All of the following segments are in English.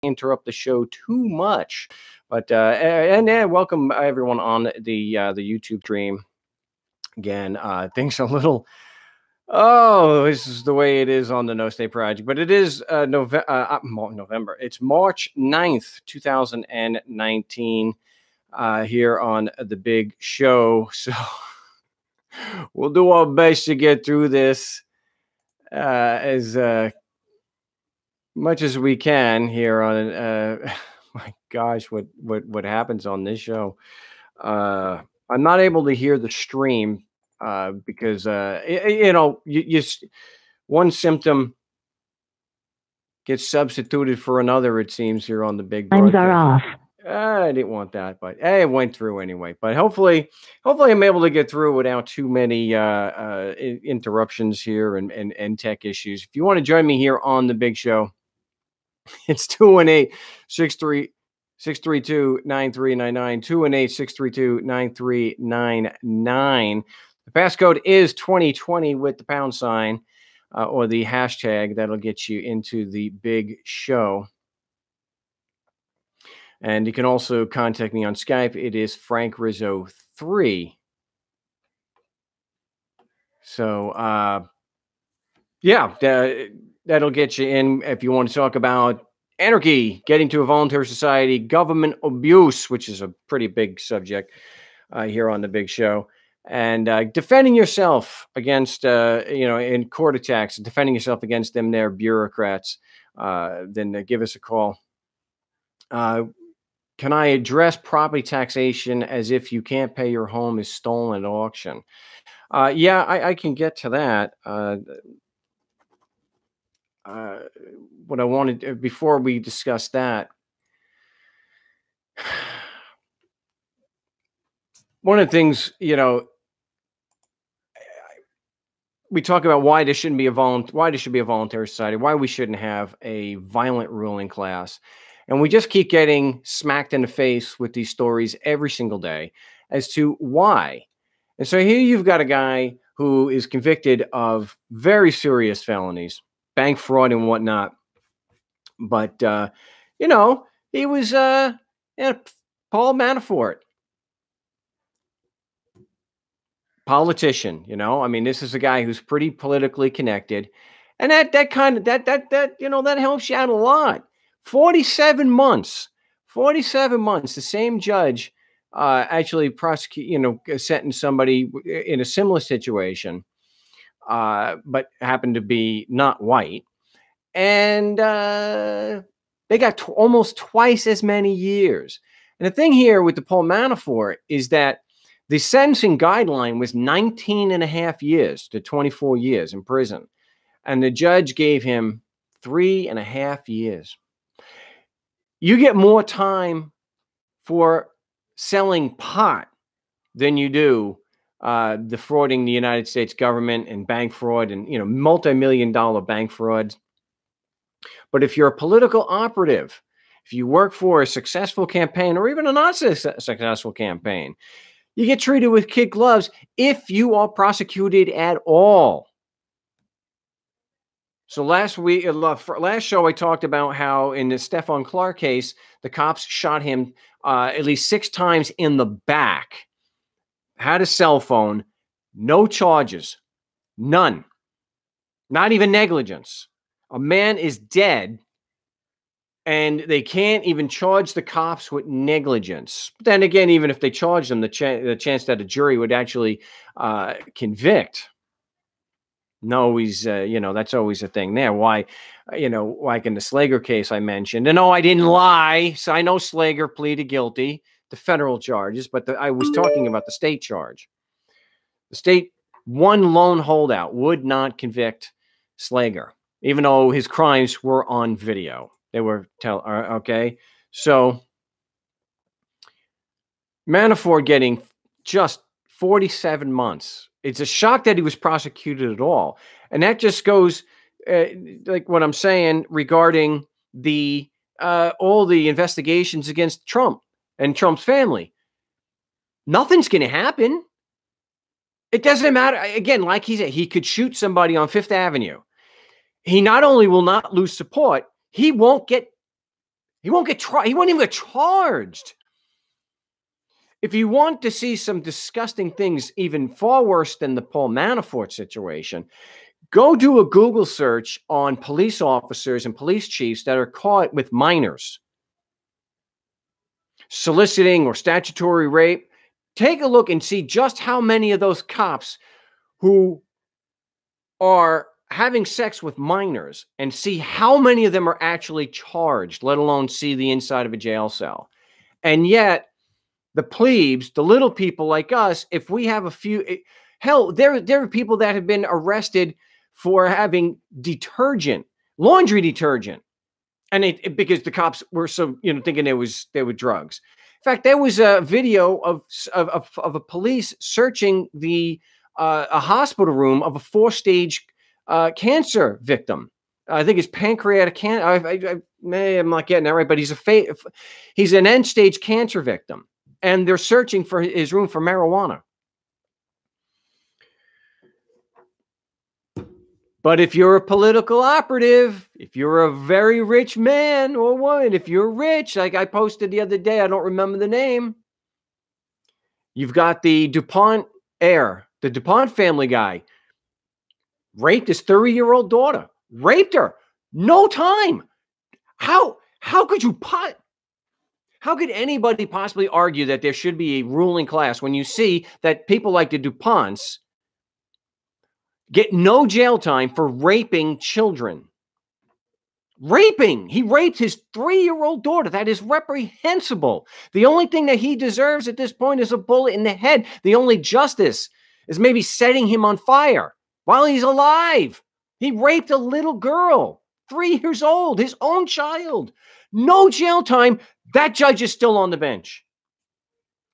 interrupt the show too much. But and welcome everyone on the YouTube stream. Again, things a little. Oh, this is the way it is on the No State Project, but it is November. It's March 9th, 2019, here on the big show. So we'll do our best to get through this as much as we can here on. My gosh, what happens on this show? I'm not able to hear the stream because you one symptom gets substituted for another. It seems here on the big broadcast. Times are off. I didn't want that, but hey, it went through anyway. But hopefully I'm able to get through without too many interruptions here and tech issues. If you want to join me here on the big show, it's 218-632-9399, 218-632-9399. The passcode is 2020 with the pound sign or the hashtag. That'll get you into the big show. And you can also contact me on Skype. It is Frank Rizzo 3. So, yeah, that'll get you in if you want to talk about anarchy, getting to a voluntary society, government abuse, which is a pretty big subject here on the big show, and defending yourself against, in court attacks, defending yourself against them, their bureaucrats. Then give us a call. Can I address property taxation as if you can't pay your home is stolen at auction? Yeah, I can get to that. What I wanted before we discuss that, one of the things, we talk about why there shouldn't be why there should be a voluntary society, why we shouldn't have a violent ruling class. And we just keep getting smacked in the face with these stories every single day as to why. And so here you've got a guy who is convicted of very serious felonies, bank fraud and whatnot. But, he was Paul Manafort. Politician, this is a guy who's pretty politically connected. And that helps you out a lot. 47 months, the same judge actually sentenced somebody in a similar situation, but happened to be not white. And they got almost twice as many years. And the thing here with the Paul Manafort is that the sentencing guideline was 19 and a half years to 24 years in prison. And the judge gave him 3.5 years. You get more time for selling pot than you do defrauding the United States government and bank fraud and, multi-million-dollar bank frauds. But if you're a political operative, if you work for a successful campaign or even a not successful campaign, you get treated with kid gloves if you are prosecuted at all. So last show, I talked about how in the Stephon Clark case, the cops shot him at least 6 times in the back, had a cell phone, no charges, none, not even negligence. A man is dead, and they can't even charge the cops with negligence. But then again, even if they charge them, the chance that a jury would actually convict. No, that's always a thing there. Why, like in the Slager case I mentioned, and no, I didn't lie. So I know Slager pleaded guilty to federal charges, but I was talking about the state charge. The state, one lone holdout, would not convict Slager, even though his crimes were on video. They were okay. So Manafort getting just 47 months. It's a shock that he was prosecuted at all. And that just goes like what I'm saying regarding the all the investigations against Trump and Trump's family. Nothing's going to happen. It doesn't matter. Again, like he said, he could shoot somebody on Fifth Avenue. He not only will not lose support, he won't get He won't get tried. He won't even get charged. If you want to see some disgusting things, even far worse than the Paul Manafort situation, go do a Google search on police officers and police chiefs that are caught with minors, soliciting or statutory rape. Take a look and see just how many of those cops who are having sex with minors, and see how many of them are actually charged, let alone see the inside of a jail cell. And yet, the plebes, the little people like us, if we have a few, hell, there are people that have been arrested for having detergent, laundry detergent, and because the cops were so thinking they were drugs. In fact, there was a video of a police searching a hospital room of a 4-stage cancer victim. I think it's pancreatic cancer. I'm not getting that right, but he's an end-stage cancer victim, and they're searching for his room for marijuana. But if you're a political operative, if you're a very rich man or woman, if you're rich, like I posted the other day, I don't remember the name. You've got the DuPont heir, the DuPont family guy, raped his 30-year-old daughter, raped her, no time. How could anybody possibly argue that there should be a ruling class when you see that people like the DuPonts get no jail time for raping children? Raping. He raped his 3-year-old daughter. That is reprehensible. The only thing that he deserves at this point is a bullet in the head. The only justice is maybe setting him on fire while he's alive. He raped a little girl, 3 years old, his own child. No jail time. That judge is still on the bench.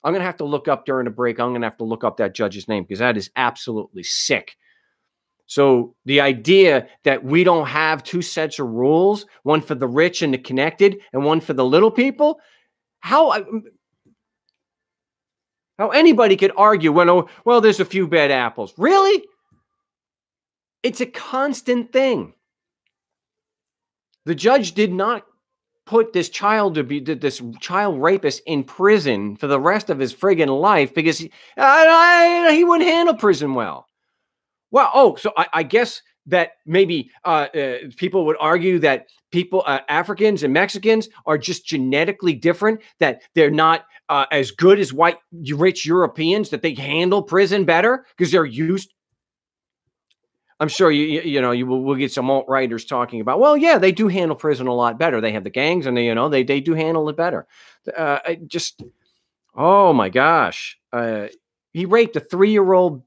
I'm going to have to look up during the break. I'm going to have to look up that judge's name because that is absolutely sick. So the idea that we don't have two sets of rules, one for the rich and the connected and one for the little people, how anybody could argue when, well, there's a few bad apples. Really? It's a constant thing. The judge did not put this child rapist in prison for the rest of his friggin' life because he wouldn't handle prison well. Well, so I guess that maybe people would argue that Africans and Mexicans are just genetically different, that they're not as good as white, rich Europeans, that they handle prison better because they're used. I'm sure we'll get some alt-righters talking about, well, yeah, they do handle prison a lot better. They have the gangs and they do handle it better. Oh my gosh. He raped a 3-year-old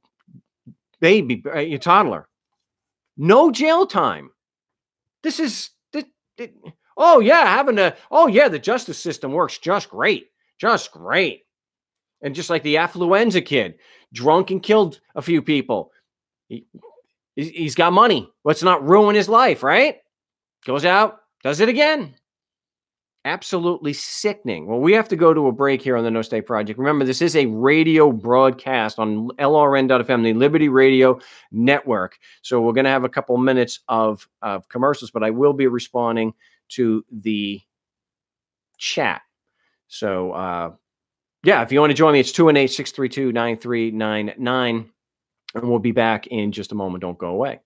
baby, a toddler. No jail time. This is, the justice system works just great. Just great. And just like the affluenza kid, drunk and killed a few people. He's got money. Let's not ruin his life, right? Goes out, does it again. Absolutely sickening. Well, we have to go to a break here on the No State Project. Remember, this is a radio broadcast on LRN.FM, the Liberty Radio Network. So we're going to have a couple minutes of commercials, but I will be responding to the chat. So, if you want to join me, it's 218-632-9399, and we'll be back in just a moment. Don't go away.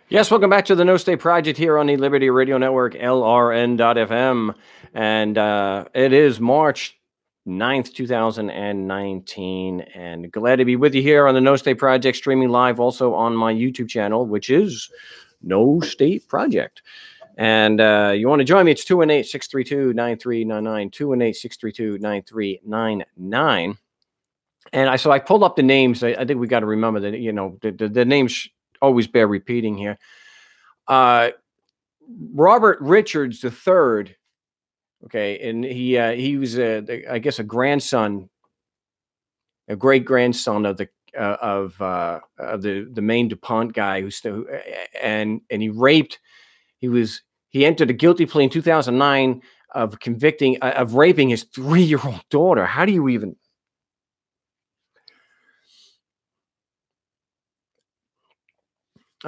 Yes, welcome back to the No State Project here on the Liberty Radio Network, LRN.FM. And it is March 9th, 2019. And glad to be with you here on the No State Project, streaming live also on my YouTube channel, which is No State Project. And you want to join me, it's 218-632-9399, 218-632-9399. And I pulled up the names. I think we got to remember that, the names always bear repeating here. Robert Richards III, okay, and he was I guess a grandson, a great grandson of the Maine DuPont guy and he raped. He entered a guilty plea in 2009 of raping his 3-year-old daughter. How do you even?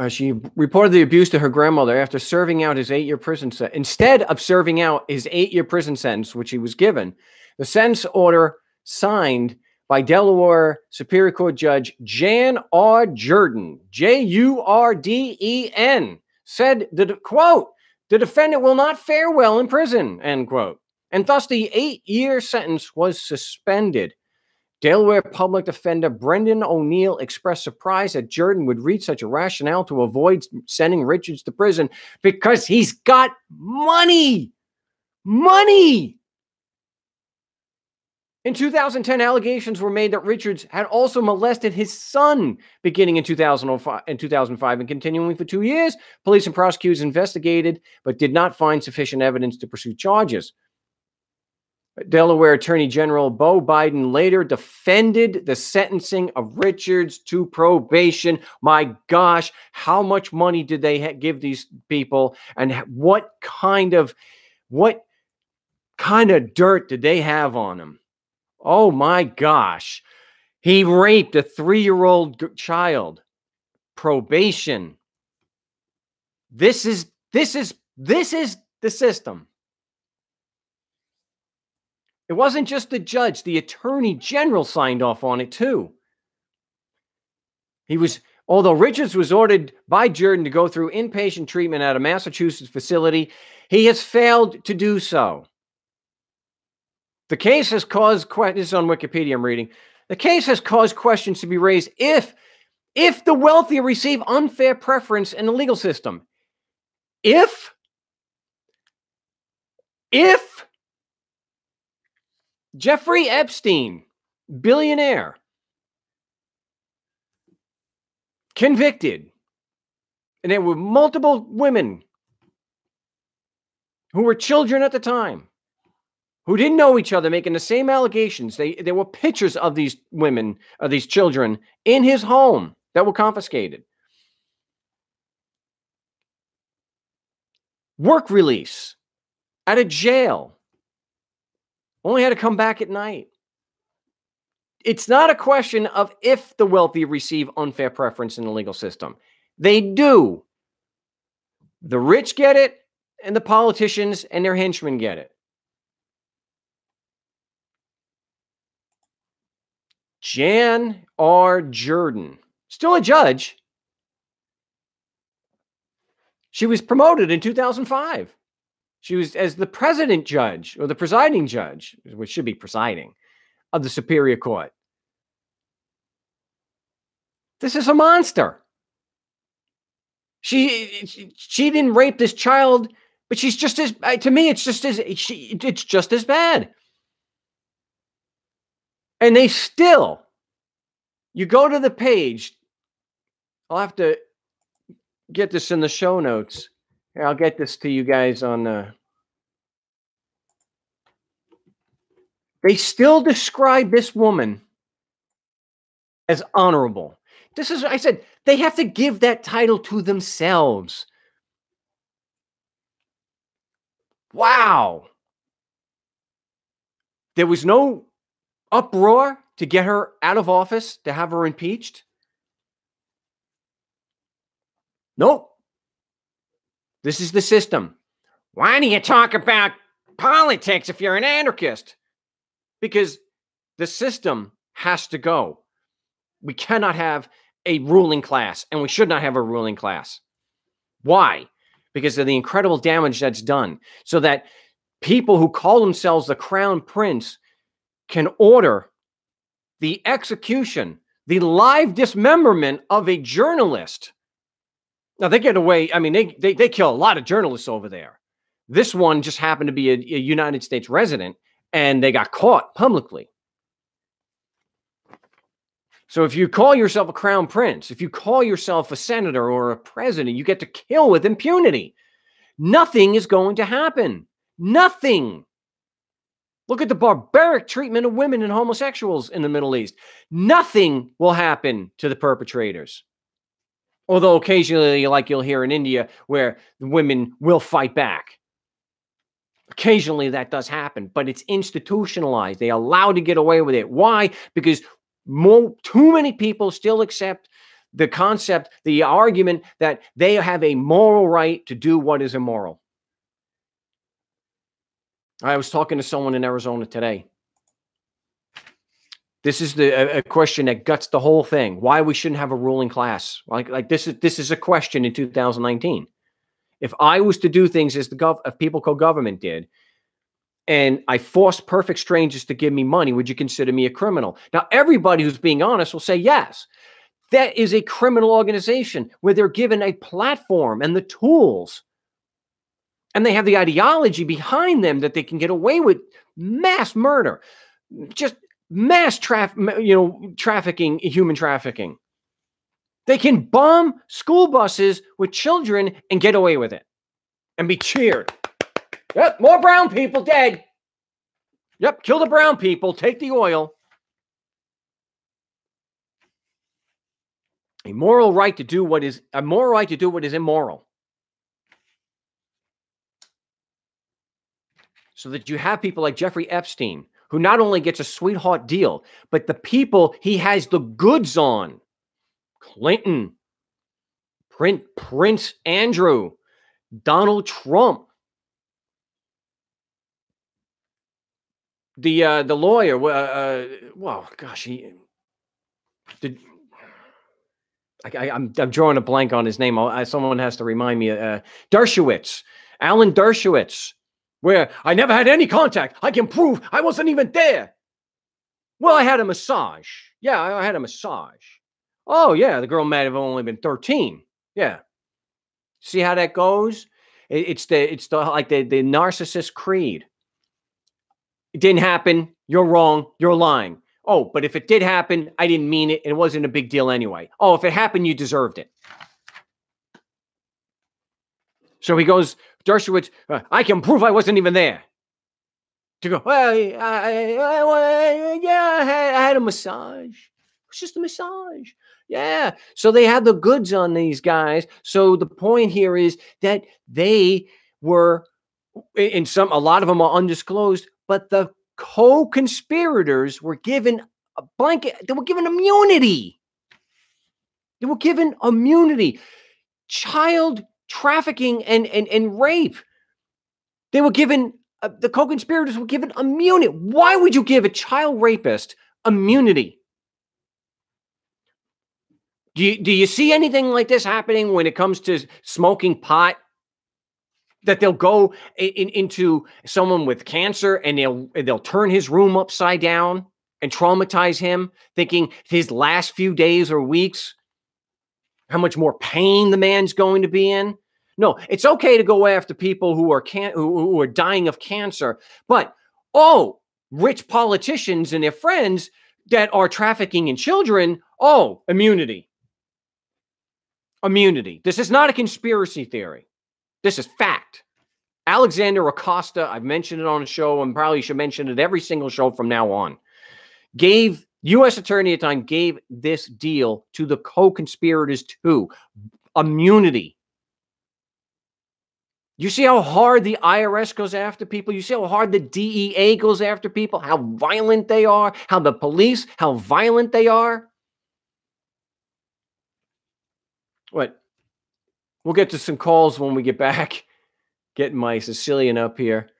She reported the abuse to her grandmother after serving out his 8-year prison sentence. Instead of serving out his 8-year prison sentence, which he was given, the sentence order signed by Delaware Superior Court Judge Jan R. Jurden, Jurden, said that, quote, the defendant will not fare well in prison, end quote. And thus the 8-year sentence was suspended. Delaware public defender Brendan O'Neill expressed surprise that Jurden would reach such a rationale to avoid sending Richards to prison because he's got money. Money. In 2010, allegations were made that Richards had also molested his son beginning in 2005 and continuing for 2 years. Police and prosecutors investigated but did not find sufficient evidence to pursue charges. Delaware Attorney General Beau Biden later defended the sentencing of Richards to probation. My gosh, how much money did they give these people, and what kind of dirt did they have on him? Oh my gosh. He raped a 3-year-old child. Probation. This is the system. It wasn't just the judge, the attorney general signed off on it too. Although Richards was ordered by Jurden to go through inpatient treatment at a Massachusetts facility, he has failed to do so. The case has caused, this is on Wikipedia I'm reading, the case has caused questions to be raised if the wealthy receive unfair preference in the legal system. If Jeffrey Epstein, billionaire, convicted, and there were multiple women who were children at the time, who didn't know each other, making the same allegations. There were pictures of these women, of these children, in his home that were confiscated. Work release out of jail. Only had to come back at night. It's not a question of if the wealthy receive unfair preference in the legal system. They do. The rich get it, and the politicians and their henchmen get it. Jan R. Jurden, still a judge. She was promoted in 2005. She was as the president judge, or the presiding judge, which should be presiding, of the Superior Court. This is a monster. She didn't rape this child, but she's just as, to me, it's just as bad. And they still, you go to the page, I'll have to get this in the show notes. Here, I'll get this to you guys on they still describe this woman as honorable. This is, I said, they have to give that title to themselves. Wow. There was no uproar to get her out of office, to have her impeached. Nope. This is the system. Why do you talk about politics if you're an anarchist? Because the system has to go. We cannot have a ruling class, and we should not have a ruling class. Why? Because of the incredible damage that's done. So that people who call themselves the Crown Prince can order the execution, the live dismemberment of a journalist. Now, they get away. I mean, they kill a lot of journalists over there. This one just happened to be a United States resident, and they got caught publicly. So if you call yourself a crown prince, if you call yourself a senator or a president, you get to kill with impunity. Nothing is going to happen. Nothing. Look at the barbaric treatment of women and homosexuals in the Middle East. Nothing will happen to the perpetrators. Although occasionally, like you'll hear in India, where women will fight back. Occasionally that does happen, but it's institutionalized. They are allowed to get away with it. Why? Because too many people still accept the concept, the argument that they have a moral right to do what is immoral. I was talking to someone in Arizona today. This is a question that guts the whole thing. Why we shouldn't have a ruling class? Like this is a question in 2019. If I was to do things as the people co-government did, and I forced perfect strangers to give me money, would you consider me a criminal? Now, everybody who's being honest will say yes. That is a criminal organization where they're given a platform and the tools, and they have the ideology behind them that they can get away with mass murder, just mass trafficking, human trafficking. They can bomb school buses with children and get away with it and be cheered. Yep, more brown people dead. Yep, kill the brown people, take the oil. A moral right to do what is immoral. So that you have people like Jeffrey Epstein, who not only gets a sweetheart deal, but the people he has the goods on. Clinton, Prince Andrew, Donald Trump, the lawyer. Well, gosh, I'm drawing a blank on his name. Someone has to remind me. Dershowitz, Alan Dershowitz, where I never had any contact. I can prove I wasn't even there. Well, I had a massage. Yeah, I had a massage. Oh, yeah, the girl might have only been 13. Yeah. See how that goes? It's the narcissist creed. It didn't happen. You're wrong. You're lying. Oh, but if it did happen, I didn't mean it. It wasn't a big deal anyway. Oh, if it happened, you deserved it. So he goes, Dershowitz, I can prove I wasn't even there. To go, well, I had a massage. It's just a massage. Yeah. So they had the goods on these guys. So the point here is that they were, a lot of them are undisclosed, but the co-conspirators were given a blanket. They were given immunity. They were given immunity. Child trafficking and rape. They were given, the co-conspirators were given immunity. Why would you give a child rapist immunity? Do you see anything like this happening when it comes to smoking pot? That they'll go into someone with cancer and they'll turn his room upside down and traumatize him, thinking his last few days or weeks, how much more pain the man's going to be in. No, it's okay to go after people who are dying of cancer, but rich politicians and their friends that are trafficking in children, immunity. Immunity. This is not a conspiracy theory. This is fact. Alexander Acosta, I've mentioned it on the show and probably should mention it every single show from now on, U.S. Attorney at the time gave this deal to the co-conspirators too. Immunity. You see how hard the IRS goes after people? You see how hard the DEA goes after people? How violent they are? How the police, how violent they are? What? We'll get to some calls when we get back. Getting my Sicilian up here.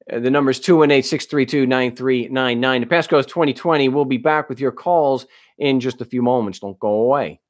The number is 218-632-9399. The passcode is 2020. We'll be back with your calls in just a few moments. Don't go away.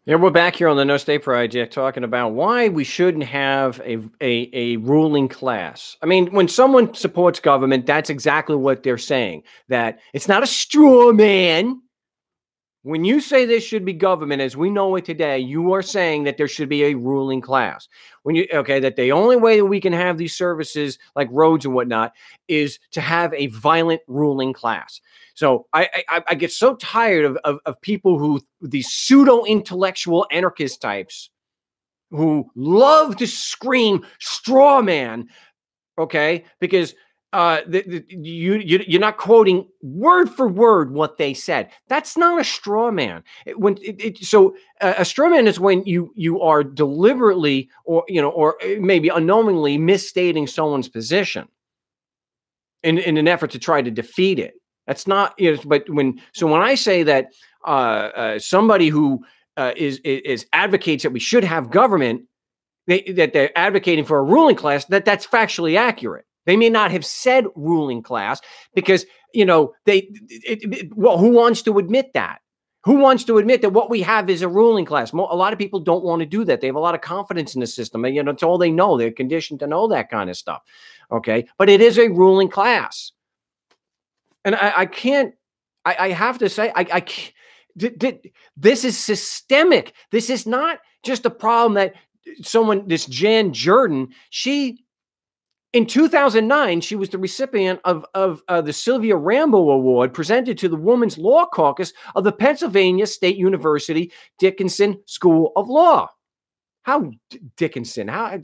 Yeah, we're back here on the No State Project talking about why we shouldn't have a ruling class. I mean, when someone supports government, that's exactly what they're saying, that it's not a straw man. When you say there should be government as we know it today, you are saying that there should be a ruling class. That the only way that we can have these services like roads and whatnot is to have a violent ruling class. So I get so tired of people who, these pseudo intellectual anarchist types who love to scream straw man. Okay, because you're not quoting word for word what they said. That's not a straw man. A straw man is when you are deliberately or maybe unknowingly misstating someone's position in an effort to try to defeat it. That's not, but when I say that somebody who is advocates that we should have government, that they're advocating for a ruling class, that's factually accurate. They may not have said ruling class because, who wants to admit that? Who wants to admit that what we have is a ruling class? A lot of people don't want to do that. They have a lot of confidence in the system. And, it's all they know. They're conditioned to know that kind of stuff. Okay. But it is a ruling class. And I can't, I have to say, I can't, this is systemic. This is not just a problem that this Jan Jordan, in 2009, she was the recipient of the Sylvia Rambo Award presented to the Women's Law Caucus of the Pennsylvania State University Dickinson School of Law. Dickinson? How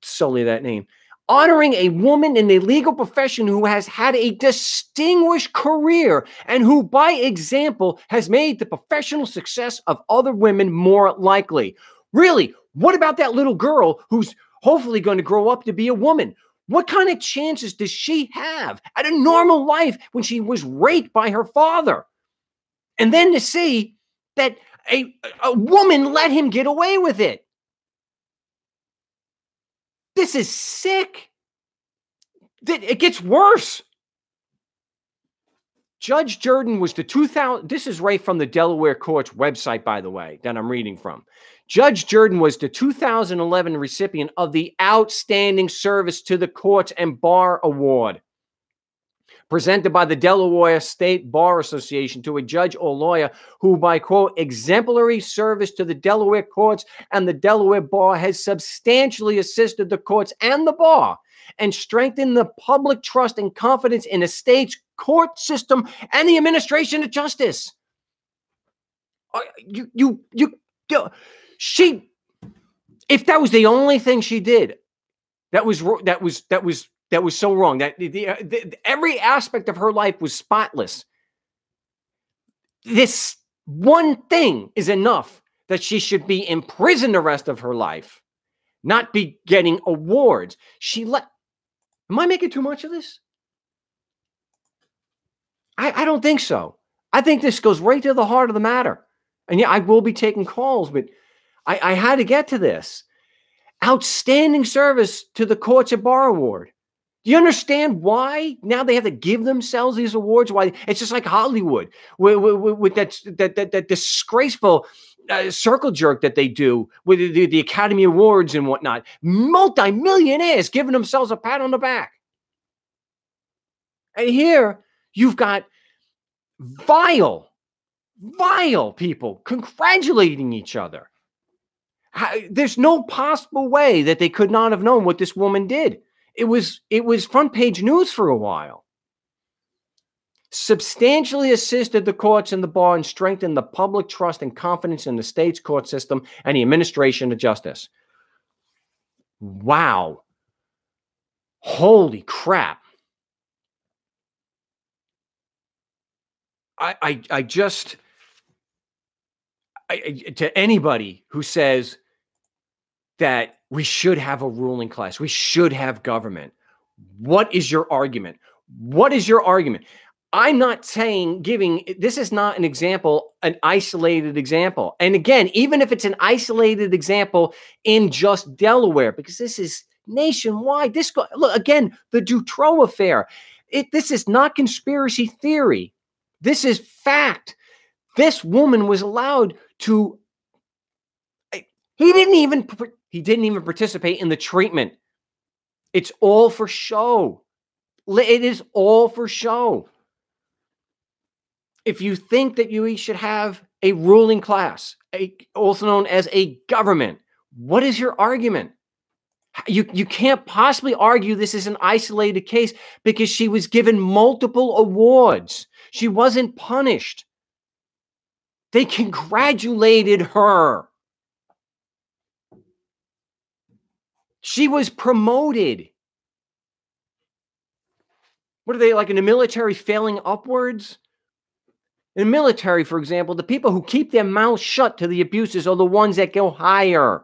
solely that name? Honoring a woman in the legal profession who has had a distinguished career and who, by example, has made the professional success of other women more likely. Really, what about that little girl who's hopefully going to grow up to be a woman? What kind of chances does she have at a normal life when she was raped by her father? And then to see that a woman let him get away with it. This is sick. It gets worse. Judge Jordan was the 2000. This is right from the Delaware Court's website, by the way, that I'm reading from. Judge Jordan was the 2011 recipient of the Outstanding Service to the Courts and Bar Award, presented by the Delaware State Bar Association to a judge or lawyer who, by, quote, exemplary service to the Delaware courts and the Delaware bar, has substantially assisted the courts and the bar and strengthened the public trust and confidence in the state's court system and the administration of justice. If that was the only thing she did, that was so wrong. That every aspect of her life was spotless. This one thing is enough that she should be in prison the rest of her life, not be getting awards. Am I making too much of this? I don't think so. I think this goes right to the heart of the matter. And yeah, I will be taking calls, but I had to get to this. Outstanding service to the Courts and Bar Award. Do you understand why now they have to give themselves these awards? Why it's just like Hollywood with that disgraceful circle jerk that they do with the Academy Awards and whatnot. Multi-millionaires giving themselves a pat on the back. And here you've got vile people congratulating each other. There's no possible way that they could not have known what this woman did. It was front page news for a while. Substantially assisted the courts and the bar and strengthened the public trust and confidence in the state's court system and the administration of justice. Wow. Holy crap. To anybody who says that we should have a ruling class, we should have government, what is your argument? What is your argument? I'm not saying this is not an example, an isolated example. And again, even if it's an isolated example in just Delaware, because this is nationwide. Look, again, the Dutroux affair. This is not conspiracy theory. This is fact. This woman was allowed to He didn't even participate in the treatment. It's all for show. It is all for show. If you think that we should have a ruling class, also known as a government, what is your argument? You can't possibly argue this is an isolated case because she was given multiple awards. She wasn't punished. They congratulated her. She was promoted. What are they like in the military, failing upwards? In the military, for example, the people who keep their mouths shut to the abuses are the ones that go higher.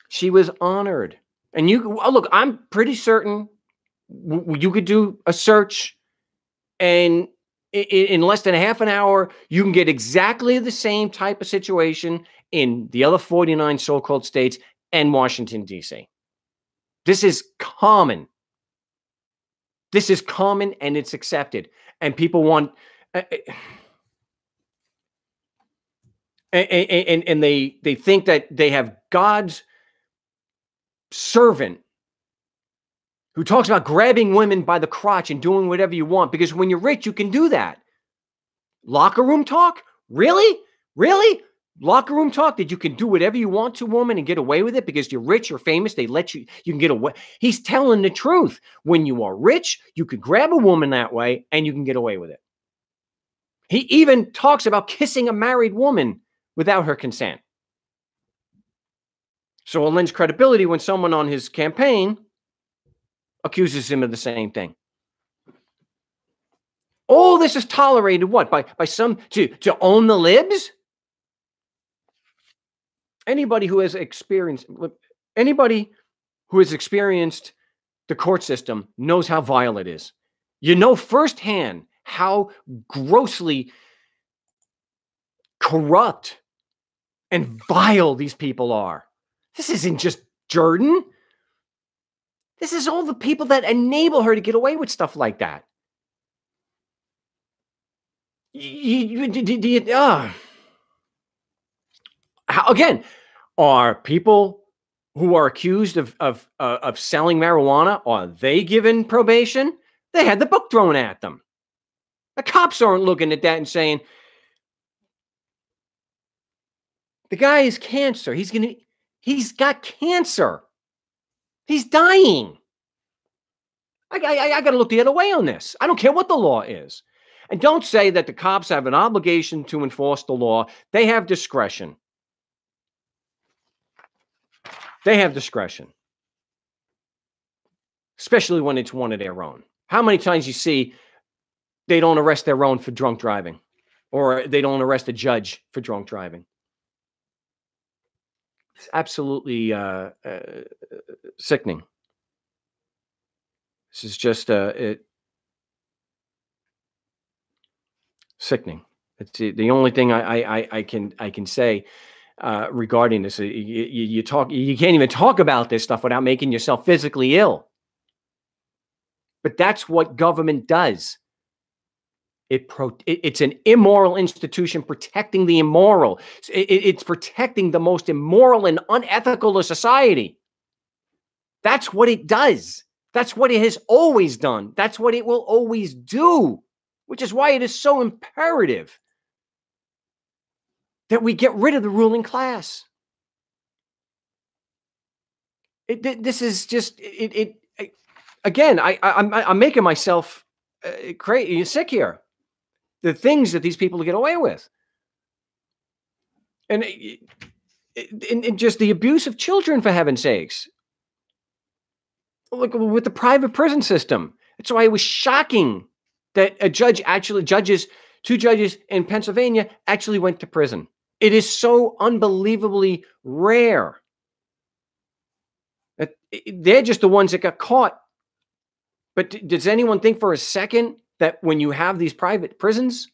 She was honored. And look, I'm pretty certain you could do a search and in less than half an hour, you can get exactly the same type of situation in the other 49 so-called states and Washington, D.C. This is common. This is common and it's accepted. And people want... and they think that they have God's servant who talks about grabbing women by the crotch and doing whatever you want, because when you're rich, you can do that. Locker room talk? Really? Really? Locker room talk that you can do whatever you want to a woman and get away with it because you're rich, you're famous, they let you can get away. He's telling the truth. When you are rich, you could grab a woman that way and you can get away with it. He even talks about kissing a married woman without her consent. So it lends credibility when someone on his campaign accuses him of the same thing. All this is tolerated what? By some to own the libs? Anybody who has experienced the court system knows how vile it is. You know firsthand how grossly corrupt and vile these people are. This isn't just Jordan. This is all the people that enable her to get away with stuff like that. Again, are people who are accused of selling marijuana, are they given probation? They had the book thrown at them. The cops aren't looking at that and saying, the guy has cancer. He's got cancer. He's dying. I got to look the other way on this. I don't care what the law is. And don't say that the cops have an obligation to enforce the law. They have discretion. They have discretion. Especially when it's one of their own. How many times you see they don't arrest their own for drunk driving, or they don't arrest a judge for drunk driving? It's absolutely sickening. This is just sickening. It's the only thing I can say regarding this. You can't even talk about this stuff without making yourself physically ill. But that's what government does. It's an immoral institution protecting the immoral. It's protecting the most immoral and unethical of society. That's what it does. That's what it has always done. That's what it will always do, which is why it is so imperative that we get rid of the ruling class. This is just again. I'm making myself crazy, sick here. The things that these people get away with, and just the abuse of children, for heaven's sakes. Like with the private prison system. That's why it was shocking that two judges in Pennsylvania actually went to prison. It is so unbelievably rare. They're just the ones that got caught. But does anyone think for a second that when you have these private prisons,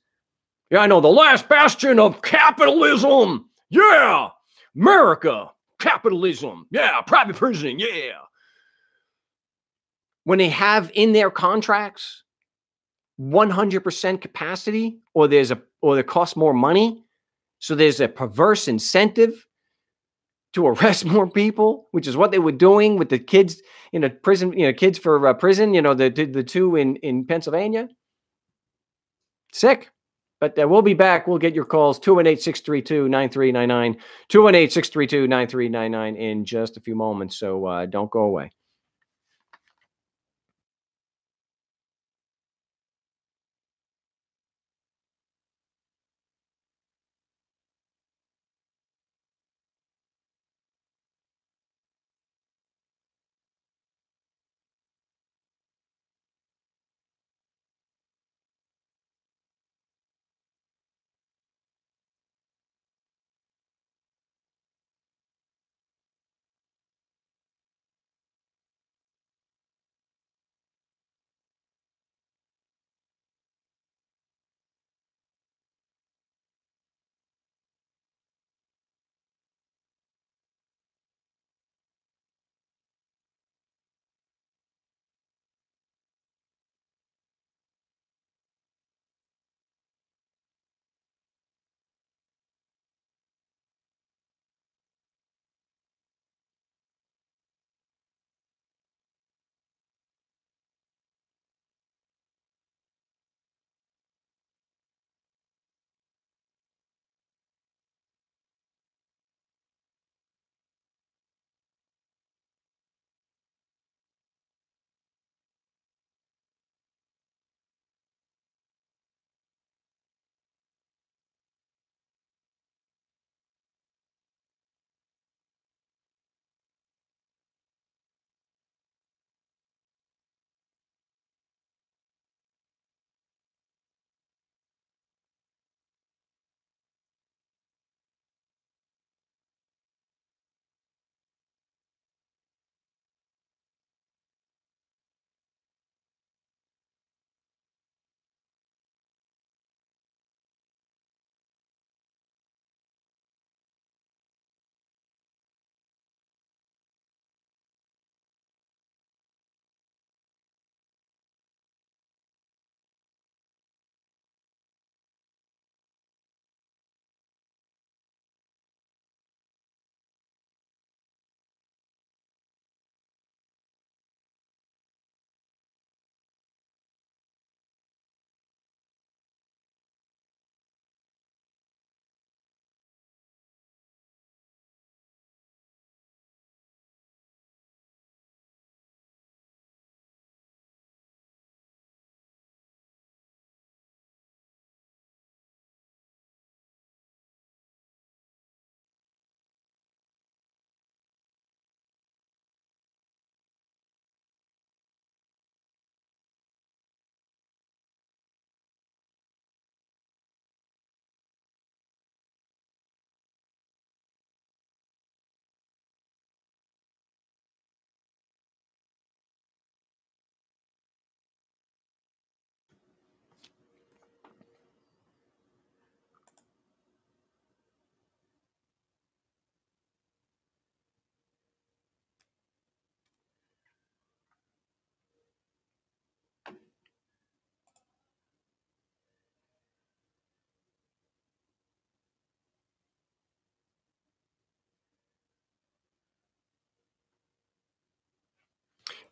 yeah, I know, the last bastion of capitalism. Yeah, America, capitalism. Yeah, private prison. Yeah. When they have in their contracts 100% capacity, or it costs more money, So there's a perverse incentive to arrest more people, which is what they were doing with the kids in a prison, kids for prison, the two in Pennsylvania. Sick. But we'll be back. We'll get your calls, 218-632-9399, 218-632-9399 in just a few moments. So don't go away.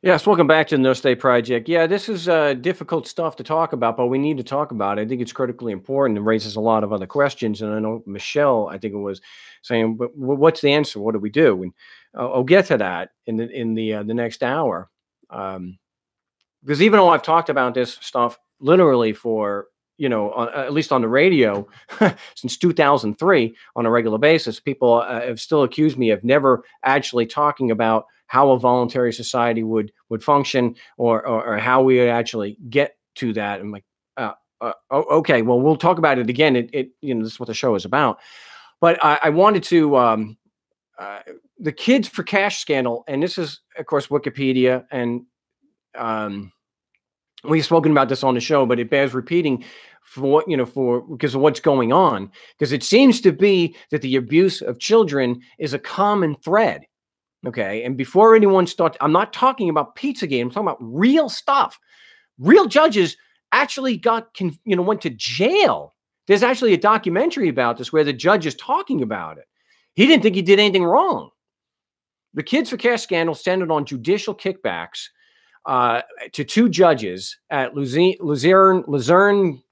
Yes, welcome back to the No State Project. Yeah, this is difficult stuff to talk about, but we need to talk about it. I think it's critically important and raises a lot of other questions. And I know Michelle, I think it was saying, "But what's the answer? What do we do?" And I'll get to that in the next hour. Because even though I've talked about this stuff literally for at least on the radio since 2003 on a regular basis, people have still accused me of never actually talking about how a voluntary society would function, or how we would actually get to that. I'm like, okay, well, we'll talk about it again. This is what the show is about. But I wanted to the Kids for Cash scandal, and this is of course Wikipedia, and we've spoken about this on the show, but it bears repeating for because of what's going on, because it seems to be that the abuse of children is a common thread. Okay, and before anyone starts, I'm not talking about Pizzagate. I'm talking about real stuff. Real judges actually went to jail There's actually a documentary about this where the judge is talking about it. He didn't think he did anything wrong. The Kids for Cash scandal centered on judicial kickbacks to two judges at Luzerne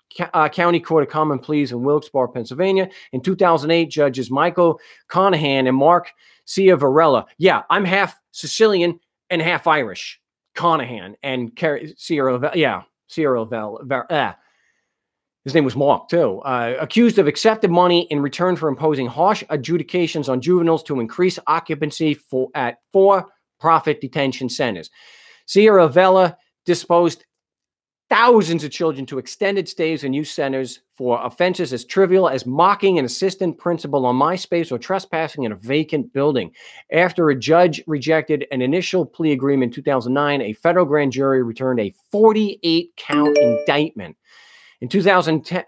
County Court of Common Pleas in Wilkes-Barre, Pennsylvania. In 2008, judges Michael Conahan and Mark Ciavarella. Yeah, I'm half Sicilian and half Irish. Conahan and Ciavarella. Yeah, Ciavarella. His name was Mark, too. Accused of accepted money in return for imposing harsh adjudications on juveniles to increase occupancy at for-profit detention centers. Ciavarella disposed thousands of children to extended stays in youth centers for offenses as trivial as mocking an assistant principal on MySpace or trespassing in a vacant building. After a judge rejected an initial plea agreement in 2009, a federal grand jury returned a 48-count indictment. In 2010,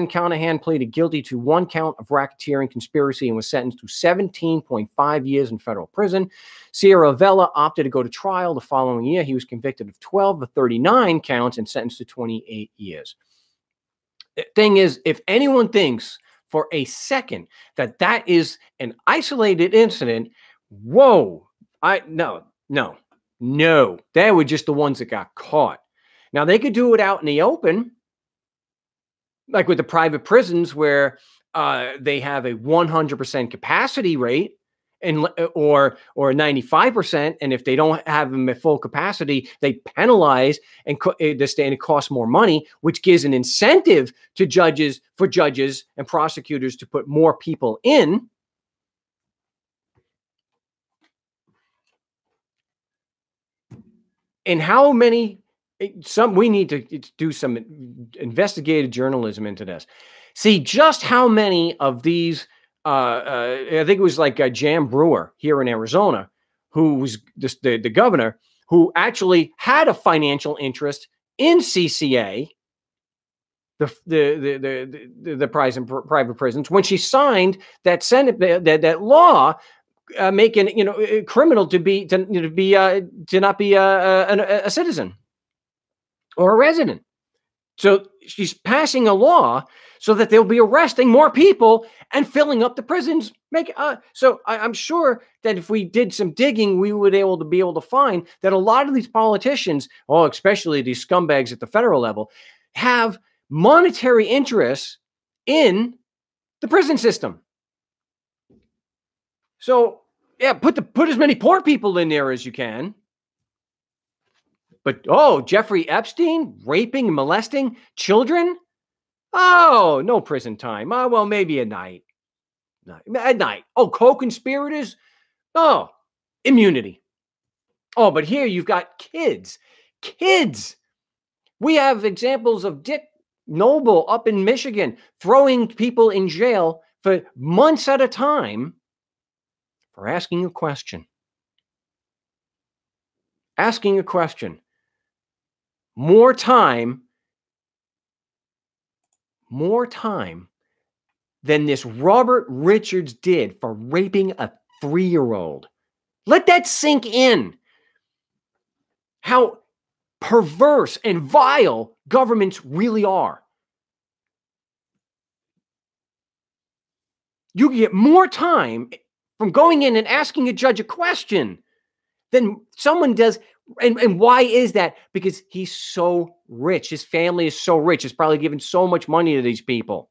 Conahan pleaded guilty to 1 count of racketeering conspiracy and was sentenced to 17.5 years in federal prison. Ciaravella opted to go to trial the following year. He was convicted of 12 of 39 counts and sentenced to 28 years. The thing is, if anyone thinks for a second that that is an isolated incident, whoa, no. They were just the ones that got caught. Now, they could do it out in the open, like with the private prisons where they have a 100% capacity rate or 95%. And if they don't have them at full capacity, they penalize and it costs more money, which gives an incentive to judges and prosecutors to put more people in. And how many... we need to do some investigative journalism into this. See just how many of these, I think it was like Jan Brewer here in Arizona, who was the governor, who actually had a financial interest in CCA, the private prisons, when she signed that that law making criminal to not be a citizen or a resident. So she's passing a law so that they'll be arresting more people and filling up the prisons. So I'm sure that if we did some digging, we would be able to find that a lot of these politicians, especially these scumbags at the federal level, have monetary interests in the prison system. So yeah, put as many poor people in there as you can. But, Jeffrey Epstein raping and molesting children? Oh, no prison time. Well, maybe at night. At night. Co-conspirators? Immunity. But here you've got kids. Kids. We have examples of Dick Noble up in Michigan throwing people in jail for months at a time for asking a question. Asking a question. More time than this Robert Richards did for raping a 3-year-old. Let that sink in. How perverse and vile governments really are. You get more time from going in and asking a judge a question than someone does. And why is that? Because he's so rich. His family is so rich. He's probably given so much money to these people.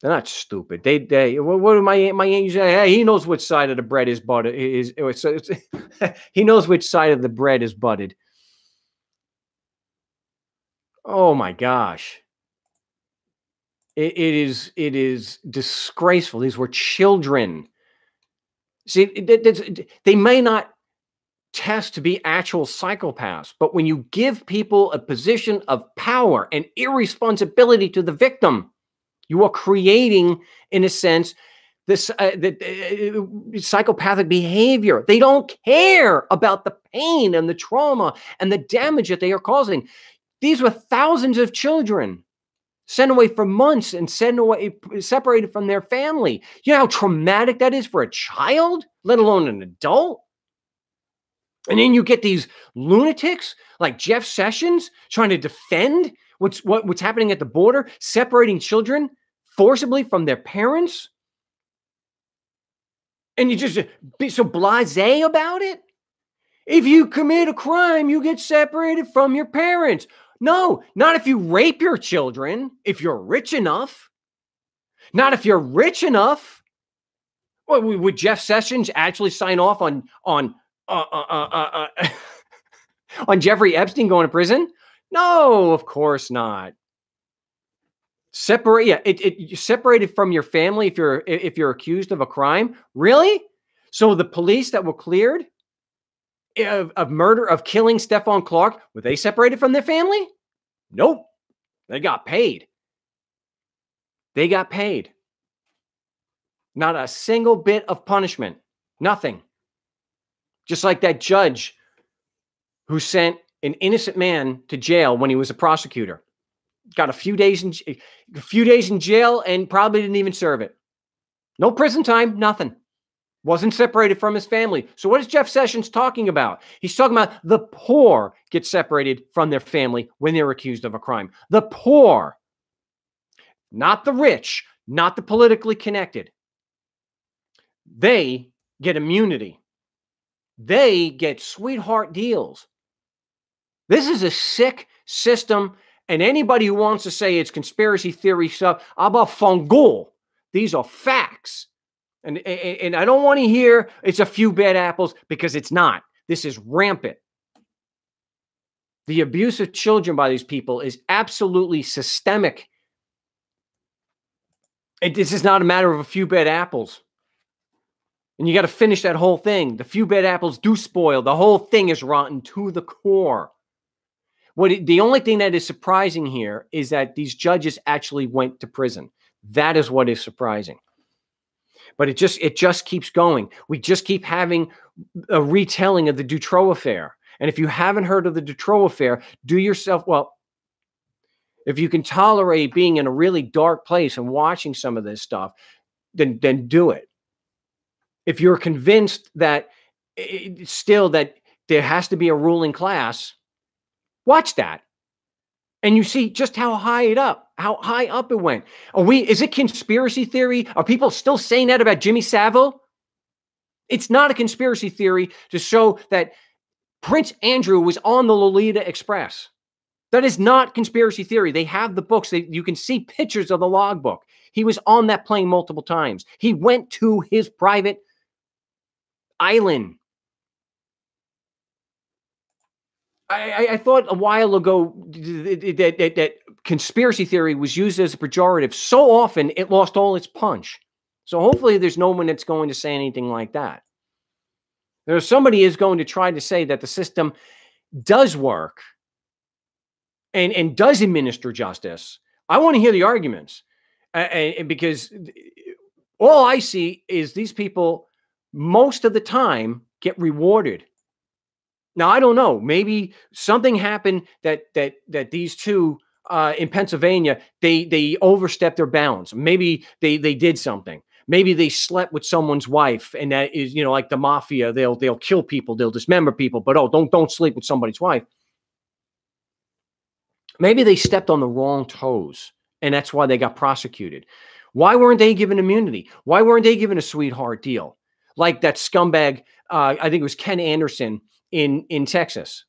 They're not stupid. What do my aunt say? Hey, he knows which side of the bread is buttered. He knows which side of the bread is buttered. Oh my gosh. It is disgraceful. These were children. See, they may not test to be actual psychopaths, but when you give people a position of power and irresponsibility to the victim, you are creating, in a sense, this psychopathic behavior. They don't care about the pain and the trauma and the damage that they are causing. These were thousands of children sent away for months and separated from their family. You know how traumatic that is for a child, let alone an adult? And then you get these lunatics like Jeff Sessions trying to defend What's happening at the border, separating children forcibly from their parents, and you just be so blasé about it. If you commit a crime, you get separated from your parents. No, not if you rape your children, if you're rich enough. Not if you're rich enough. Well, would Jeff Sessions actually sign off on on Jeffrey Epstein going to prison? No, of course not. You're separated from your family if you're accused of a crime. Really? So the police that were cleared of murder, of killing Stephon Clark, were they separated from their family? Nope. They got paid. They got paid. Not a single bit of punishment. Nothing. Just like that judge who sent an innocent man to jail when he was a prosecutor. Got a few days in jail and probably didn't even serve it. No prison time, nothing. Wasn't separated from his family. So what is Jeff Sessions talking about? He's talking about the poor get separated from their family when they're accused of a crime. The poor. Not the rich, not the politically connected. They get immunity. They get sweetheart deals. This is a sick system, and anybody who wants to say it's conspiracy theory stuff, about fungal. These are facts. And I don't want to hear it's a few bad apples, because it's not. This is rampant. The abuse of children by these people is absolutely systemic. This is not a matter of a few bad apples. And you got to finish that whole thing. The few bad apples do spoil. The whole thing is rotten to the core. The only thing that is surprising here is that these judges actually went to prison. That is what is surprising. But it just keeps going. We just keep having a retelling of the Dutroux affair. And if you haven't heard of the Dutroux affair, do yourself, well, if you can tolerate being in a really dark place and watching some of this stuff, then do it. If you're convinced that still that there has to be a ruling class, watch that. And you see just how high up it went. Is it conspiracy theory? Are people still saying that about Jimmy Savile? It's not a conspiracy theory to show that Prince Andrew was on the Lolita Express. That is not conspiracy theory. They have the books. You can see pictures of the logbook. He was on that plane multiple times. He went to his private island. I thought a while ago that conspiracy theory was used as a pejorative so often it lost all its punch. So hopefully there's no one that's going to say anything like that. Somebody is going to try to say that the system does work and does administer justice. I want to hear the arguments, and because all I see is these people most of the time get rewarded. Now, I don't know. Maybe something happened that these two in Pennsylvania, they overstepped their bounds. Maybe they did something. Maybe they slept with someone's wife, and that is, like the mafia. They'll kill people, they'll dismember people, but don't sleep with somebody's wife. Maybe they stepped on the wrong toes, and that's why they got prosecuted. Why weren't they given immunity? Why weren't they given a sweetheart deal like that scumbag? I think it was Ken Anderson in Texas,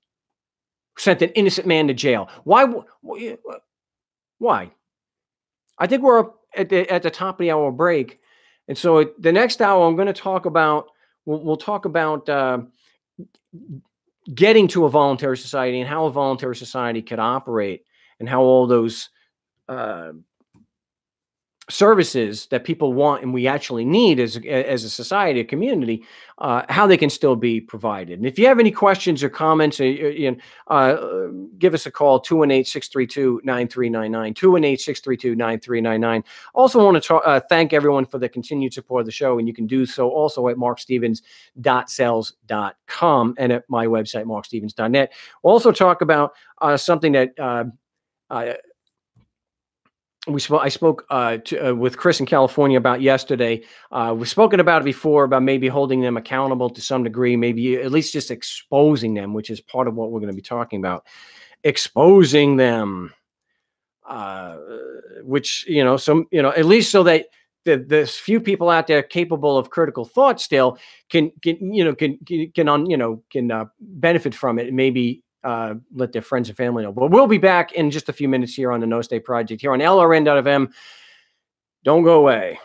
sent an innocent man to jail. Why? I think we're at the top of the hour break, and so the next hour I'm going to talk about. We'll talk about getting to a voluntary society and how a voluntary society could operate, and how all those services that people want and we actually need as a society, a community, how they can still be provided. And if you have any questions or comments, give us a call, 218-632-9399, 218-632-9399. Also want to thank everyone for the continued support of the show, and you can do so also at markstevens.cells.com and at my website, markstevens.net. We'll also talk about something that I spoke with Chris in California about yesterday. We've spoken about it before, about maybe holding them accountable to some degree, maybe at least just exposing them, which is part of what we're going to be talking about. Exposing them. uh, which some at least so that there's few people out there capable of critical thought still can benefit from it and maybe let their friends and family know. But we'll be back in just a few minutes here on the No State Project here on LRN.FM. Don't go away.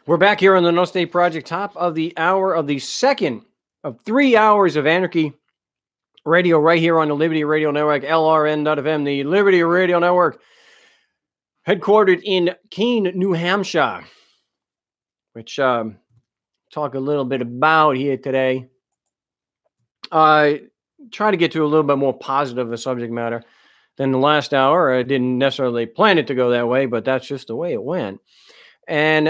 We're back here on the No State Project, top of the hour of the second of 3 hours of Anarchy Radio right here on the Liberty Radio Network, LRN.FM, the Liberty Radio Network, headquartered in Keene, New Hampshire, which talk a little bit about here today. Try to get to a little bit more positive of a subject matter than the last hour. I didn't necessarily plan it to go that way, but that's just the way it went. And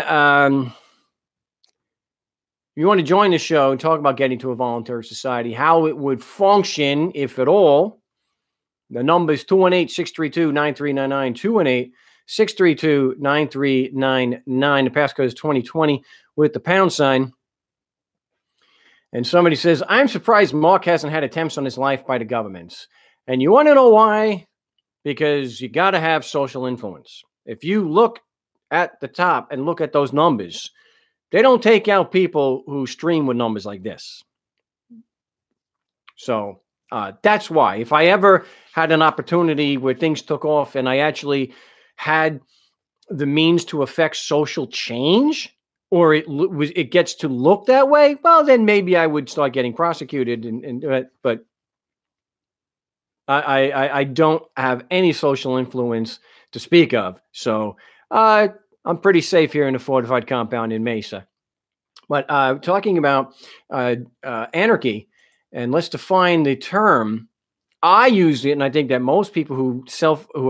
you want to join the show and talk about getting to a voluntary society, how it would function, if at all. The number is 218-632-9399, 218-632-9399. The passcode is 2020 with the pound sign. And somebody says, I'm surprised Mark hasn't had attempts on his life by the governments. And you want to know why? Because you got to have social influence. If you look at the top and look at those numbers, they don't take out people who stream with numbers like this. So that's why. If I ever had an opportunity where things took off and I actually had the means to affect social change, or it gets to look that way, well, then maybe I would start getting prosecuted. But I don't have any social influence to speak of. So I'm pretty safe here in the fortified compound in Mesa. But talking about anarchy, and let's define the term. I use it, and I think that most people who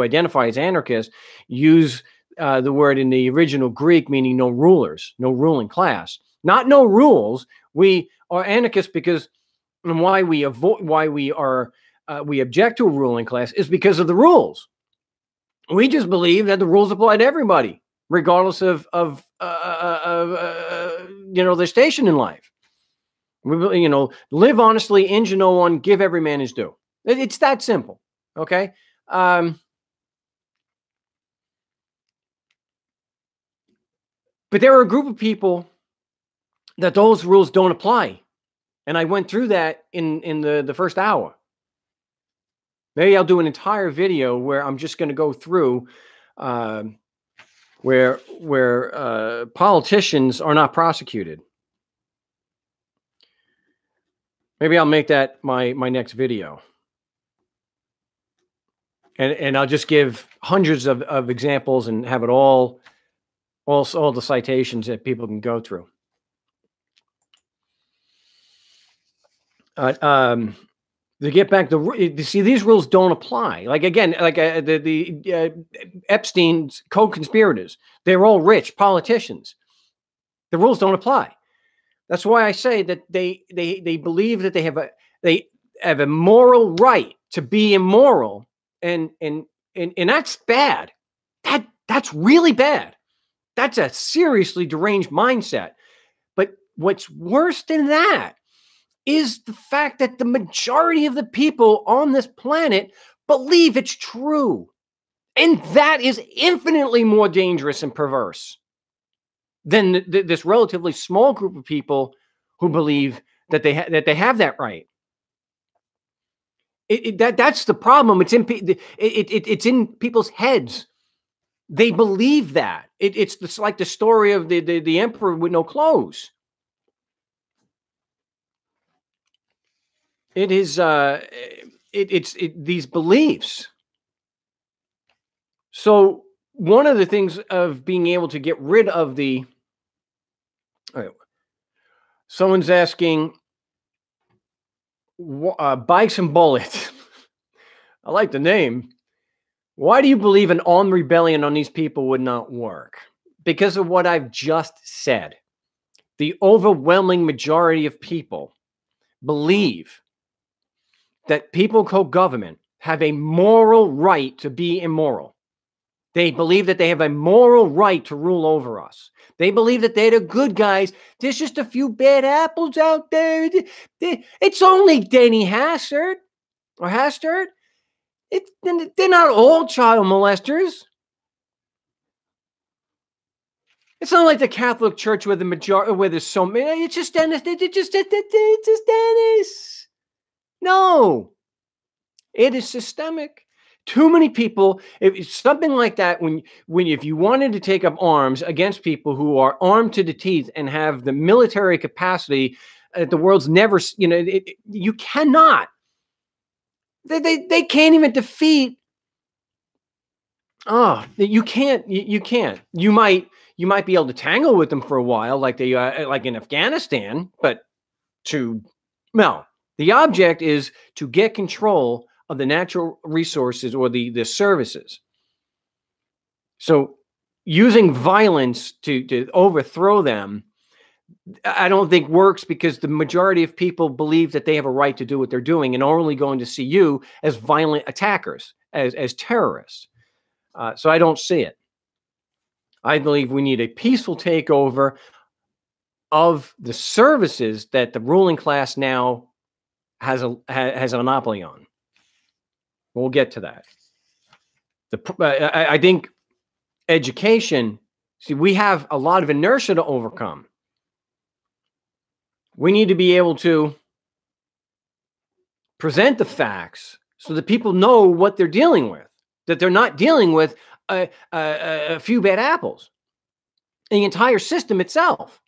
identify as anarchists use the word in the original Greek, meaning no rulers, no ruling class, not no rules. We are anarchists because, and why we object to a ruling class is because of the rules. We just believe that the rules apply to everybody, regardless of their station in life. We, live honestly, injure no one, give every man his due. It's that simple. Okay. But there are a group of people that those rules don't apply. And I went through that in the first hour. Maybe I'll do an entire video where I'm just going to go through where politicians are not prosecuted. Maybe I'll make that my next video. And I'll just give hundreds of examples and have it all the citations that people can go through. To get back to see, these rules don't apply. Like again, like the Epstein's co-conspirators, they're all rich politicians. The rules don't apply. That's why I say that they believe that they have a moral right to be immoral, and that's bad. That's really bad. That's a seriously deranged mindset. But what's worse than that is the fact that the majority of the people on this planet believe it's true. And that is infinitely more dangerous and perverse than this relatively small group of people who believe that they have that right. That's the problem. It's in people's heads. They believe that. It's like the story of the emperor with no clothes. It is these beliefs. So one of the things of being able to get rid of the someone's asking Bikes and Bullets. I like the name. Why do you believe an armed rebellion on these people would not work? Because of what I've just said. The overwhelming majority of people believe that people co-government have a moral right to be immoral. They believe that they have a moral right to rule over us. They believe that they're the good guys. There's just a few bad apples out there. It's only Denny Hastert or Hastert. They're not all child molesters. It's not like the Catholic Church where there's so many. It's just Dennis. It's just Dennis. No, it is systemic. Too many people, if it's something like that, when if you wanted to take up arms against people who are armed to the teeth and have the military capacity that the world's never, you cannot. They can't even defeat. Oh, you can't. You can't. You might be able to tangle with them for a while, like they like in Afghanistan, but no. The object is to get control of the natural resources or the services. So using violence to overthrow them, I don't think works, because the majority of people believe that they have a right to do what they're doing and are only going to see you as violent attackers, as terrorists. So I don't see it. I believe we need a peaceful takeover of the services that the ruling class now has a monopoly on. We'll get to that. I think education, see, we have a lot of inertia to overcome. We need to be able to present the facts so that people know what they're dealing with, that they're not dealing with a few bad apples. The entire system itself.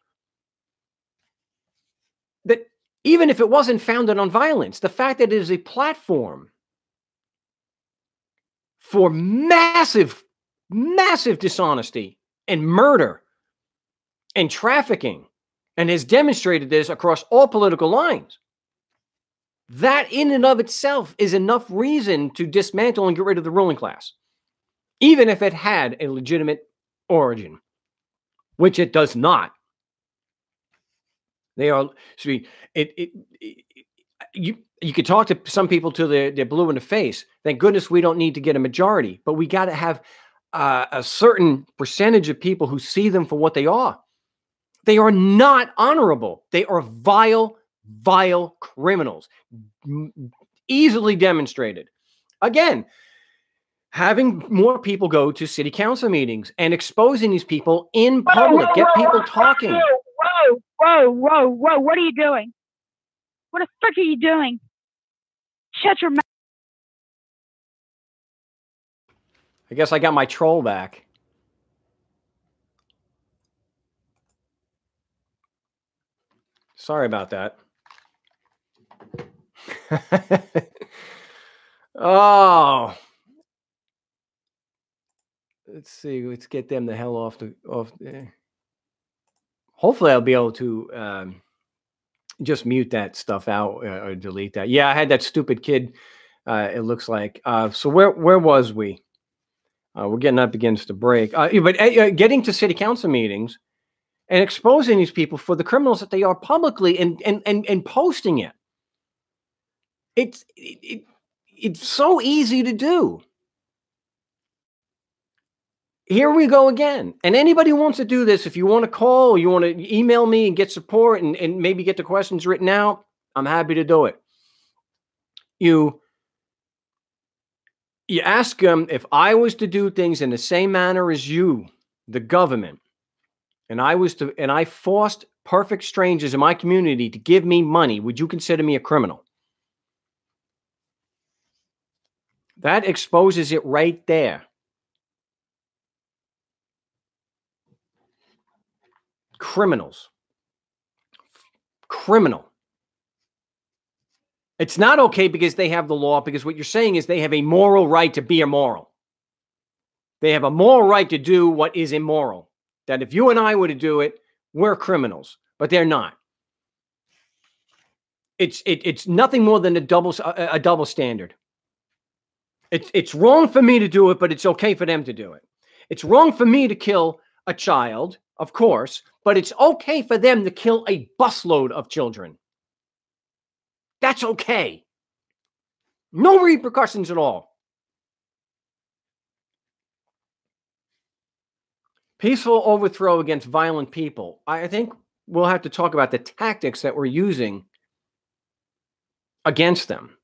That even if it wasn't founded on violence, the fact that it is a platform for massive dishonesty and murder and trafficking, and has demonstrated this across all political lines, that in and of itself is enough reason to dismantle and get rid of the ruling class, even if it had a legitimate origin, which it does not. They are, see, you could talk to some people till they're blue in the face. Thank goodness we don't need to get a majority, but we got to have a certain percentage of people who see them for what they are. They are not honorable. They are vile criminals, easily demonstrated. Again, having more people go to city council meetings and exposing these people in public, get people talking. Whoa, what are you doing? What the frick are you doing? Shut your mouth. I guess I got my troll back. Sorry about that. Oh, let's see. Let's get them the hell off there. Hopefully, I'll be able to just mute that stuff out or delete that. Yeah, I had that stupid kid. It looks like. So where was we? We're getting up against the break. But getting to city council meetings and exposing these people for the criminals that they are publicly and posting it. It's so easy to do. Here we go again. And anybody who wants to do this, if you want to call or you want to email me and get support and maybe get the questions written out, I'm happy to do it. You ask them, if I was to do things in the same manner as you, the government, and I forced perfect strangers in my community to give me money, would you consider me a criminal? That exposes it right there. Criminals. Criminal. It's not okay because they have the law, because what you're saying is they have a moral right to be immoral. They have a moral right to do what is immoral. That if you and I were to do it, we're criminals, but they're not. It's nothing more than a double standard. It's wrong for me to do it, but it's okay for them to do it. It's wrong for me to kill a child, of course, but it's okay for them to kill a busload of children. That's okay. No repercussions at all. Peaceful overthrow against violent people. I think we'll have to talk about the tactics that we're using against them.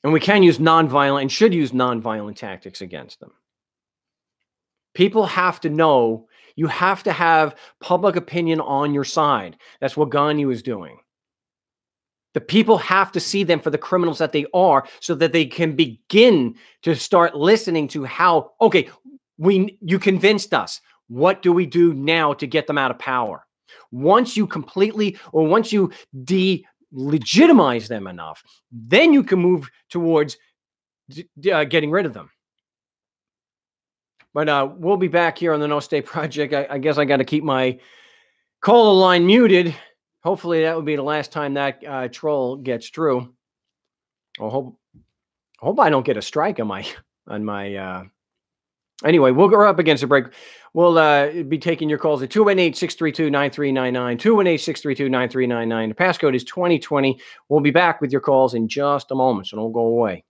And we can use nonviolent and should use nonviolent tactics against them. People have to know, you have to have public opinion on your side. That's what Gandhi was doing. The people have to see them for the criminals that they are, so that they can begin to start listening to how, okay, you convinced us. What do we do now to get them out of power? Once you completely, or once you delegitimize them enough, then you can move towards getting rid of them. But we'll be back here on the No State Project. I guess I got to keep my caller line muted. Hopefully that would be the last time that troll gets through. I hope I don't get a strike on my Anyway, we'll go up against a break. We'll be taking your calls at 218-632-9399, 218-632-9399. The passcode is 2020. We'll be back with your calls in just a moment, so don't go away.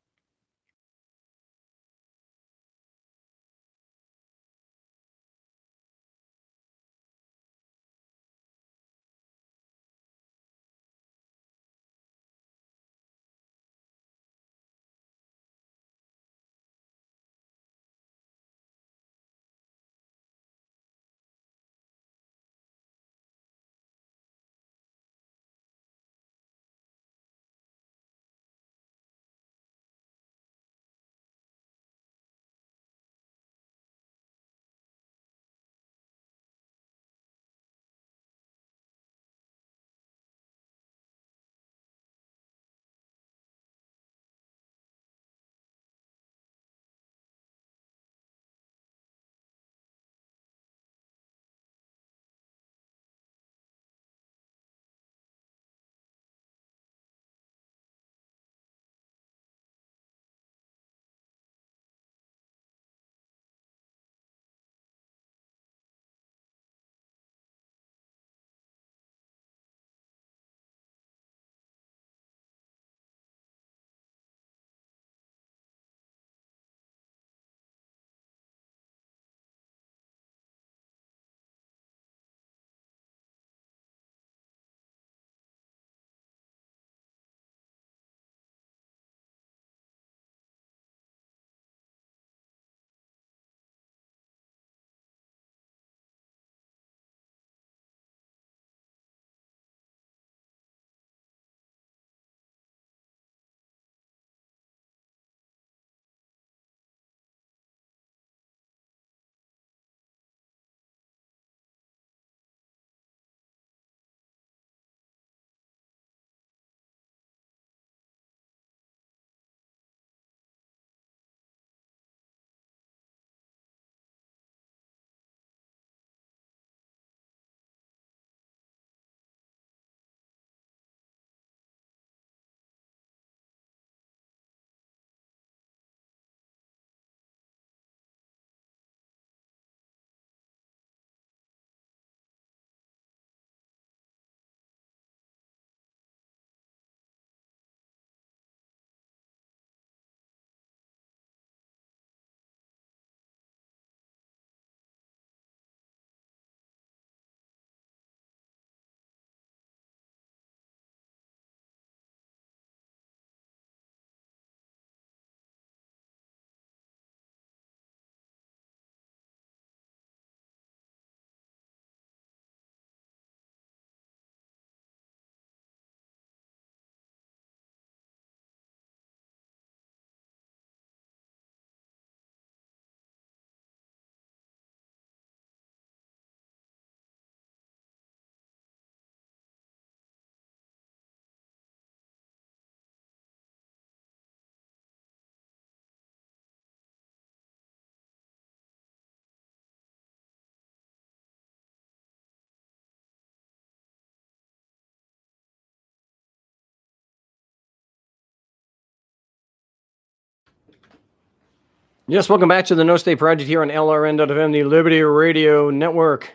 Yes, welcome back to the No State Project here on LRN.FM, the Liberty Radio Network.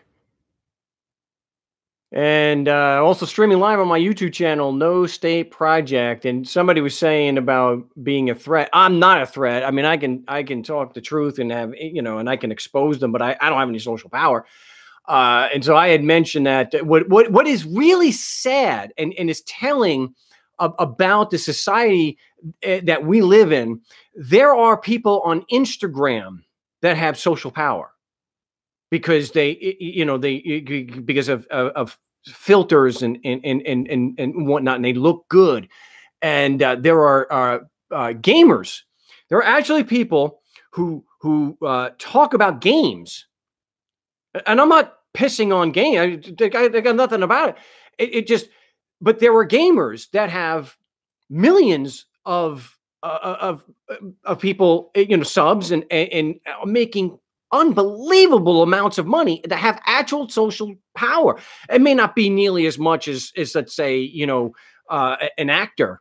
And also streaming live on my YouTube channel, No State Project. And somebody was saying about being a threat. I'm not a threat. I mean, I can talk the truth and have, and I can expose them, but I don't have any social power. And so I had mentioned that what is really sad and is telling about the society that we live in, there are people on Instagram that have social power because because of filters and whatnot, and they look good. And there are gamers. There are actually people who talk about games, and I'm not pissing on games. They got nothing about it. It just, but there are gamers that have millions of people, subs and making unbelievable amounts of money that have actual social power. It may not be nearly as much as let's say, an actor,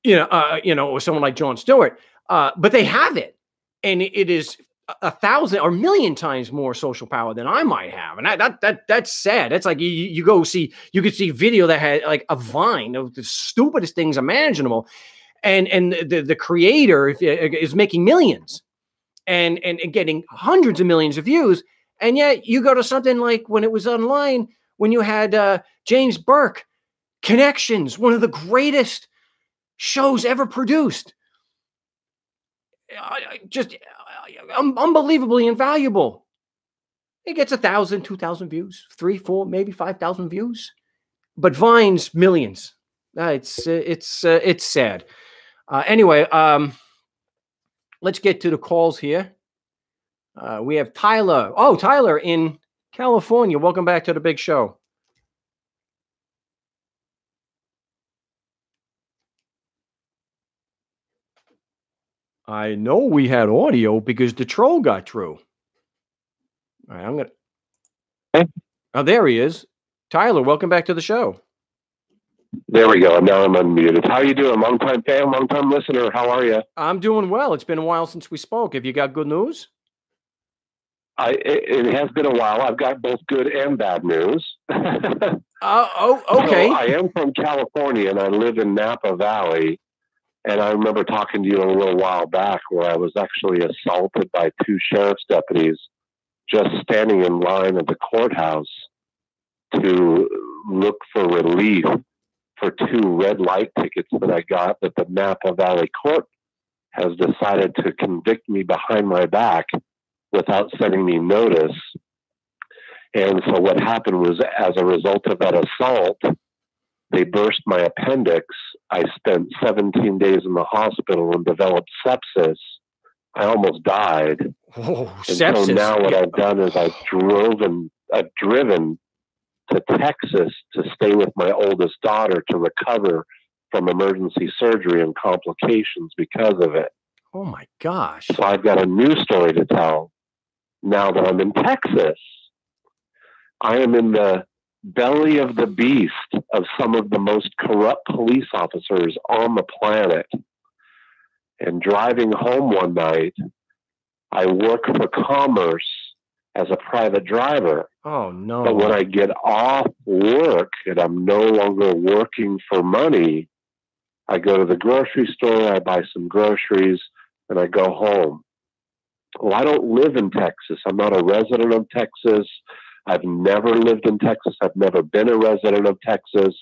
or someone like Jon Stewart, but they have it, and it is 1,000 or 1,000,000 times more social power than I might have, and that's sad. That's like you could see video that had like a Vine of the stupidest things imaginable, and the creator is making millions and getting hundreds of millions of views, and yet you go to something like when it was online, when you had James Burke, Connections, one of the greatest shows ever produced, just unbelievably invaluable. It gets 1,000, 2,000 views, 3, 4, maybe 5,000 views, but Vine's millions. It's sad. Anyway, let's get to the calls here. We have Tyler. Oh, Tyler in California. Welcome back to the big show. I know we had audio because the troll got through. All right, I'm going to... Oh, there he is. Tyler, welcome back to the show. There we go. Now I'm unmuted. How are you doing? Long-time fan, long-time listener. How are you? I'm doing well. It's been a while since we spoke. Have you got good news? It has been a while. I've got both good and bad news. Okay. So I am from California, and I live in Napa Valley. And I remember talking to you a little while back where I was actually assaulted by 2 sheriff's deputies just standing in line at the courthouse to look for relief for 2 red light tickets that I got that the Napa Valley court has decided to convict me behind my back without sending me notice. And so what happened was, as a result of that assault, they burst my appendix. I spent 17 days in the hospital and developed sepsis. I almost died. Oh, and sepsis. So now what I've done is I've driven to Texas to stay with my oldest daughter to recover from emergency surgery and complications because of it. Oh my gosh. So I've got a new story to tell now that I'm in Texas. I am in the belly of the beast of some of the most corrupt police officers on the planet. And driving home one night, I work for Commerce as a private driver. Oh, no. But when I get off work and I'm no longer working for money, I go to the grocery store, I buy some groceries, and I go home. Well, I don't live in Texas. I'm not a resident of Texas. I've never lived in Texas. I've never been a resident of Texas.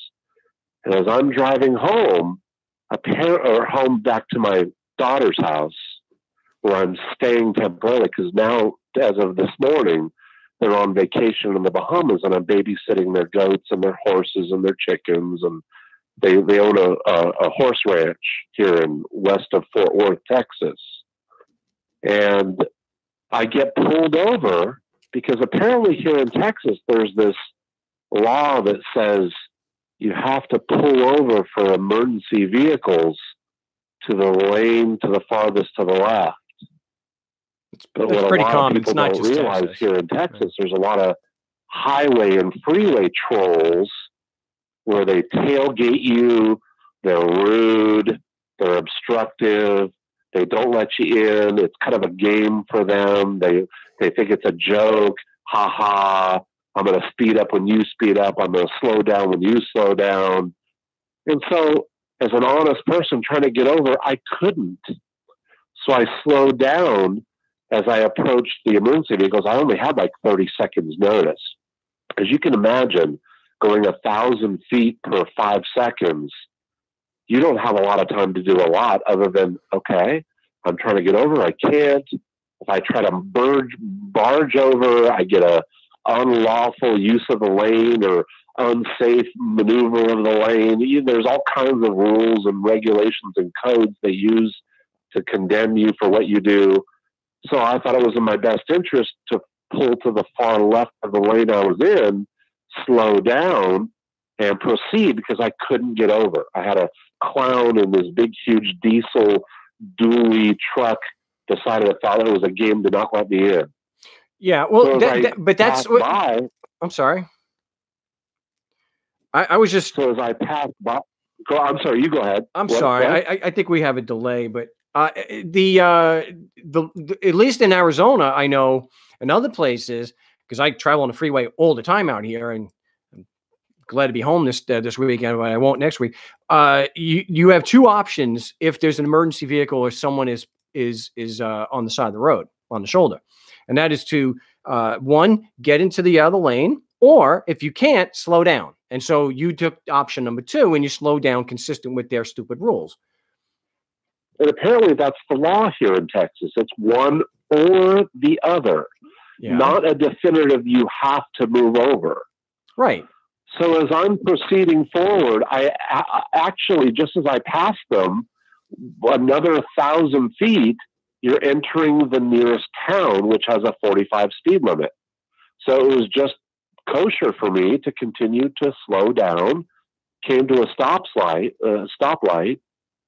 And as I'm driving home, home back to my daughter's house, where I'm staying temporarily, because now, as of this morning, they're on vacation in the Bahamas, and I'm babysitting their goats and their horses and their chickens, and they own a horse ranch here in west of Fort Worth, Texas. And I get pulled over because apparently here in Texas, there's this law that says you have to pull over for emergency vehicles to the lane to the farthest to the left. But That's pretty common. It's not just realize Texas. Here in Texas, there's a lot of highway and freeway trolls where they tailgate you, they're rude, they're obstructive, they don't let you in. It's kind of a game for them. They think it's a joke. Ha ha. I'm going to speed up when you speed up. I'm going to slow down when you slow down. And so as an honest person trying to get over, I couldn't. So I slowed down as I approached the emergency vehicles. I only had like 30 seconds notice. As you can imagine, going 1,000 feet per 5 seconds, you don't have a lot of time to do a lot other than, okay, I'm trying to get over. I can't. If I try to barge over, I get a unlawful use of the lane or unsafe maneuver of the lane. There's all kinds of rules and regulations and codes they use to condemn you for what you do. So I thought it was in my best interest to pull to the far left of the lane I was in, slow down, and proceed because I couldn't get over. I had a clown in this big, huge diesel dually truck decided it thought it was a game to not let me in. Yeah, well, So but that's what, by. I'm sorry. I was just. So as I passed by, I'm sorry. You go ahead. I'm sorry. I think we have a delay, but the at least in Arizona, I know, and other places, because I travel on the freeway all the time out here, and I'm glad to be home this weekend, but I won't next week. You have two options if there's an emergency vehicle or someone is on the side of the road on the shoulder, and that is to one, get into the other lane, or if you can't, slow down. And so you took option number two and you slowed down consistent with their stupid rules. And apparently that's the law here in Texas. It's one or the other, not a definitive you have to move over. Right. So as I'm proceeding forward, I actually, just as I pass them, another 1,000 feet, you're entering the nearest town, which has a 45 speed limit. So it was just kosher for me to continue to slow down, came to a stoplight,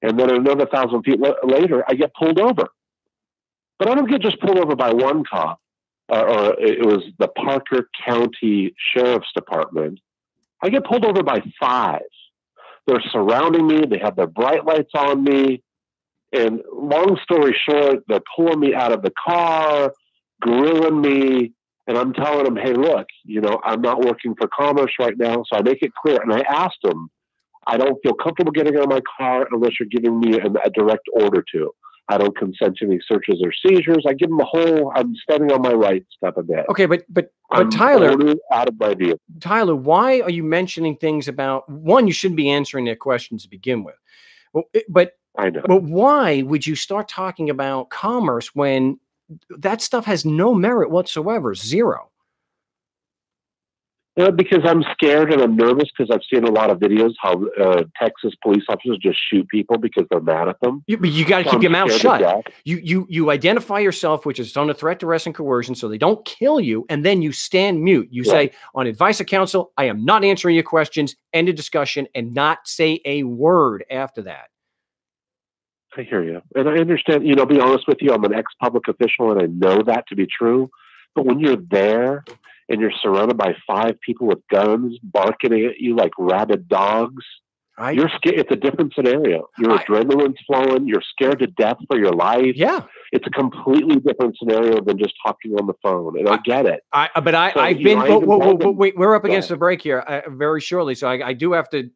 and then another 1,000 feet later, I get pulled over. But I don't get just pulled over by one cop, or it was the Parker County Sheriff's Department. I get pulled over by 5. They're surrounding me. They have their bright lights on me. And long story short, they're pulling me out of the car, grilling me. And I'm telling them, hey, look, I'm not working for Commerce right now. So I make it clear. And I asked them, I don't feel comfortable getting out of my car unless you're giving me a direct order to. I don't consent to any searches or seizures. I give them the whole, I'm standing on my rights type of bit. Okay, but Tyler, out of my vehicle. Tyler, why are you mentioning things about, one, you shouldn't be answering their questions to begin with. But I know. But why would you start talking about commerce when that stuff has no merit whatsoever? Zero. Because I'm scared and I'm nervous because I've seen a lot of videos how Texas police officers just shoot people because they're mad at them. But you got to keep your mouth shut. You identify yourself, which is under threat, duress, and coercion, so they don't kill you, and then you stand mute. You say, on advice of counsel, I am not answering your questions, end of discussion, and not say a word after that. I hear you. And I understand, I'll be honest with you, I'm an ex-public official and I know that to be true. But when you're there and you're surrounded by 5 people with guns barking at you like rabid dogs, you're scared. It's a different scenario. Your adrenaline's flowing. You're scared to death for your life. Yeah. It's a completely different scenario than just talking on the phone. And I get it. I've been, wait, we're up against the break here very shortly. So I do have to,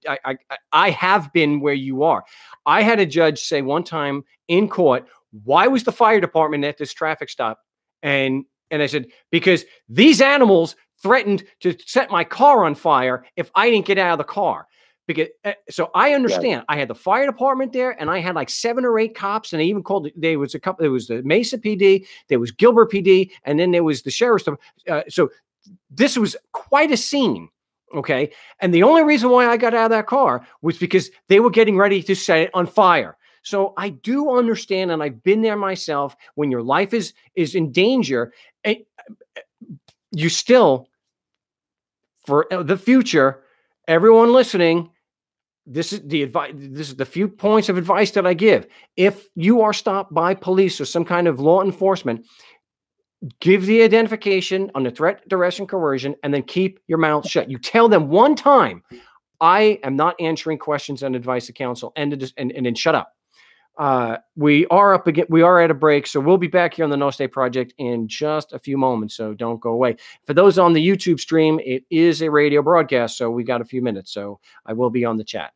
I have been where you are. I had a judge say one time in court, why was the fire department at this traffic stop? And I said, because these animals threatened to set my car on fire if I didn't get out of the car. Because so I understand. I had the fire department there, and I had like 7 or 8 cops, and they even called. There was a couple. There was the Mesa PD, there was Gilbert PD, and then there was the sheriff's. So this was quite a scene. Okay, and the only reason why I got out of that car was because they were getting ready to set it on fire. So I do understand, and I've been there myself. When your life is in danger, and you still, for the future, everyone listening. This is the advice. This is the few points of advice that I give. If you are stopped by police or some kind of law enforcement, give the identification on the threat, duress, and coercion, and then keep your mouth shut. You tell them one time, I am not answering questions on advice of counsel, and then shut up. We are up again. We are at a break, so we'll be back here on the No State Project in just a few moments. So don't go away. For those on the YouTube stream, it is a radio broadcast, so we got a few minutes. So I will be on the chat.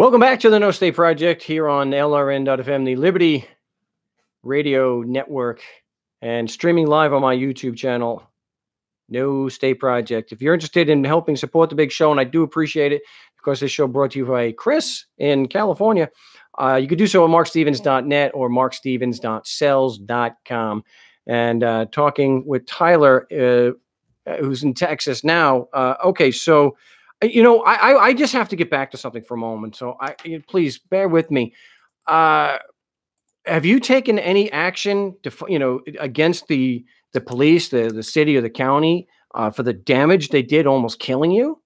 Welcome back to the No State Project here on LRN.FM, the Liberty Radio Network, and streaming live on my YouTube channel, No State Project. If you're interested in helping support the big show, and I do appreciate it, because this show brought to you by Chris in California, you could do so at markstevens.net or markstevens.cells.com. And talking with Tyler, who's in Texas now. Okay, so I just have to get back to something for a moment. So please bear with me. Have you taken any action to against the police, the city or the county for the damage they did, almost killing you?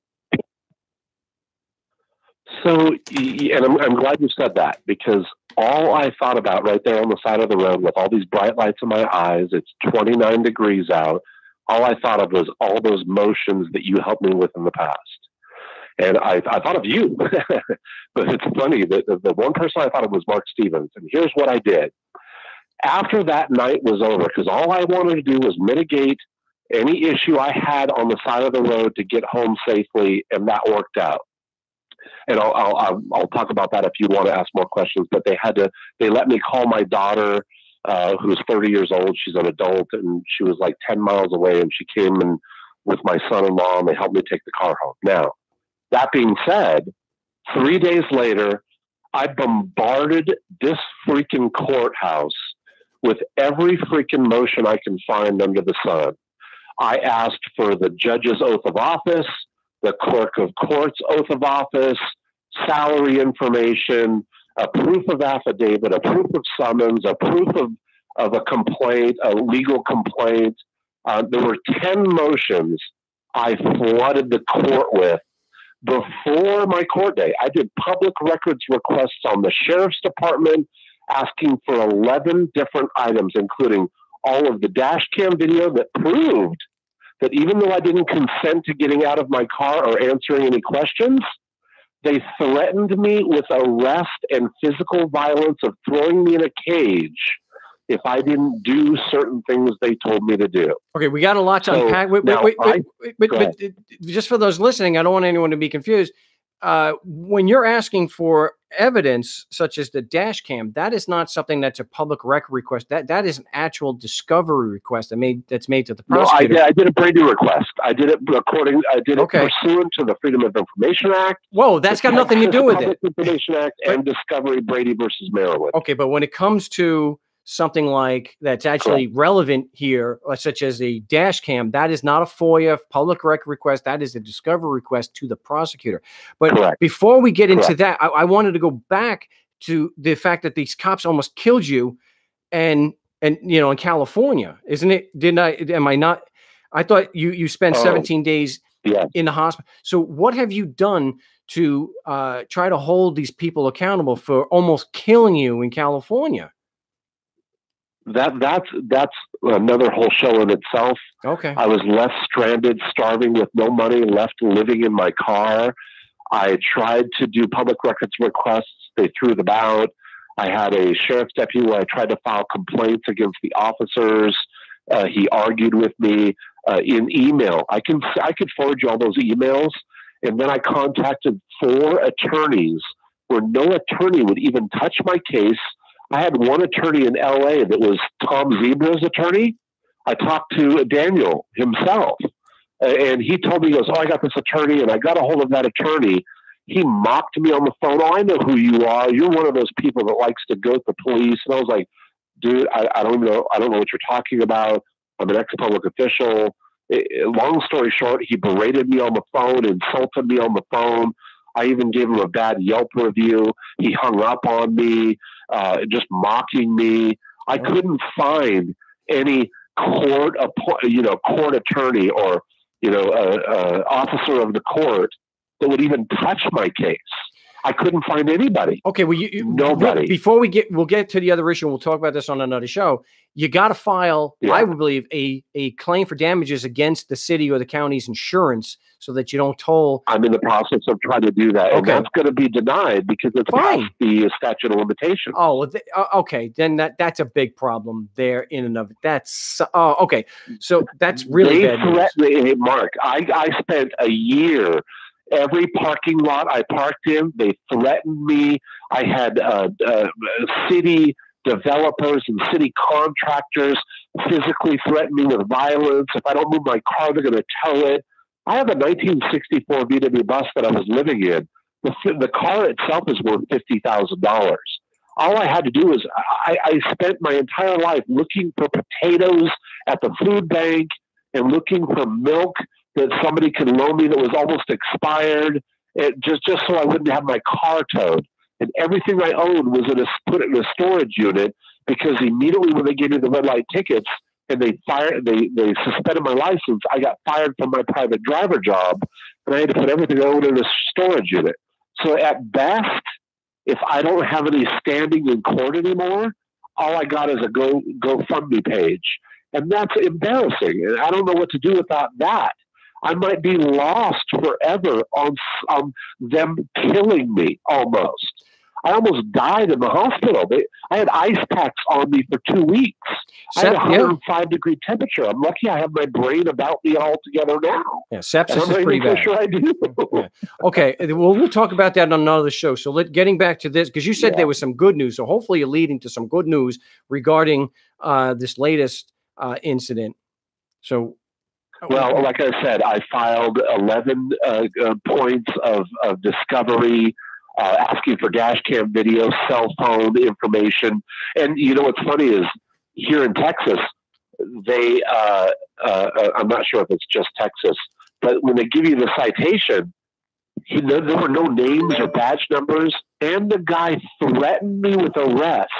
So, and I'm glad you said that, because all I thought about right there on the side of the road with all these bright lights in my eyes, it's 29 degrees out. All I thought of was all those motions that you helped me with in the past. And I thought of you, but it's funny that the one person I thought of was Mark Stevens. And here's what I did. After that night was over, because all I wanted to do was mitigate any issue I had on the side of the road to get home safely, and that worked out. And I'll talk about that if you want to ask more questions. But they let me call my daughter, who's 30 years old. She's an adult, and she was like 10 miles away, and she came in with my son-in-law, and they helped me take the car home. Now, that being said, 3 days later, I bombarded this freaking courthouse with every freaking motion I can find under the sun. I asked for the judge's oath of office, the clerk of court's oath of office, salary information, a proof of affidavit, a proof of summons, a proof of a complaint, a legal complaint. There were 10 motions I flooded the court with before my court day. I did public records requests on the sheriff's department, asking for 11 different items, including all of the dash cam video that proved that even though I didn't consent to getting out of my car or answering any questions, they threatened me with arrest and physical violence of throwing me in a cage if I didn't do certain things they told me to do. Okay, we got a lot to unpack. But just for those listening, I don't want anyone to be confused. When you're asking for evidence such as the dash cam, that is not something that's a public record request. That is an actual discovery request that's made to the prosecutor. No, I did a Brady request. I did it pursuant to the Freedom of Information Act. Whoa, that's got nothing to do with it. Information Act and Discovery Brady versus Maryland. Okay, but when it comes to something like that's actually relevant here, such as a dash cam, that is not a FOIA public record request. That is a discovery request to the prosecutor. But before we get into that, I wanted to go back to the fact that these cops almost killed you, and in California, isn't it? Am I not? I thought you spent 17 days in the hospital. So what have you done to try to hold these people accountable for almost killing you in California? That's another whole show in itself. Okay. I was left stranded, starving with no money, left living in my car. I tried to do public records requests. They threw them out. I had a sheriff's deputy where I tried to file complaints against the officers. He argued with me in email. I could forward you all those emails. And then I contacted 4 attorneys where no attorney would even touch my case. I had one attorney in LA that was Tom Zebra's attorney. I talked to Daniel himself, and he told me, he goes, "Oh, I got this attorney," and I got a hold of that attorney. He mocked me on the phone. "Oh, I know who you are. You're one of those people that likes to go to the police." And I was like, "Dude, I don't know. I don't know what you're talking about. I'm an ex-public official." Long story short, he berated me on the phone, insulted me on the phone. I even gave him a bad Yelp review. He hung up on me, just mocking me. I couldn't find any court attorney or officer of the court that would even touch my case. I couldn't find anybody. Okay, well, nobody. Before we'll get to the other issue, and we'll talk about this on another show. You got to file, I would believe, a claim for damages against the city or the county's insurance, so that you don't toll. I'm in the process of trying to do that, and that's going to be denied because it's past the statute of limitations. Oh, okay. Then that's a big problem there in and of it. That's okay. So that's really bad news. Hey, Mark, I spent a year every parking lot I parked in. They threatened me. I had city developers and city contractors physically threaten me with violence. If I don't move my car, they're going to tow it. I have a 1964 VW bus that I was living in. The car itself is worth $50,000. All I had to do was I spent my entire life looking for potatoes at the food bank and looking for milk that somebody could loan me that was almost expired, just so I wouldn't have my car towed. And everything I owned was put in a storage unit, because immediately when they gave me the red light tickets and they suspended my license, I got fired from my private driver job, and I had to put everything I owned in a storage unit. So at best, if I don't have any standing in court anymore, all I got is a GoFundMe page. And that's embarrassing. And I don't know what to do without that. I might be lost forever on them killing me almost. I almost died in the hospital. I had ice packs on me for 2 weeks. I had 105-degree temperature. I'm lucky I have my brain about me all together now. Yeah, sepsis is pretty bad. Sure I do. Yeah. Okay, well, we'll talk about that on another show. So getting back to this, because you said there was some good news. So hopefully you're leading to some good news regarding this latest incident. So, well, like I said, I filed 11 points of discovery, asking for dash cam video, cell phone information. And you know what's funny is here in Texas, they I'm not sure if it's just Texas, but when they give you the citation, there were no names or badge numbers, and the guy threatened me with arrest.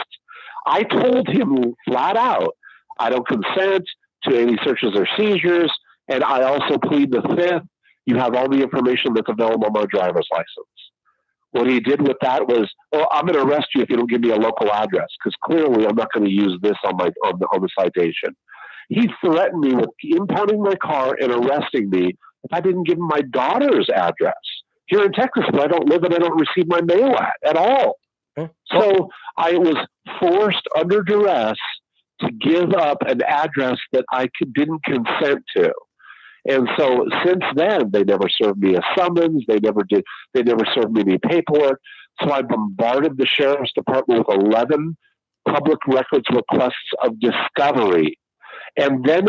I told him flat out, I don't consent to any searches or seizures, and I also plead the fifth. You have all the information that's available on my driver's license. What he did with that was, well, I'm going to arrest you if you don't give me a local address, because clearly I'm not going to use this on the citation. He threatened me with impounding my car and arresting me if I didn't give him my daughter's address here in Texas, where I don't live and I don't receive my mail at all. So I was forced under duress to give up an address that I didn't consent to. And so since then, they never served me a summons. They never served me any paperwork. So I bombarded the sheriff's department with 11 public records requests of discovery. And then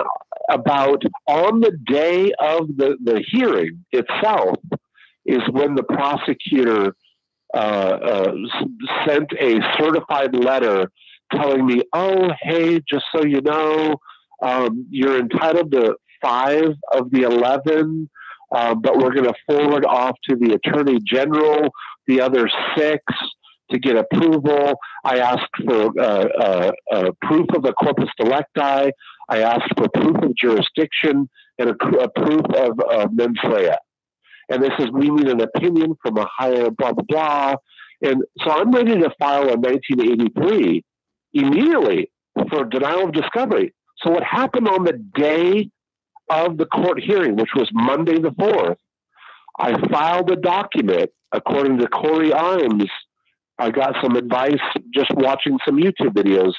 about on the day of the hearing itself is when the prosecutor sent a certified letter telling me, oh, hey, just so you know, you're entitled to 5 of the 11, but we're going to forward off to the Attorney General the other 6 to get approval. I asked for proof of the corpus delicti. I asked for proof of jurisdiction and a proof of mens rea. And this is we need an opinion from a higher blah, blah, blah. And so I'm ready to file a 1983 immediately for denial of discovery. So what happened on the day of the court hearing, which was Monday the 4th, I filed a document. According to Corey Imes, I got some advice just watching some YouTube videos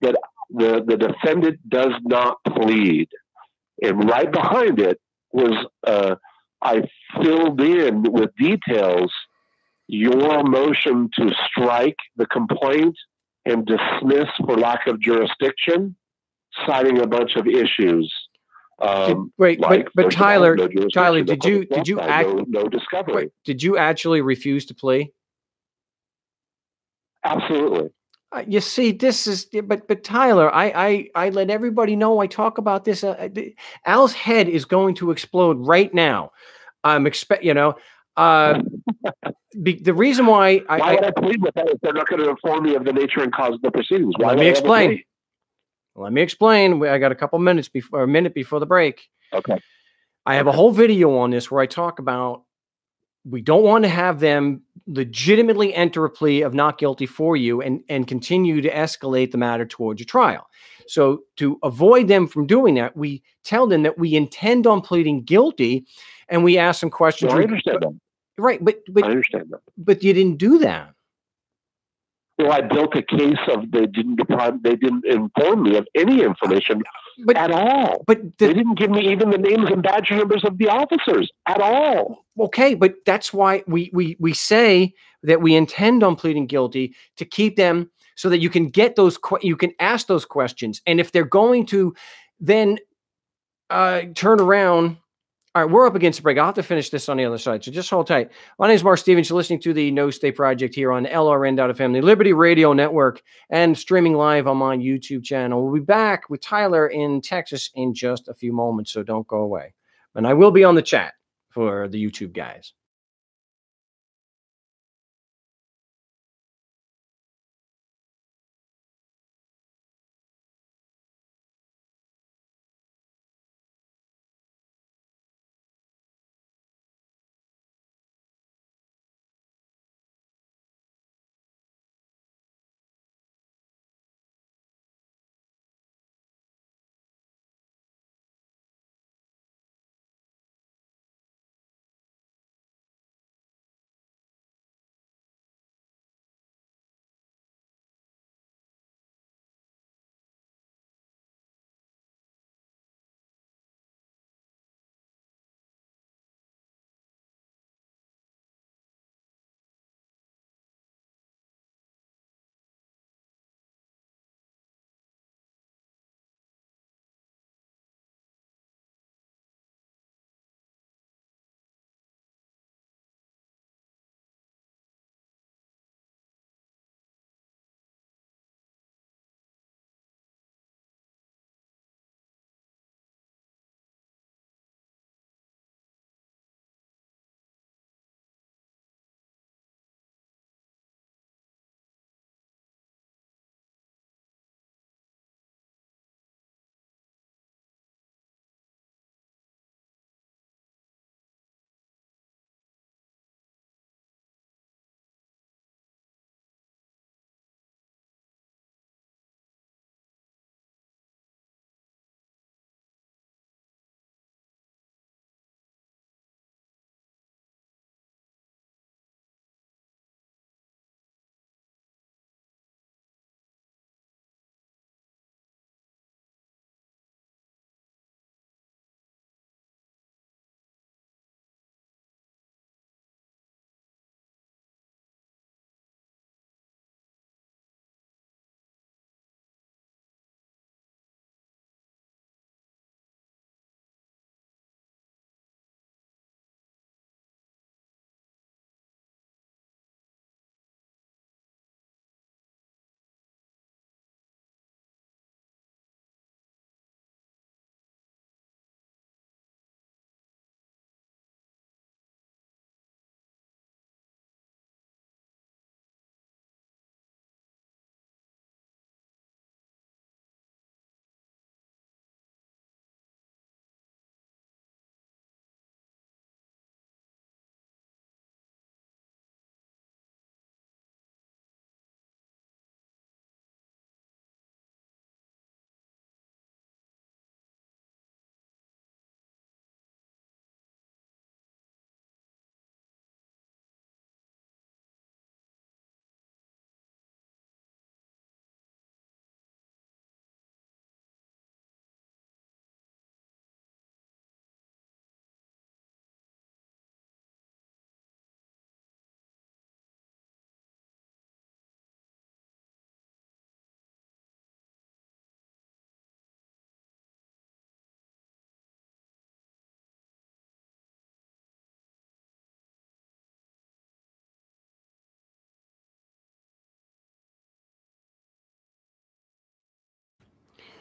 that the defendant does not plead. And right behind it was I filled in with details your motion to strike the complaint and dismiss for lack of jurisdiction, citing a bunch of issues. But Tyler, did you no discovery? Wait, did you actually refuse to plea? Absolutely. You see, this is, but Tyler, I let everybody know. I talk about this. Al's head is going to explode right now. I'm the reason why why would I plead with that if they're not going to inform me of the nature and cause of the proceedings? Let me explain. Let me explain. I got a minute before the break. Okay. I have a whole video on this where I talk about we don't want to have them legitimately enter a plea of not guilty for you and continue to escalate the matter towards a trial. So to avoid them from doing that, we tell them that we intend on pleading guilty, and we ask them questions. I understand that. Right, but I understand that. But you didn't do that. Well, I built a case of they didn't inform me of any information at all. But they didn't give me even the names and badge numbers of the officers at all. Okay, but that's why we say that we intend on pleading guilty to keep them so that you can get those, you can ask those questions. And if they're going to then turn around. All right, we're up against the break. I'll have to finish this on the other side, so just hold tight. My name is Mark Stevens. You're listening to the No State Project here on LRN.FM, the Liberty Radio Network, and streaming live on my YouTube channel. We'll be back with Tyler in Texas in just a few moments, so don't go away. And I will be on the chat for the YouTube guys.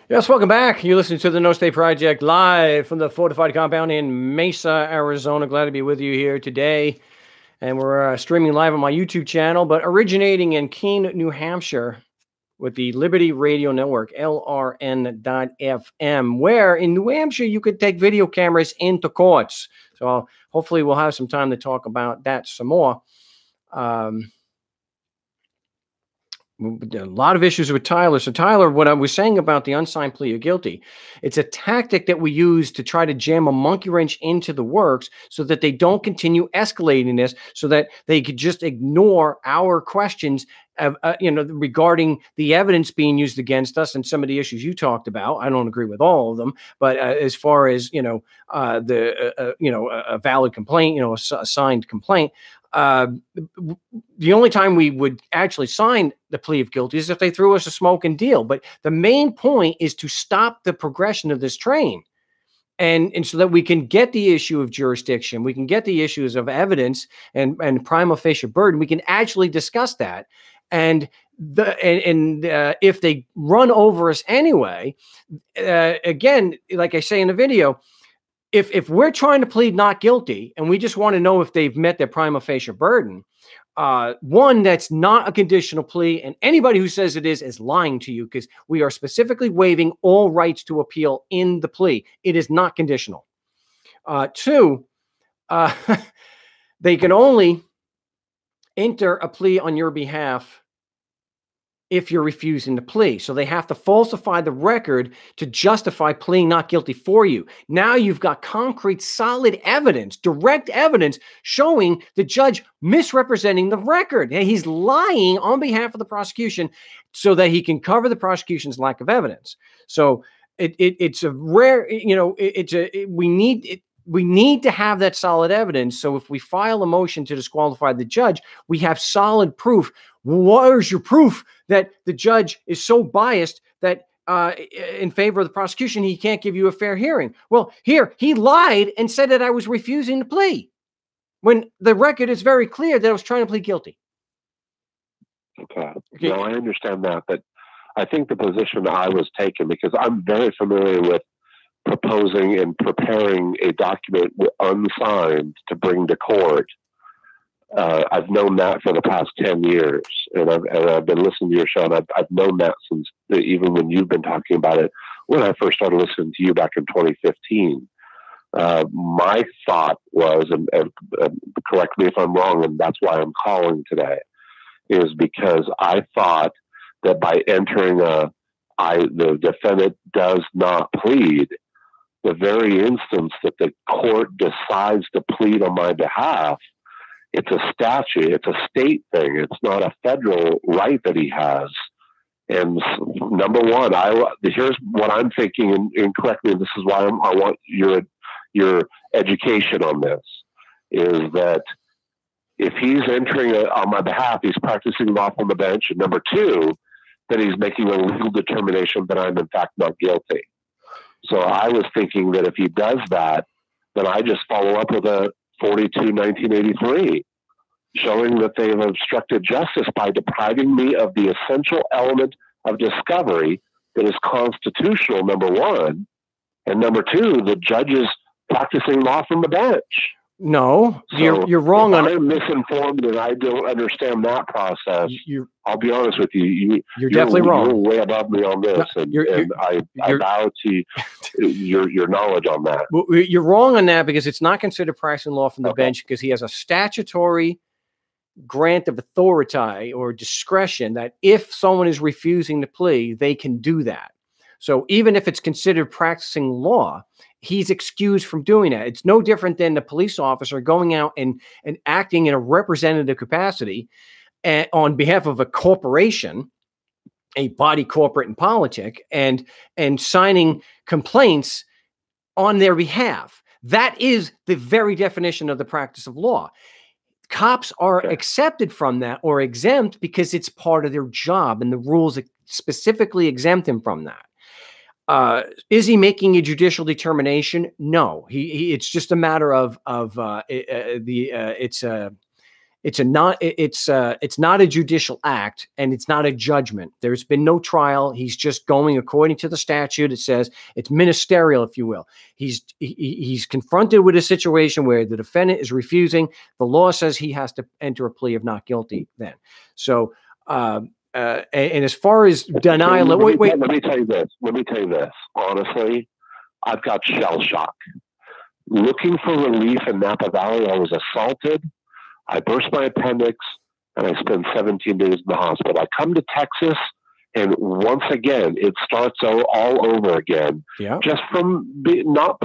Yes, welcome back. You're listening to the No State Project live from the fortified compound in Mesa, Arizona. Glad to be with you here today. And we're streaming live on my YouTube channel, but originating in Keene, New Hampshire with the Liberty Radio Network, LRN.FM, where in New Hampshire you could take video cameras into courts. So hopefully we'll have some time to talk about that some more. A lot of issues with Tyler. So Tyler, what I was saying about the unsigned plea of guilty, it's a tactic that we use to try to jam a monkey wrench into the works so that they don't continue escalating this, so that they could just ignore our questions regarding the evidence being used against us and some of the issues you talked about. I don't agree with all of them, but as far as a valid complaint, a signed complaint. The only time we would actually sign the plea of guilty is if they threw us a smoking deal. But the main point is to stop the progression of this train. And so that we can get the issue of jurisdiction, we can get the issues of evidence and prima facie burden, we can actually discuss that. And if they run over us anyway, again, like I say in the video, if we're trying to plead not guilty and we just want to know if they've met their prima facie burden, one, that's not a conditional plea, and anybody who says it is lying to you, because we are specifically waiving all rights to appeal in the plea. It is not conditional. Two, they can only enter a plea on your behalf if you're refusing to plea. So they have to falsify the record to justify pleading not guilty for you. Now you've got concrete, solid evidence, direct evidence showing the judge misrepresenting the record. He's lying on behalf of the prosecution so that he can cover the prosecution's lack of evidence. So it's a rare, we need to have that solid evidence. So if we file a motion to disqualify the judge, we have solid proof. Where's your proof that the judge is so biased that in favor of the prosecution, he can't give you a fair hearing? Well, here, he lied and said that I was refusing to plea, when the record is very clear that I was trying to plead guilty. Okay. No, I understand that, but I think the position I was taking, because I'm very familiar with proposing and preparing a document unsigned to bring to court. I've known that for the past 10 years, and I've been listening to your show, and I've known that since even when you've been talking about it, when I first started listening to you back in 2015. My thought was, and correct me if I'm wrong, and that's why I'm calling today, is because I thought that by entering the defendant does not plead, the very instance that the court decides to plead on my behalf, it's a statute, it's a state thing. It's not a federal right that he has. And number one, here's what I'm thinking, and correct me, and this is why I want your education on this, is that if he's entering on my behalf, he's practicing law on the bench. And number two, that he's making a legal determination that I'm in fact not guilty. So I was thinking that if he does that, then I just follow up with a 42-1983, showing that they've obstructed justice by depriving me of the essential element of discovery that is constitutional, number one, and number two, the judge is practicing law from the bench. No, so you're wrong on it. I'm misinformed and I don't understand that process. I'll be honest with you. You're definitely wrong. You're way above me on this, and I bow to your knowledge on that. Well, you're wrong on that, because it's not considered practicing law from the bench, because he has a statutory grant of authority or discretion that if someone is refusing to plea, they can do that. So even if it's considered practicing law, he's excused from doing that. It's no different than the police officer going out and acting in a representative capacity on behalf of a corporation, a body corporate in politics, and signing complaints on their behalf. That is the very definition of the practice of law. Cops are accepted from that or exempt because it's part of their job, and the rules specifically exempt him from that. Is he making a judicial determination? No, it's just a matter of it's not a judicial act, and it's not a judgment. There's been no trial. He's just going according to the statute. It says it's ministerial, if you will. He's confronted with a situation where the defendant is refusing. The law says he has to enter a plea of not guilty then. So, and as far as denial, let me tell you this. Honestly, I've got shell shock. Looking for relief in Napa Valley, I was assaulted. I burst my appendix, and I spent 17 days in the hospital. I come to Texas, and once again, it starts all over again. Yeah. Just from not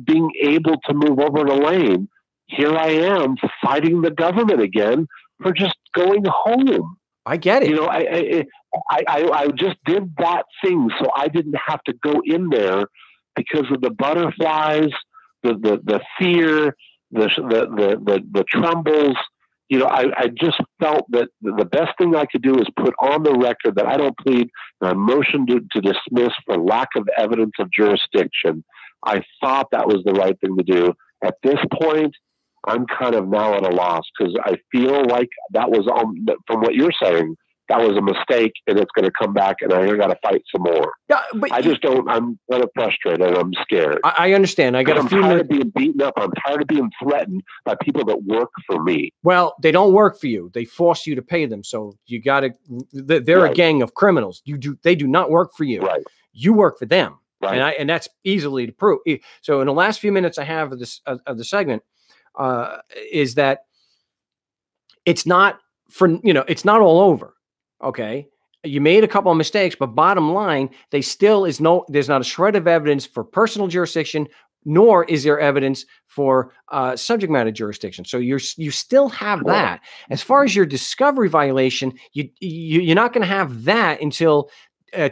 being able to move over in a lane. Here I am fighting the government again for just going home. I get it. You know, I just did that thing so I didn't have to go in there because of the butterflies, the fear, the trembles. You know, I just felt that the best thing I could do is put on the record that I don't plead a motion to dismiss for lack of evidence of jurisdiction. I thought that was the right thing to do. At this point, I'm kind of now at a loss because I feel like that was, from what you're saying, that was a mistake and it's going to come back and I got to fight some more. Yeah, but I just don't, I'm kind of frustrated. I'm scared. I understand. I'm tired of being beaten up. I'm tired of being threatened by people that work for me. Well, they don't work for you. They force you to pay them. So you got to, they're a gang of criminals. They do not work for you. Right. You work for them. Right. And that's easily to prove. So in the last few minutes I have of this, of the segment, is that it's not it's not all over. Okay. You made a couple of mistakes, but bottom line, there's not a shred of evidence for personal jurisdiction, nor is there evidence for subject matter jurisdiction. So you still have that. As far as your discovery violation, you're not going to have that until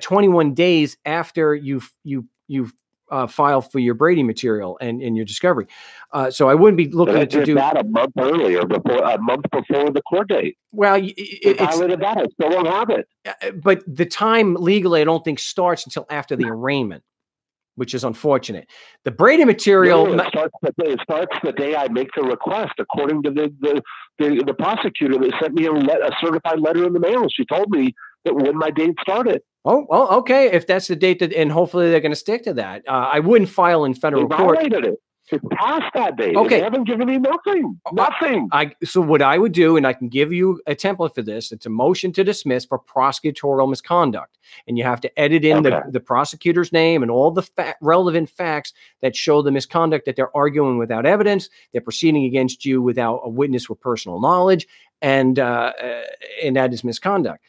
21 days after you've file for your Brady material and your discovery. So I wouldn't be looking to do that a month earlier, a month before the court date. Well, it's violated that. I still don't have it. But the time legally, I don't think starts until after the arraignment, which is unfortunate. The Brady material it starts the day I make the request, according to the prosecutor that sent me a certified letter in the mail. She told me that when my date started. Oh, well, okay. If that's the date and hopefully they're going to stick to that. I wouldn't file in federal court. Violated it. It's past that date. Okay. They haven't given me nothing. Nothing. So what I would do, and I can give you a template for this, it's a motion to dismiss for prosecutorial misconduct. And you have to edit in the prosecutor's name and all the relevant facts that show the misconduct, that they're arguing without evidence, they're proceeding against you without a witness with personal knowledge, and that is misconduct.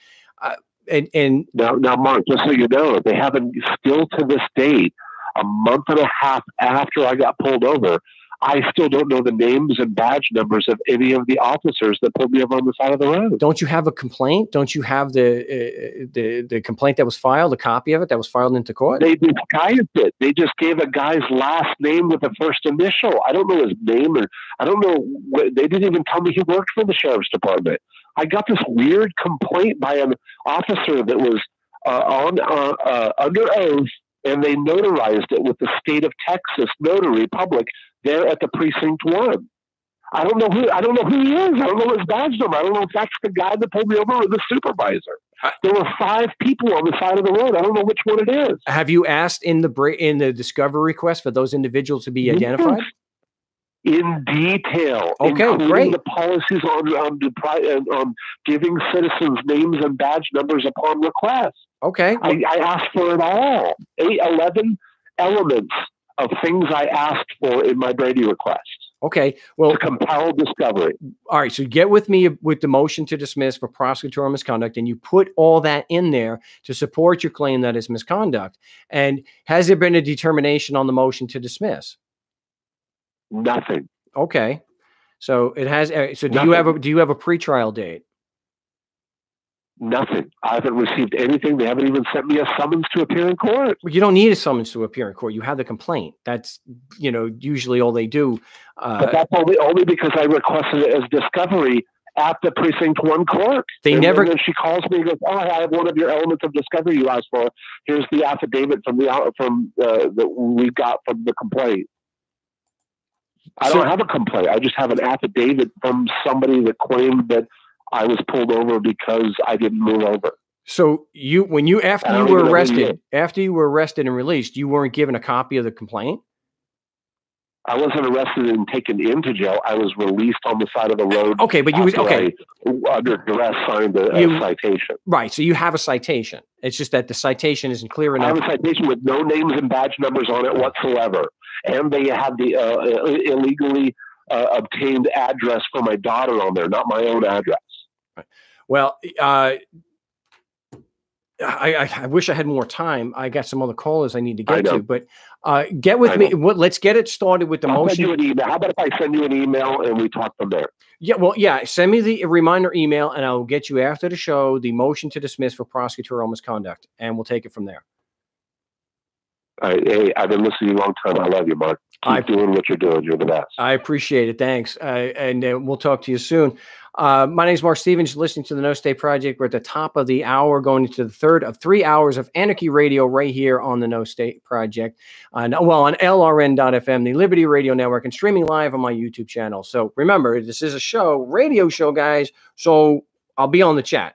And now, Mark, just so you know, they haven't, still to this date, a month and a half after I got pulled over, I still don't know the names and badge numbers of any of the officers that pulled me over on the side of the road. Don't you have a complaint? Don't you have the complaint that was filed, a copy of it that was filed into court? They disguised it. They just gave a guy's last name with the first initial. I don't know his name, or I don't know. They didn't even tell me he worked for the sheriff's department. I got this weird complaint by an officer that was under oath, and they notarized it with the state of Texas notary public there at the precinct 1. I don't know who he is. I don't know his badge number. I don't know if that's the guy that pulled me over or the supervisor. There were 5 people on the side of the road. I don't know which one it is. Have you asked in the discovery request for those individuals to be identified? In detail. Okay, great. The policies on giving citizens names and badge numbers upon request. Okay. I asked for it all. 11 elements of things I asked for in my Brady request. Okay. Well, to compel discovery. All right. So get with me with the motion to dismiss for prosecutorial misconduct, and you put all that in there to support your claim that it's misconduct. And has there been a determination on the motion to dismiss? Nothing. Okay. So it has. So do you have a pretrial date? Nothing. I haven't received anything. They haven't even sent me a summons to appear in court. Well, you don't need a summons to appear in court. You have the complaint. That's, usually all they do. But that's only because I requested it as discovery at the precinct 1 court. And then she calls me and goes, "Oh, I have one of your elements of discovery you asked for. Here's the affidavit that we got from the complaint." I don't have a complaint. I just have an affidavit from somebody that claimed that I was pulled over because I didn't move over. So after you were arrested and released, you weren't given a copy of the complaint? I wasn't arrested and taken into jail. I was released on the side of the road. Okay, but I, under duress, signed a citation. Right. So you have a citation. It's just that the citation isn't clear enough. I have a citation with no names and badge numbers on it whatsoever, and they have the illegally obtained address for my daughter on there, not my own address. Well, I wish I had more time. I got some other callers I need to I get know. to, but get with I me. know. Let's get it started with the I'll send you motion. an email. How about if I send you an email and we talk from there? Yeah, well, yeah. Send me the reminder email, and I'll get you after the show the motion to dismiss for prosecutorial misconduct, and we'll take it from there. Hey, I've been listening to you a long time. I love you, Mark. Keep doing what you're doing. You're the best. I appreciate it. Thanks. And we'll talk to you soon. My name is Mark Stevens. You're listening to the No State Project. We're at the top of the hour, going into the third of 3 hours of Anarchy Radio right here on the No State Project. On LRN.FM, the Liberty Radio Network, and streaming live on my YouTube channel. So remember, this is a show, radio show, guys. So I'll be on the chat.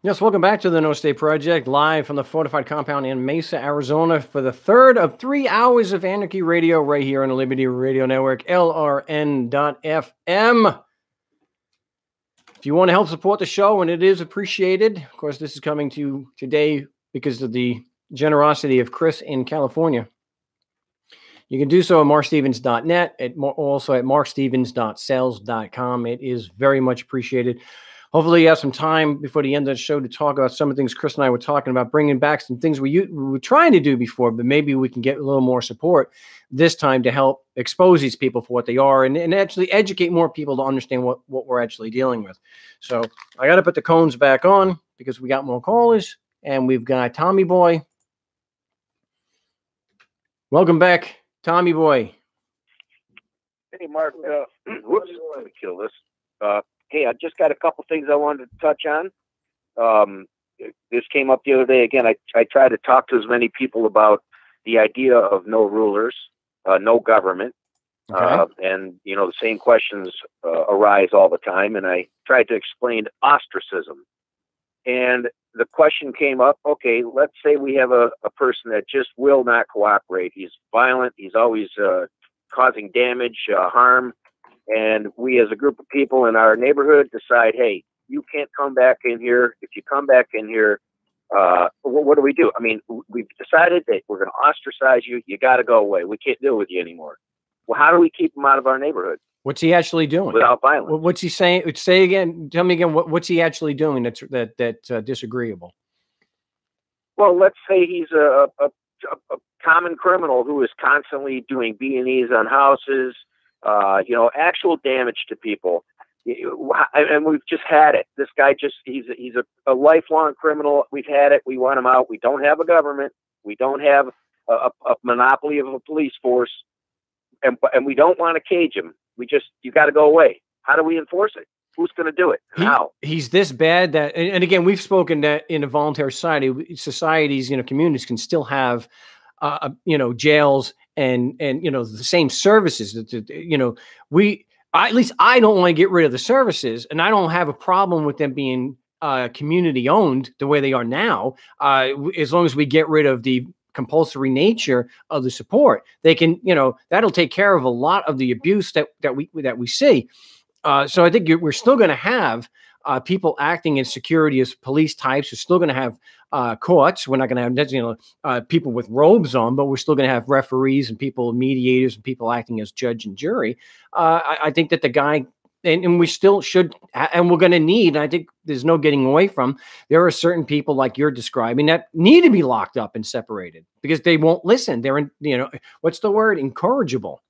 Yes, welcome back to the No State Project, live from the fortified compound in Mesa, Arizona, for the third of 3 hours of Anarchy Radio right here on the Liberty Radio Network, LRN.FM. If you want to help support the show, and it is appreciated, of course, this is coming to you today because of the generosity of Chris in California. You can do so at markstevens.net, also at markstevens.sales.com. It is very much appreciated. Hopefully you have some time before the end of the show to talk about some of the things Chris and I were talking about, bringing back some things we were trying to do before, but maybe we can get a little more support this time to help expose these people for what they are and actually educate more people to understand what we're actually dealing with. So I got to put the cones back on because we got more callers, and we've got Tommy Boy. Welcome back, Tommy Boy. Hey, Mark. Whoops, let me kill this. Hey, I just got a couple things I wanted to touch on. This came up the other day. Again, I tried to talk to as many people about the idea of no rulers, no government. Okay. And, you know, the same questions arise all the time. And I tried to explain ostracism. And the question came up, okay, let's say we have a person that just will not cooperate. He's violent. He's always causing damage, harm. And we as a group of people in our neighborhood decide, hey, you can't come back in here. If you come back in here, what do we do? I mean, we've decided that we're going to ostracize you. You got to go away. We can't deal with you anymore. Well, how do we keep him out of our neighborhood? What's he actually doing without violence? What's he saying? Say again. Tell me again. What's he actually doing that's disagreeable? Well, let's say he's a common criminal who is constantly doing B&Es on houses, you know, actual damage to people. And we've just had it. This guy he's a lifelong criminal. We've had it. We want him out. We don't have a government. We don't have a monopoly of a police force. And we don't want to cage him. You got to go away. How do we enforce it? Who's going to do it? How? He's this bad that, and again, we've spoken that in a voluntary society, societies, you know, communities can still have, you know, jails and, you know, the same services that, you know, at least I don't want to get rid of the services, and I don't have a problem with them being community owned the way they are now. As long as we get rid of the compulsory nature of the support, they can, you know, that'll take care of a lot of the abuse that we see. So I think we're still going to have people acting as security as police types. We're still going to have courts. We're not going to have, you know, people with robes on, but we're still going to have referees and people, mediators, and people acting as judge and jury. I think that the guy, and we still should, and we're going to need, and I think there's no getting away from, there are certain people like you're describing that need to be locked up and separated because they won't listen. They're, you know, what's the word? Incorrigible.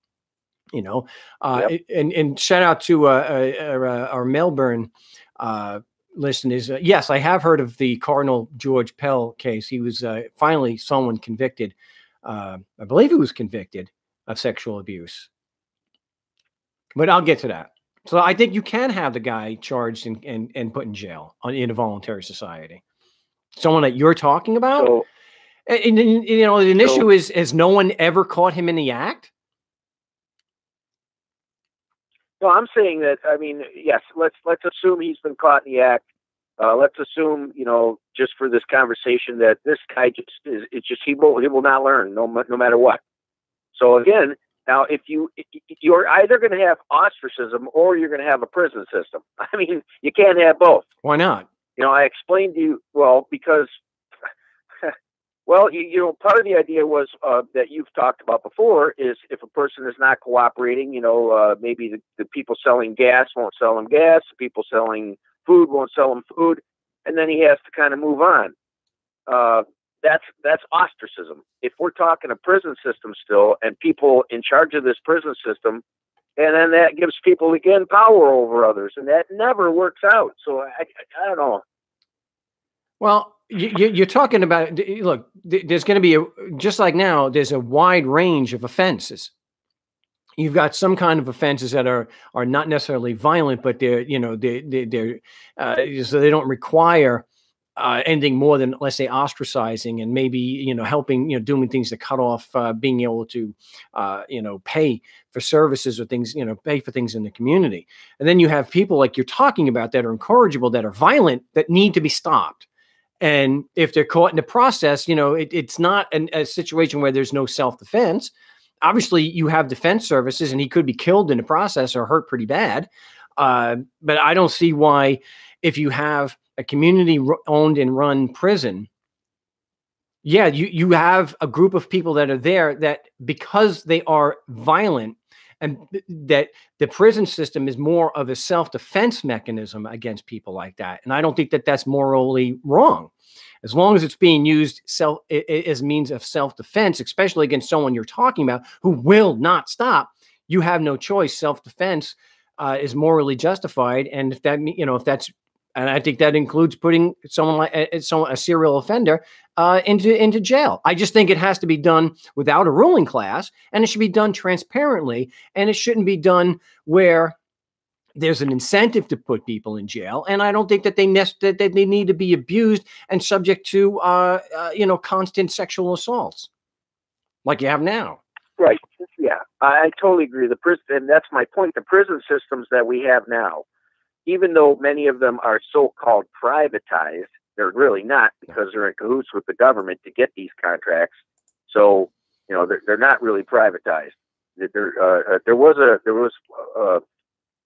You know, Yep. and shout out to our Melbourne listeners. Yes, I have heard of the Cardinal George Pell case. He was finally someone convicted. I believe he was convicted of sexual abuse. But I'll get to that. So I think you can have the guy charged and put in jail in a voluntary society. Someone that you're talking about. So, and you know, the issue is, has no one ever caught him in the act? no, I'm saying that. I mean, yes. Let's assume he's been caught in the act. Let's assume, you know, just for this conversation, that this guy he will not learn no matter what. So again, now if you're either going to have ostracism or you're going to have a prison system. I mean, you can't have both. Why not? You know, I explained to you, well, because, well, you know, part of the idea was that you've talked about before is if a person is not cooperating, you know, maybe the people selling gas won't sell them gas, the people selling food won't sell them food, and then he has to kind of move on. That's ostracism. If we're talking a prison system still, and people in charge of this prison system, and then that gives people again power over others, and that never works out. So I don't know. Well, you're talking about, look, there's going to be just like now, there's a wide range of offenses. You've got some kind of offenses that are not necessarily violent, but they're, you know, they're so they don't require ending more than, let's say, ostracizing and maybe, helping, doing things to cut off being able to, pay for services or things, pay for things in the community. And then you have people like you're talking about that are incorrigible, that are violent, that need to be stopped. And if they're caught in the process, it's not a situation where there's no self-defense. Obviously, you have defense services, and he could be killed in the process or hurt pretty bad. But I don't see why, if you have a community-owned and run prison, yeah, you have a group of people that are there that, because they are violent, and that the prison system is more of a self-defense mechanism against people like that. And I don't think that that's morally wrong. As long as it's being used as means of self-defense, especially against someone you're talking about who will not stop, you have no choice. Self-defense is morally justified. And if that, and I think that includes putting someone like a serial offender into jail. I just think it has to be done without a ruling class, and it should be done transparently, and it shouldn't be done where there's an incentive to put people in jail. And I don't think that they need to be abused and subject to constant sexual assaults like you have now. Right. Yeah, I totally agree. The prison, and that's my point. The prison systems that we have now, even though many of them are so-called privatized, they're really not, because they're in cahoots with the government to get these contracts. So, they're not really privatized. There was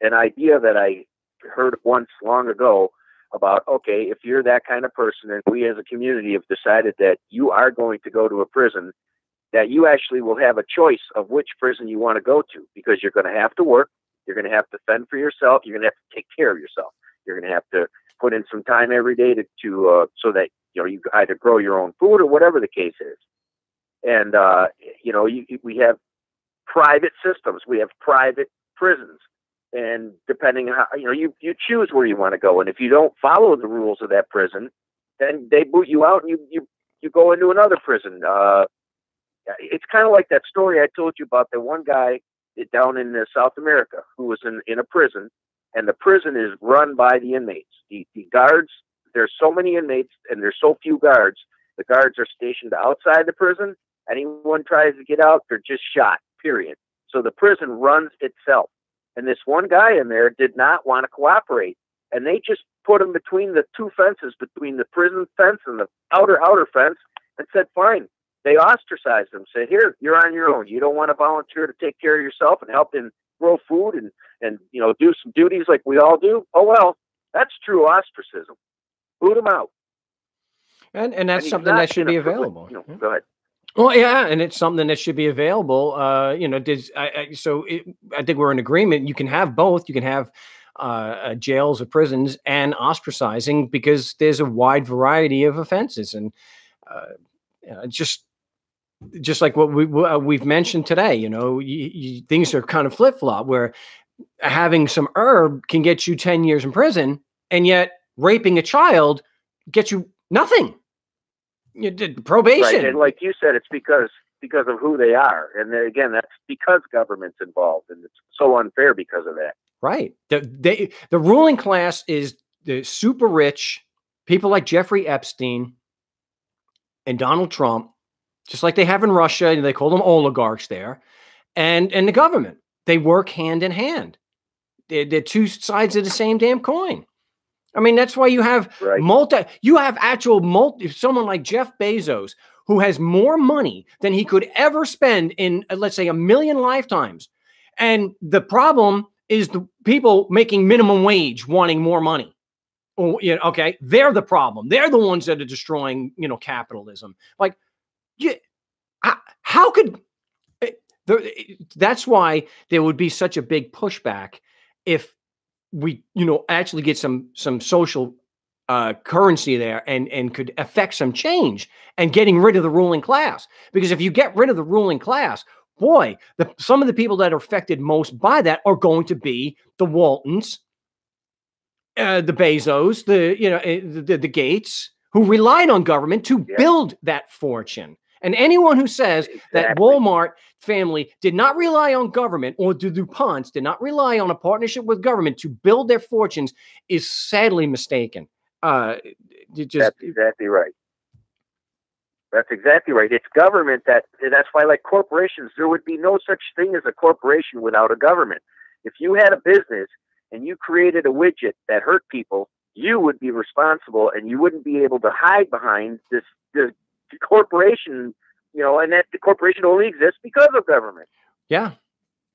an idea that I heard once long ago about, okay, if you're that kind of person, and we as a community have decided that you are going to go to a prison, that you actually will have a choice of which prison you want to go to, because you're going to have to work. You're going to have to fend for yourself. You're going to have to take care of yourself. You're going to have to put in some time every day to so that you either grow your own food or whatever the case is. And we have private systems. We have private prisons, and depending on how you choose where you want to go. And if you don't follow the rules of that prison, then they boot you out, and you go into another prison. It's kind of like that story I told you about the one guy down in South America who was in a prison, and the prison is run by the inmates. The guards, there's so many inmates and there's so few guards. The guards are stationed outside the prison. Anyone tries to get out, they're just shot, period. So the prison runs itself. And this one guy in there did not want to cooperate. And they just put him between the two fences, between the prison fence and the outer fence, and said, fine. They ostracized him, said, here, you're on your own. You don't want to volunteer to take care of yourself and help in grow food and do some duties like we all do? Oh, well, that's true ostracism. Boot him out. And that's something that should be available. Go ahead. Well, yeah, and it's something that should be available. I think we're in agreement. You can have both. You can have jails or prisons and ostracizing, because there's a wide variety of offenses, and just like what we've mentioned today. Things are kind of flip flop, where having some herb can get you 10 years in prison, and yet raping a child gets you nothing. You did probation. Right. And like you said, it's because of who they are. And again, that's because government's involved, and it's so unfair because of that. Right. The ruling class is the super rich people like Jeffrey Epstein and Donald Trump, just like they have in Russia, and they call them oligarchs there, and the government. They work hand in hand. They're two sides of the same damn coin. I mean, that's why you have someone like Jeff Bezos, who has more money than he could ever spend in, let's say, 1 million lifetimes. And the problem is the people making minimum wage wanting more money. Oh, okay. They're the problem. They're the ones that are destroying, capitalism. Like, how could that's why there would be such a big pushback if we, actually get some social currency there and could affect some change and getting rid of the ruling class. Because if you get rid of the ruling class, boy, some of the people that are affected most by that are going to be the Waltons, the Bezos, the Gates, who relied on government to build that fortune. And anyone who says that Walmart family did not rely on government, or the DuPonts did not rely on a partnership with government to build their fortunes, is sadly mistaken. That's exactly right. That's exactly right. It's government that's why, like corporations, there would be no such thing as a corporation without a government. If you had a business and you created a widget that hurt people, you would be responsible, and you wouldn't be able to hide behind this corporation, and that the corporation only exists because of government. Yeah.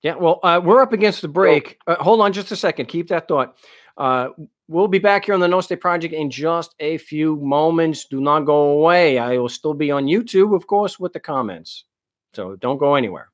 Yeah. Well, we're up against the break. Hold on just a second. Keep that thought. We'll be back here on the No State Project in just a few moments. Do not go away. I will still be on YouTube, of course, with the comments. So don't go anywhere.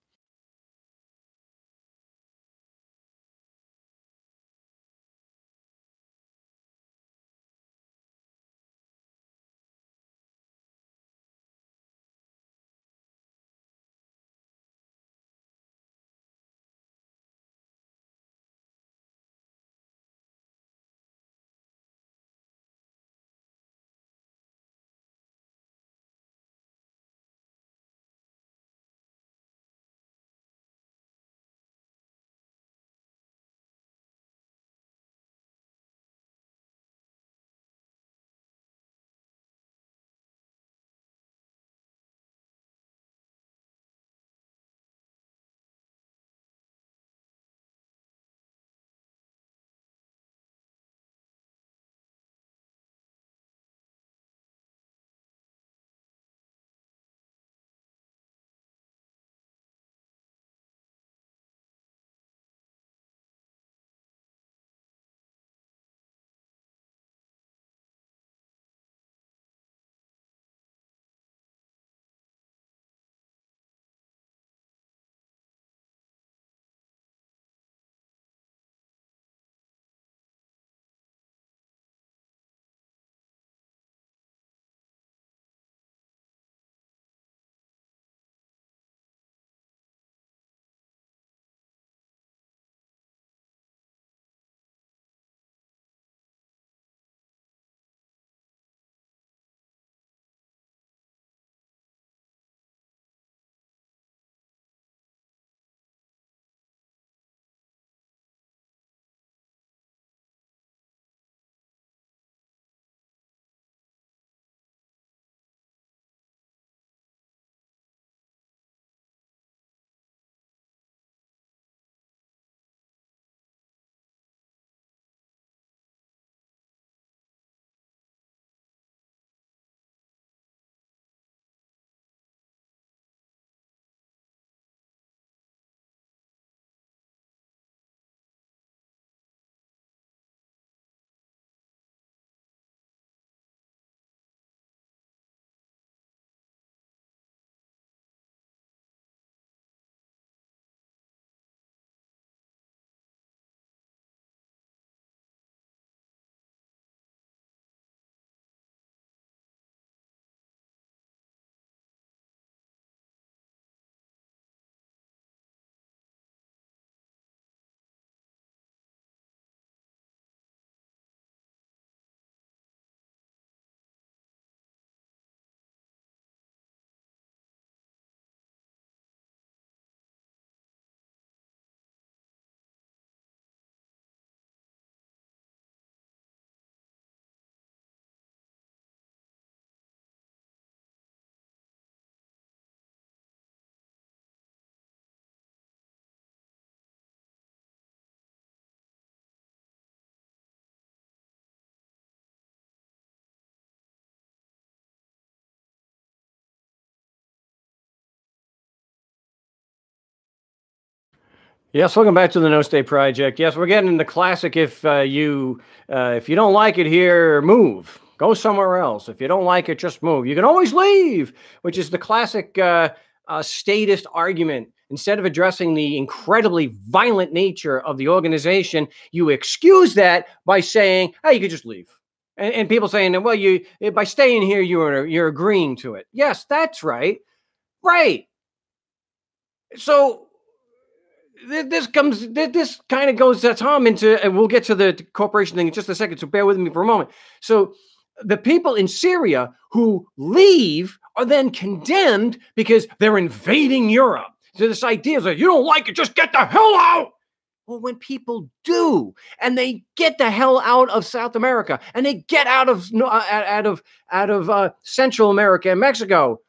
Yes, welcome back to the No State Project. Yes, we're getting the classic. If you don't like it here, move. Go somewhere else. If you don't like it, just move. You can always leave, which is the classic statist argument. Instead of addressing the incredibly violent nature of the organization, you excuse that by saying, "Hey, you could just leave." And people saying, "Well, by staying here, you're agreeing to it." Yes, that's right. Right. So this kind of goes, Tom, into, and we'll get to the corporation thing in just a second, so bear with me for a moment. So the people in Syria who leave are then condemned because they're invading Europe. So this idea is that you don't like it, just get the hell out. Well, when people do, and they get the hell out of South America, and they get out of Central America and Mexico,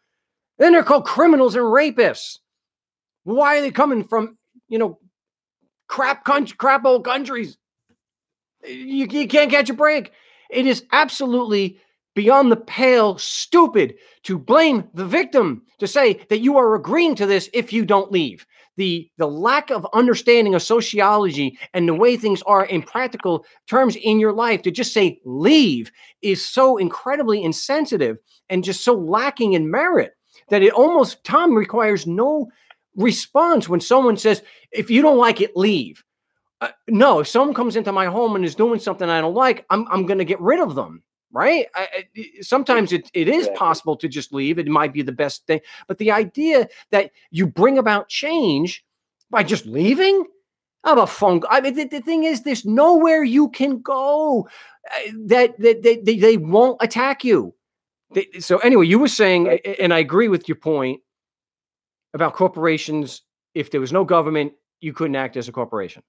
then they're called criminals and rapists. Why are they coming from, crap old countries? You can't catch a break. It is absolutely beyond the pale stupid to blame the victim, to say that you are agreeing to this if you don't leave. The lack of understanding of sociology and the way things are in practical terms in your life, to just say leave, is so incredibly insensitive and just so lacking in merit that it almost, Tom, requires no response when someone says, if you don't like it, leave. No, if someone comes into my home and is doing something I don't like, I'm going to get rid of them. Right? Sometimes it is possible to just leave. It might be the best thing. But the idea that you bring about change by just leaving, I'm a funk. I mean, the thing is, there's nowhere you can go that they won't attack you. So anyway, you were saying, and I agree with your point about corporations. If there was no government, you couldn't act as a corporation.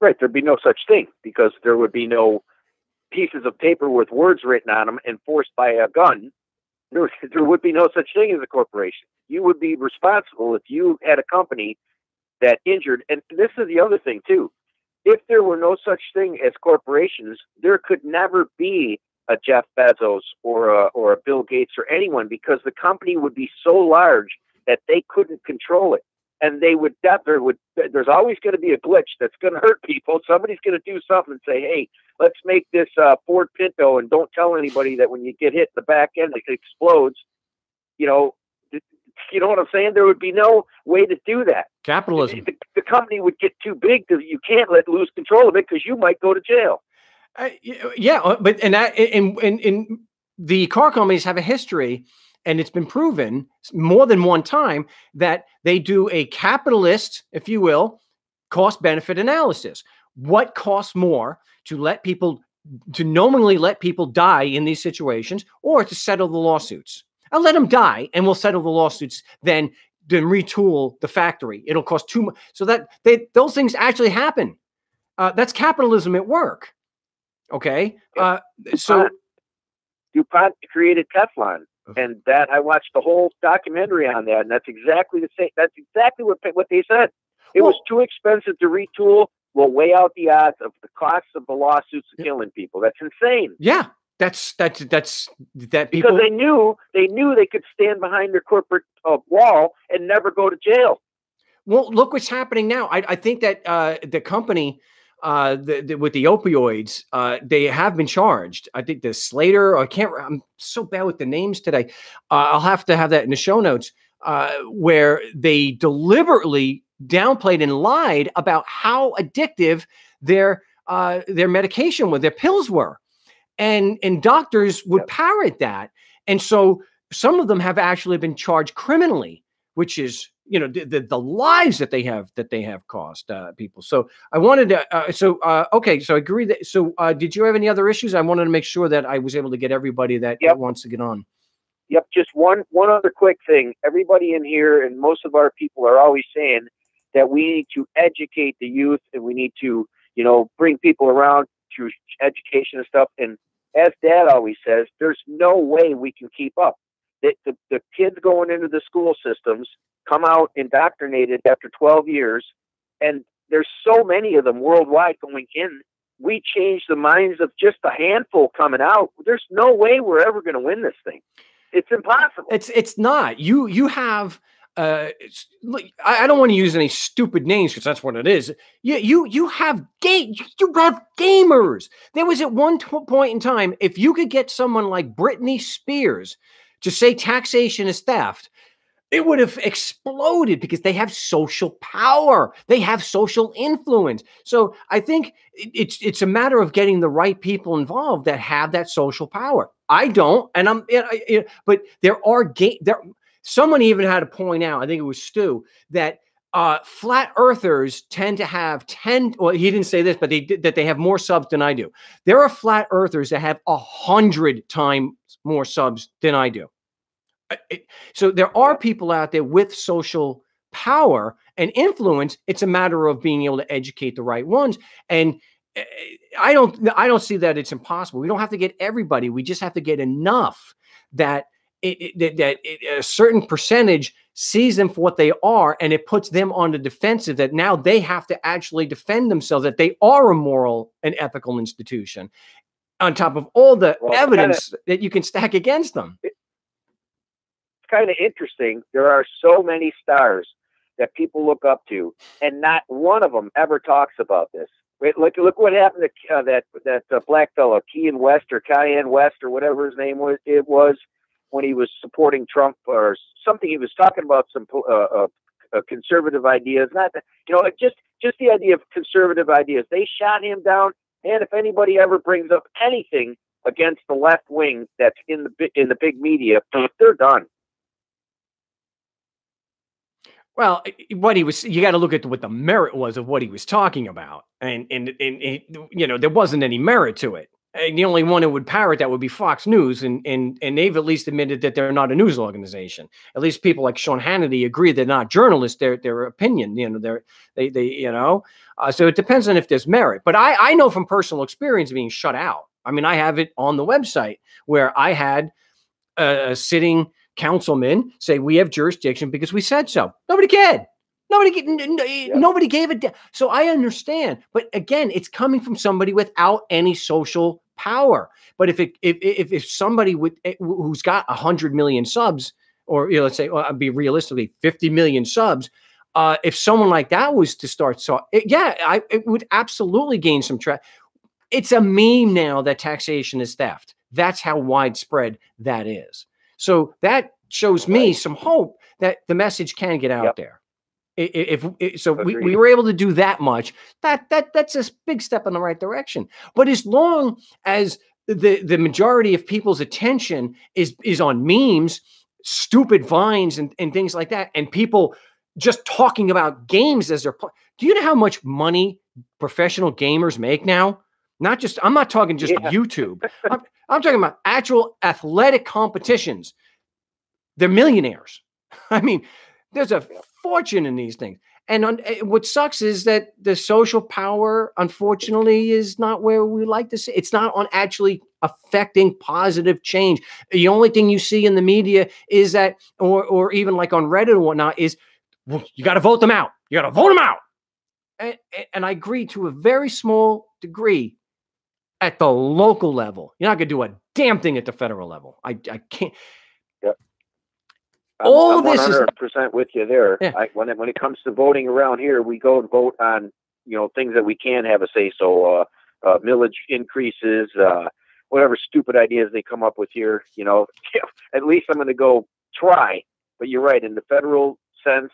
Right. There'd be no such thing, because there would be no pieces of paper with words written on them enforced by a gun. There would be no such thing as a corporation. You would be responsible if you had a company that injured. And this is the other thing too. If there were no such thing as corporations, there could never be a Jeff Bezos or a Bill Gates or anyone, because the company would be so large that they couldn't control it. And there's always going to be a glitch that's going to hurt people. Somebody's going to do something and say, hey, let's make this Ford Pinto, and don't tell anybody that when you get hit in the back end, it explodes. You know what I'm saying? There would be no way to do that. Capitalism. The company would get too big because you can't lose control of it, because you might go to jail. But the car companies have a history, and it's been proven more than one time that they do a capitalist, if you will, cost-benefit analysis. What costs more to knowingly let people die in these situations, or to settle the lawsuits? I'll let them die, and we'll settle the lawsuits, then retool the factory. It'll cost too much. So that those things actually happen. That's capitalism at work. Okay. So DuPont created Teflon. And that, I watched the whole documentary on that, and that's exactly the same. That's exactly what they said. It was too expensive to retool. We'll weigh out the odds of the costs of the lawsuits of killing people. That's insane. Yeah, that's people, because they knew they could stand behind their corporate wall and never go to jail. Well, look what's happening now. I think that the company with the opioids, they have been charged. I think the Slater, I'm so bad with the names today. I'll have to have that in the show notes, where they deliberately downplayed and lied about how addictive their medication their pills were. And doctors would parrot that. And so some of them have actually been charged criminally, which is, the lives that they have cost people. So I wanted to, okay. So I agree that, so did you have any other issues? I wanted to make sure that I was able to get everybody that wants to get on. Yep. Just one other quick thing. Everybody in here and most of our people are always saying that we need to educate the youth, and we need to, bring people around through education and stuff. And as Dad always says, there's no way we can keep up. The kids going into the school systems come out indoctrinated after 12 years, and there's so many of them worldwide going in. We change the minds of just a handful coming out. There's no way we're ever going to win this thing. It's impossible. It's not. You have I don't want to use any stupid names, because that's what it is. You have gamers. There was at one point in time, if you could get someone like Britney Spears to say taxation is theft, it would have exploded, because they have social power. They have social influence. So I think it's a matter of getting the right people involved that have that social power. I don't, and but there are someone even had to point out, I think it was Stu, that flat earthers tend to have well, he didn't say this, but that they have more subs than I do. There are flat earthers that have 100 times more subs than I do. So there are people out there with social power, and influence. It's a matter of being able to educate the right ones. And I don't see that it's impossible. We don't have to get everybody. We just have to get enough that a certain percentage sees them for what they are, and it puts them on the defensive, that now they have to actually defend themselves, that they are a moral and ethical institution, on top of all the evidence that you can stack against them. It's kind of interesting. There are so many stars that people look up to, and not one of them ever talks about this. Wait, look what happened to that black fellow, Cayenne West, or whatever his name was. It was when he was supporting Trump or something. He was talking about some conservative ideas. Not that, just the idea of conservative ideas. They shot him down. And if anybody ever brings up anything against the left wing that's in the big media, they're done. Well, you got to look at what the merit was of what he was talking about. And there wasn't any merit to it. And the only one who would parrot that would be Fox News. And they've at least admitted that they're not a news organization. At least people like Sean Hannity agree they're not journalists. Their opinion, so it depends on if there's merit. But I know from personal experience being shut out. I mean, I have it on the website where I had a sitting councilman say we have jurisdiction because we said so. Nobody cared. Nobody gave a damn. So I understand, but again, it's coming from somebody without any social power. But if somebody who's got 100 million subs, or let's say, I'd be realistically 50 million subs, if someone like that was to start, it would absolutely gain some traction. It's a meme now that taxation is theft. That's how widespread that is. So that shows me some hope that the message can get out there. If we were able to do that much, that's a big step in the right direction. But as long as the majority of people's attention is on memes, stupid vines, and things like that, and people just talking about games as they're do you know how much money professional gamers make now? I'm not talking just YouTube. I'm talking about actual athletic competitions. They're millionaires. I mean, there's a fortune in these things. And what sucks is that the social power, unfortunately, is not where we like to see. It's not on actually affecting positive change. The only thing you see in the media is that, or even like on Reddit or whatnot, is, well, you got to vote them out. You got to vote them out. And I agree to a very small degree at the local level. You're not going to do a damn thing at the federal level. I can't. Yep. All I'm of this 100% with you there. Yeah. When it comes to voting around here, we go and vote on things that we can have a say so. Millage increases, whatever stupid ideas they come up with here. At least I'm going to go try. But you're right, in the federal sense,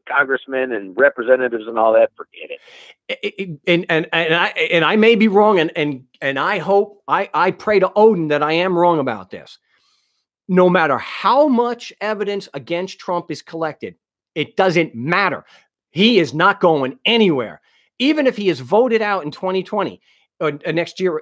congressmen and representatives and all that, forget it. And I may be wrong, and I hope I pray to Odin that I am wrong about this. No matter how much evidence against Trump is collected, it doesn't matter. He is not going anywhere. Even if he is voted out in 2020 or next year,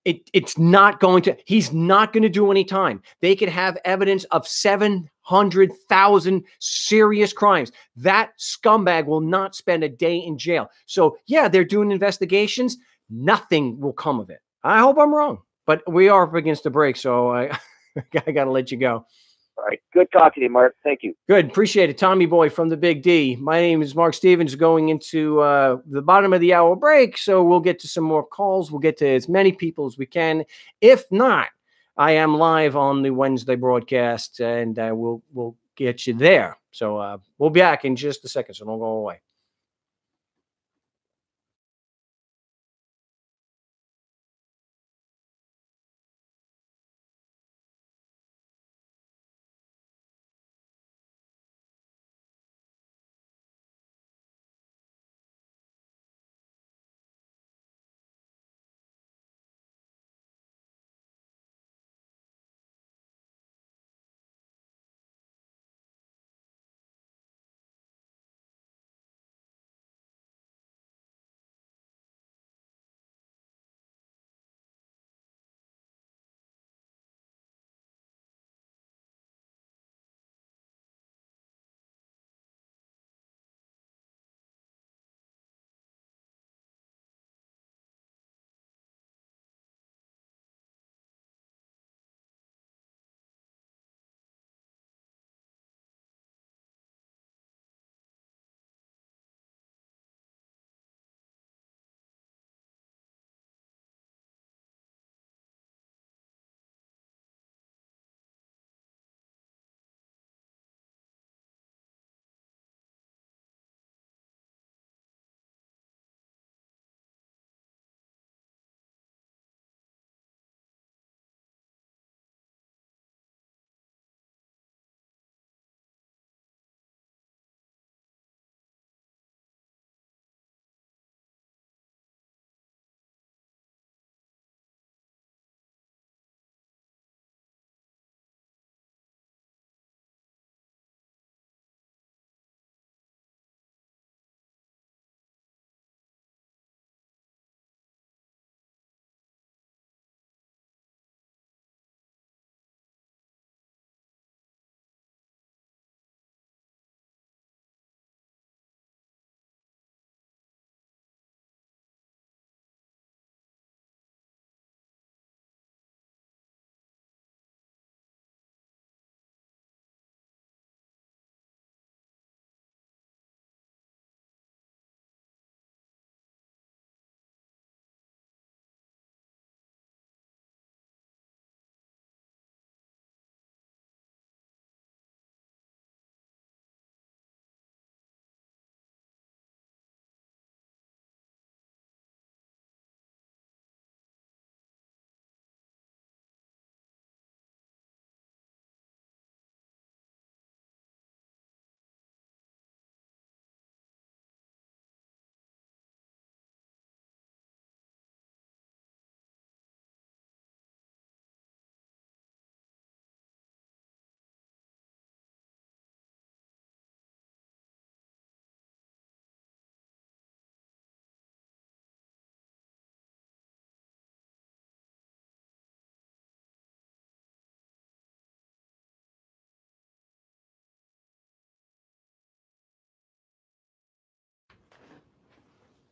it's not going to. He's not going to do any time. They could have evidence of 700,000 serious crimes. That scumbag will not spend a day in jail. So yeah, they're doing investigations. Nothing will come of it. I hope I'm wrong, but we are up against the break, so I got to let you go. All right. Good talking to you, Mark. Thank you. Good. Appreciate it. Tommy Boy from the Big D. My name is Mark Stevens, going into the bottom of the hour break. So we'll get to some more calls. We'll get to as many people as we can. If not, I am live on the Wednesday broadcast, and we'll get you there. So we'll be back in just a second. So don't go away.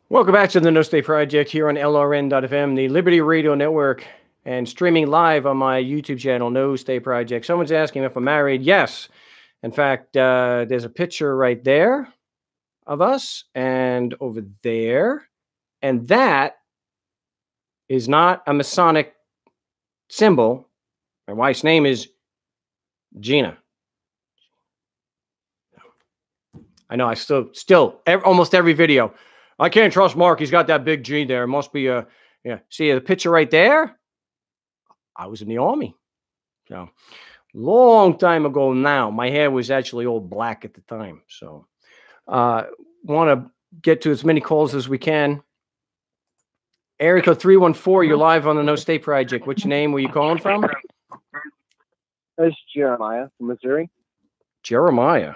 Welcome back to the No State Project here on LRN.FM, the Liberty Radio Network, and streaming live on my YouTube channel, No State Project. Someone's asking if I'm married. Yes. In fact, there's a picture right there of us and over there. And that is not a Masonic symbol. My wife's name is Gina. I know I still almost every video. I can't trust Mark. He's got that big G there. It must be a, yeah. See the picture right there? I was in the Army. So long time ago now. My hair was actually all black at the time. So want to get to as many calls as we can. Area code 314, you're live on the No State Project. Which name were you calling from? It's Jeremiah from Missouri. Jeremiah.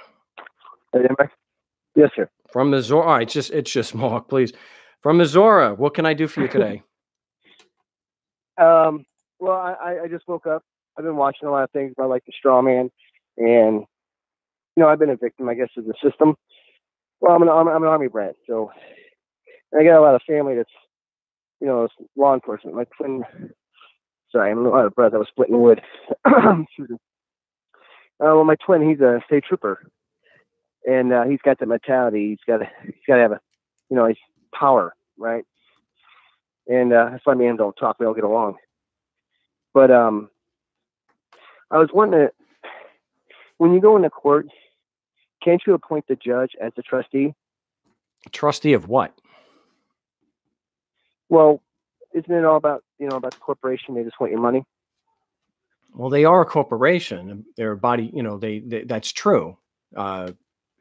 Yes, sir. From Missouri. All right, it's just Mark, please. From Missouri, what can I do for you today? Well, I just woke up. I've been watching a lot of things about like the straw man, and I've been a victim, I guess, of the system. Well, I'm an Army brat, so I got a lot of family that's it's law enforcement. My twin. Sorry, I'm out of breath. I was splitting wood. Well, my twin, he's a state trooper. And he's got the mentality. He's got to have his power, right? And that's why me and him don't talk. We don't get along. But I was wondering, when you go into court, can't you appoint the judge as the trustee? Trustee of what? Well, isn't it all about about the corporation? They just want your money. Well, they are a corporation. They're a body. They that's true.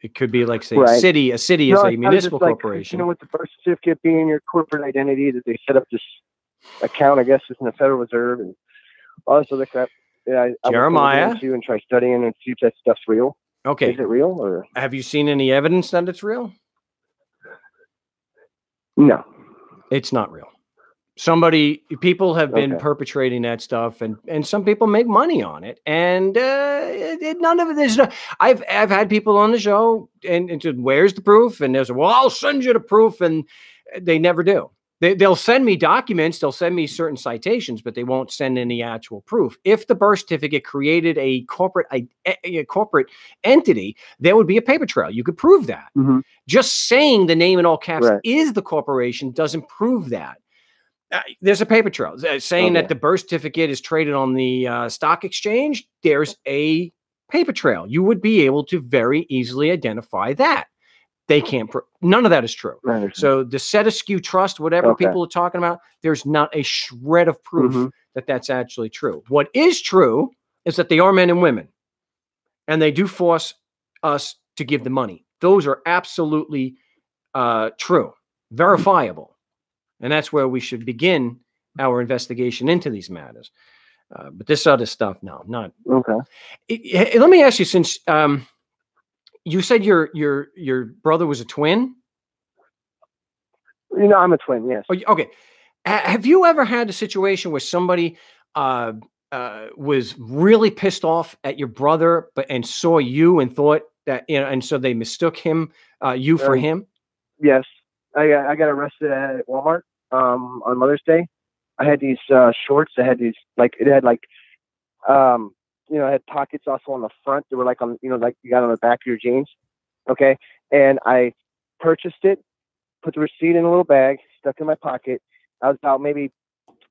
It could be like, say, right. A city is a municipal corporation. With the birth certificate being your corporate identity, that they set up this account, I guess, in the Federal Reserve and all this other crap. Yeah, Jeremiah, I and try studying and see if that stuff's real. Okay, is it real, or have you seen any evidence that it's real? No, it's not real. People have been perpetrating that stuff, and some people make money on it, and none of it is. I've had people on the show and said, "Where's the proof?" And they'll say, "Well, I'll send you the proof," and they never do. They'll send me documents, they'll send me certain citations, but they won't send any actual proof. If the birth certificate created a corporate entity, there would be a paper trail. You could prove that. Mm-hmm. Just saying the name in all caps is the corporation doesn't prove that. There's a paper trail saying that the birth certificate is traded on the stock exchange. There's a paper trail. You would be able to very easily identify that. They can't. None of that is true. So the set askew trust, whatever people are talking about, there's not a shred of proof that that's actually true. What is true is that they are men and women, and they do force us to give the money. Those are absolutely true, verifiable. And that's where we should begin our investigation into these matters. But this other stuff, no, not. Okay. Let me ask you, since you said your brother was a twin? I'm a twin, yes. Okay. Have you ever had a situation where somebody was really pissed off at your brother, and saw you and thought that, and so they mistook him, you for him? Yes. I got arrested at Walmart on Mother's Day. I had these shorts that had these it had pockets also on the front. They were like on like you got on the back of your jeans. Okay, and I purchased it, put the receipt in a little bag, stuck it in my pocket. I was about maybe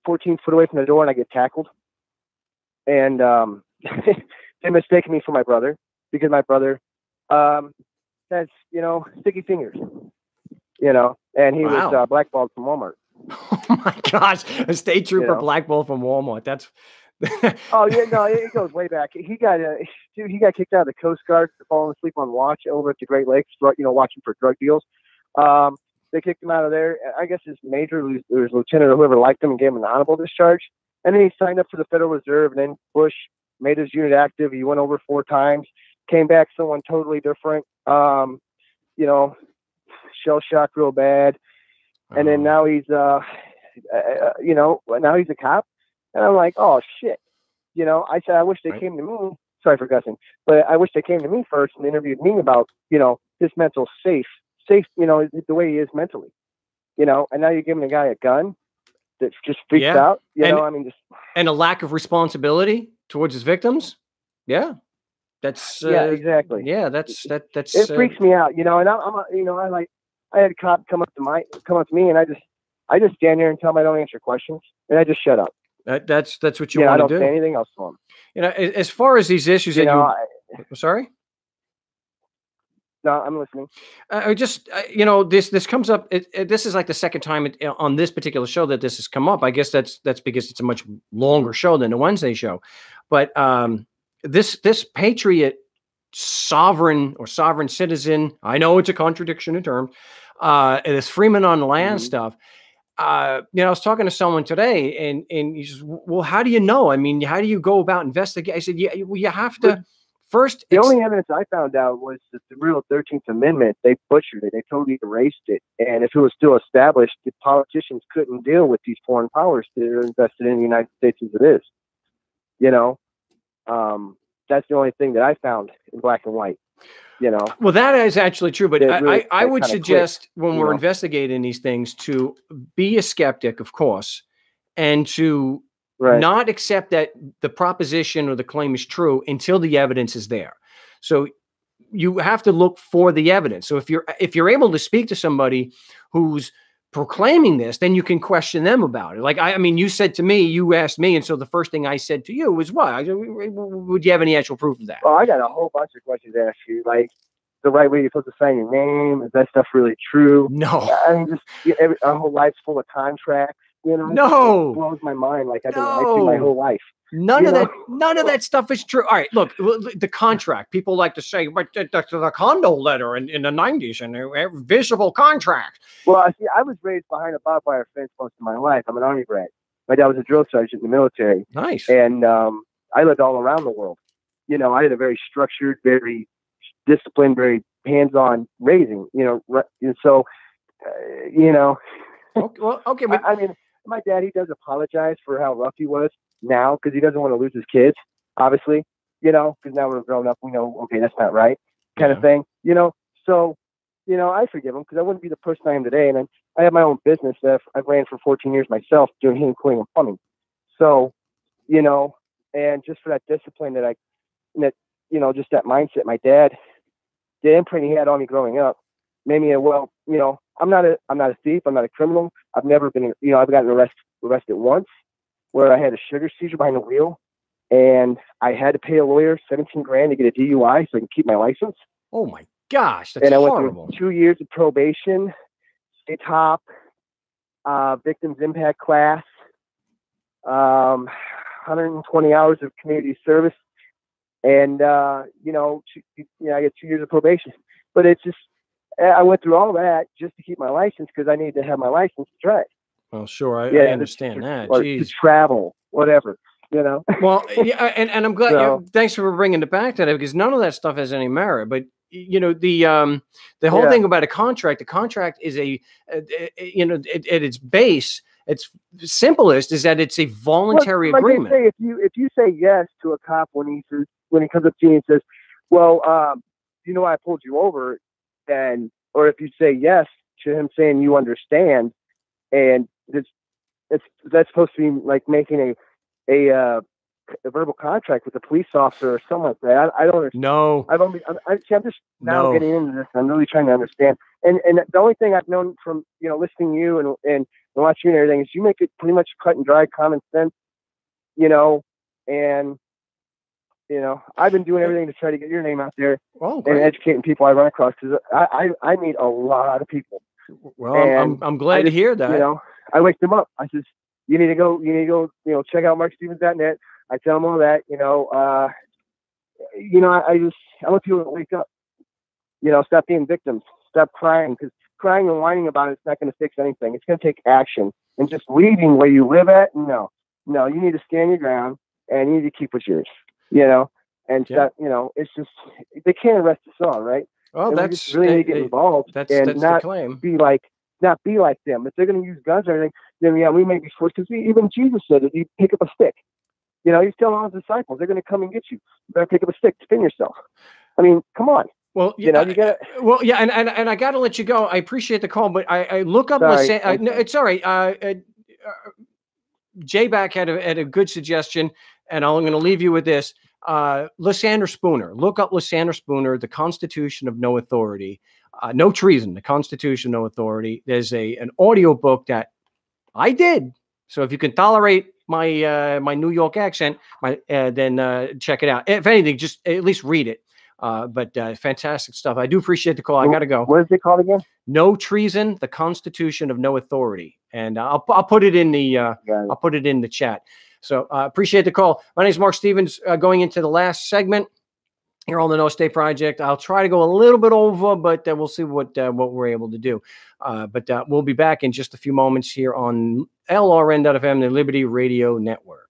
14 foot away from the door, and I get tackled. And they mistaken me for my brother, because my brother has sticky fingers. And he was blackballed from Walmart. Oh my gosh, a state trooper blackballed from Walmart. That's oh yeah, no, it goes way back. He got kicked out of the Coast Guard for falling asleep on watch over at the Great Lakes, watching for drug deals. They kicked him out of there. I guess his major, or his lieutenant, or whoever liked him, and gave him an honorable discharge. And then he signed up for the Federal Reserve, and then Bush made his unit active. He went over 4 times, came back someone totally different. Shell shocked real bad, and then now he's now he's a cop, and I'm like, oh shit, I said I wish they came to me. Sorry for cussing, but I wish they came to me first and interviewed me about his mental safe, the way he is mentally. you know, and now you're giving a guy a gun that just freaks Yeah. out. You know, I mean, just and a lack of responsibility towards his victims. Yeah, that's yeah, exactly. Yeah, that's It freaks me out, you know. And you know, I had a cop come up to me, and I just stand there and tell him I don't answer questions, and I just shut up. That's what you I want don't to do. say anything else to him. You know, as far as these issues You that know, sorry. No, I'm listening. I just, you know, this comes up. This is like the second time on this particular show that this has come up. I guess that's because it's a much longer show than the Wednesday show. But this patriot, sovereign citizen. I know it's a contradiction in terms. This Freeman on the land stuff. You know, I was talking to someone today, and he says, "Well, how do you know? I mean, how do you go about investigating?" I said, "Yeah, well, you have to." First, the only evidence I found out was that the real 13th Amendment, they butchered it. They totally erased it. And if it was still established, the politicians couldn't deal with these foreign powers that are invested in the United States as it is. You know, that's the only thing that I found in black and white. You know, well, that is actually true, but I would suggest when we're know? investigating these things to be a skeptic, of course, and to right. not accept that the proposition or the claim is true until the evidence is there. So you have to look for the evidence. So if you're able to speak to somebody who's proclaiming this, then you can question them about it. Like, I mean, you said to me, you asked me, and so the first thing I said to you was, what? Would you have any actual proof of that? Well, I got a whole bunch of questions to ask you, like the right way you're supposed to sign your name. Is that stuff really true? No. I mean, just our whole life's full of contracts. You know, no, it blows my mind. Like I've been lied to my whole life. None of that stuff is true. All right, look, the contract. People like to say, but the condo letter in the 90s and visible contract. Well, I was raised behind a barbed wire fence most of my life. I'm an Army brat. My dad was a drill sergeant in the military. Nice. And I lived all around the world. You know, I had a very structured, very disciplined, very hands-on raising. You know, and so, you know. Okay, well, okay. But I mean, my dad, he does apologize for how rough he was now because he doesn't want to lose his kids, obviously, you know, because now we're grown up, we know, okay, that's not right, kind of thing, you know. So, you know, I forgive him because I wouldn't be the person I am today. And I have my own business that I've ran for 14 years myself doing heating, cooling, and plumbing. So, you know, and just for that discipline that you know, just that mindset, my dad, the imprint he had on me growing up made me well, you know, I'm not a thief. I'm not a criminal. I've never been, you know, I've gotten arrested once where I had a sugar seizure behind the wheel and I had to pay a lawyer $17,000 to get a DUI so I can keep my license. Oh my gosh. That's and I horrible. went through 2 years of probation, state top, victims impact class, 120 hours of community service. And, you know, I get 2 years of probation, but it's just, I went through all that just to keep my license because I needed to have my license to drive. Well, sure. I understand that. Or to travel, whatever, you know? Well, yeah, and I'm glad. So, thanks for bringing it back to that because none of that stuff has any merit. But, you know, the whole thing about the contract is you know, at its base, its simplest is that it's a voluntary agreement. Say if you say yes to a cop when he comes up to you and says, well, you know, I pulled you over. Or if you say yes to him saying you understand, and that's supposed to be like making a verbal contract with a police officer or something like that. I don't understand. No, I'm just now getting into this. I'm really trying to understand. And the only thing I've known from, you know, listening to you and watching you and everything is you make it pretty much cut and dry, common sense, you know, and. You know, I've been doing everything to try to get your name out there and educating people I run across because I meet a lot of people. Well, and I'm glad to hear that. You know, I wake them up. I says, you need to go, you know, check out markstevens.net. I tell them all that, you know, I want people to wake up, you know, stop being victims, stop crying because crying and whining about it's not going to fix anything. It's going to take action and just leaving where you live at. No, you need to stand your ground and you need to keep what's yours. You know, and you know, it's just they can't arrest us all, right? Well, and that's really need to get involved that's not the claim. Be like them. If they're going to use guns or anything, then yeah, we may be forced. Because even Jesus said that you pick up a stick. You know, he's telling all his disciples they're going to come and get you. You better pick up a stick, defend yourself. I mean, come on. Well, You know, you got well, yeah, and I got to let you go. I appreciate the call, but I look up. Sorry, No, it's all right. J-Back had a good suggestion, and I'm going to leave you with this. Lysander Spooner. Look up Lysander Spooner, The Constitution of No Authority. No treason, The Constitution, No Authority. There's an audio book that I did. So if you can tolerate my my New York accent, then check it out. If anything, just at least read it. But fantastic stuff. I do appreciate the call. I got to go. What is it called again? No Treason, The Constitution of No Authority. And I'll put it in the I'll put it in the chat. So appreciate the call. My name is Mark Stevens. Going into the last segment here on the No State Project. I'll try to go a little bit over, but we'll see what we're able to do. But we'll be back in just a few moments here on LRN.FM, the Liberty Radio Network.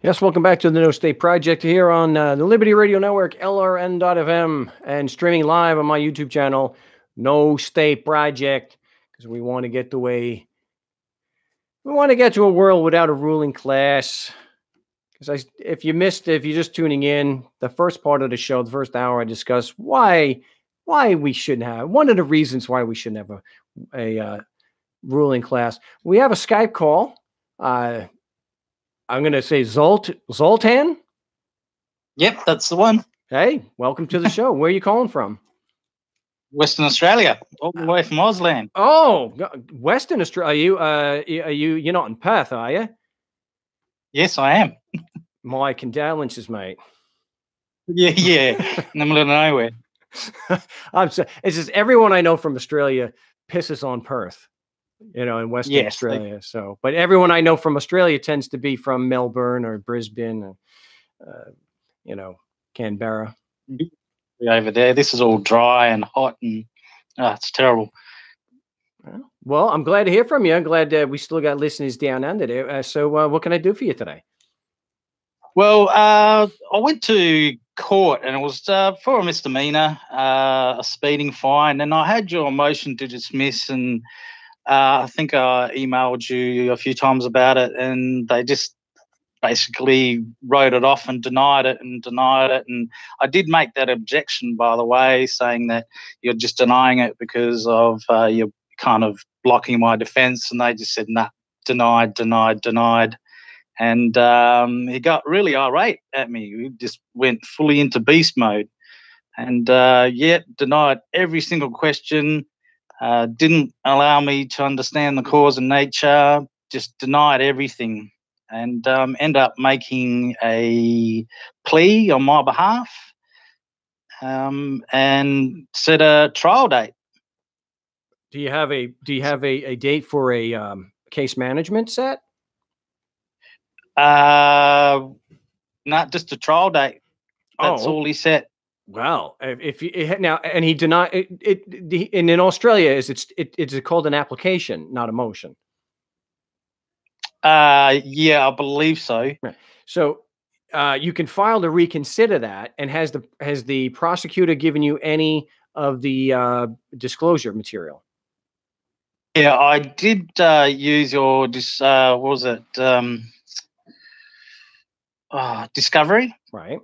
Yes, welcome back to the No State Project here on the Liberty Radio Network, LRN.FM, and streaming live on my YouTube channel, No State Project, because we want to get to a world without a ruling class. Because if you're just tuning in, the first part of the show, the first hour, I discussed why we shouldn't have, one of the reasons why we shouldn't have a ruling class. We have a Skype call. I'm going to say Zoltan. Yep, that's the one. Hey, welcome to the show. Where are you calling from? Western Australia, all the way from Auslan. Oh, Western Australia. You're not in Perth, are you? Yes, I am. My condolences, mate. Yeah, in the middle of nowhere. It's just everyone I know from Australia pisses on Perth. in Western Yes, Australia. So, but everyone I know from Australia tends to be from Melbourne or Brisbane, or, Canberra. over there. This is all dry and hot, and it's terrible. Well, I'm glad to hear from you. I'm glad we still got listeners down under there. So what can I do for you today? Well, I went to court, and it was for a misdemeanor, a speeding fine, and I had your motion to dismiss, and I think I emailed you a few times about it, and they just basically wrote it off and denied it. And I did make that objection, by the way, saying that you're just denying it because of you're kind of blocking my defense. And they just said, nah, denied. And he got really irate at me. He just went fully into beast mode, and denied every single question. Didn't allow me to understand the cause and nature, just denied everything, and ended up making a plea on my behalf, and set a trial date. Do you have a date for a case management set? Not just a trial date. That's all he set. Well, if you now, and he denied it, and in Australia, it's called an application, not a motion. Yeah, I believe so. Right. So you can file to reconsider that. And has the prosecutor given you any of the disclosure material? Yeah, I did use your what was it? Discovery. Right.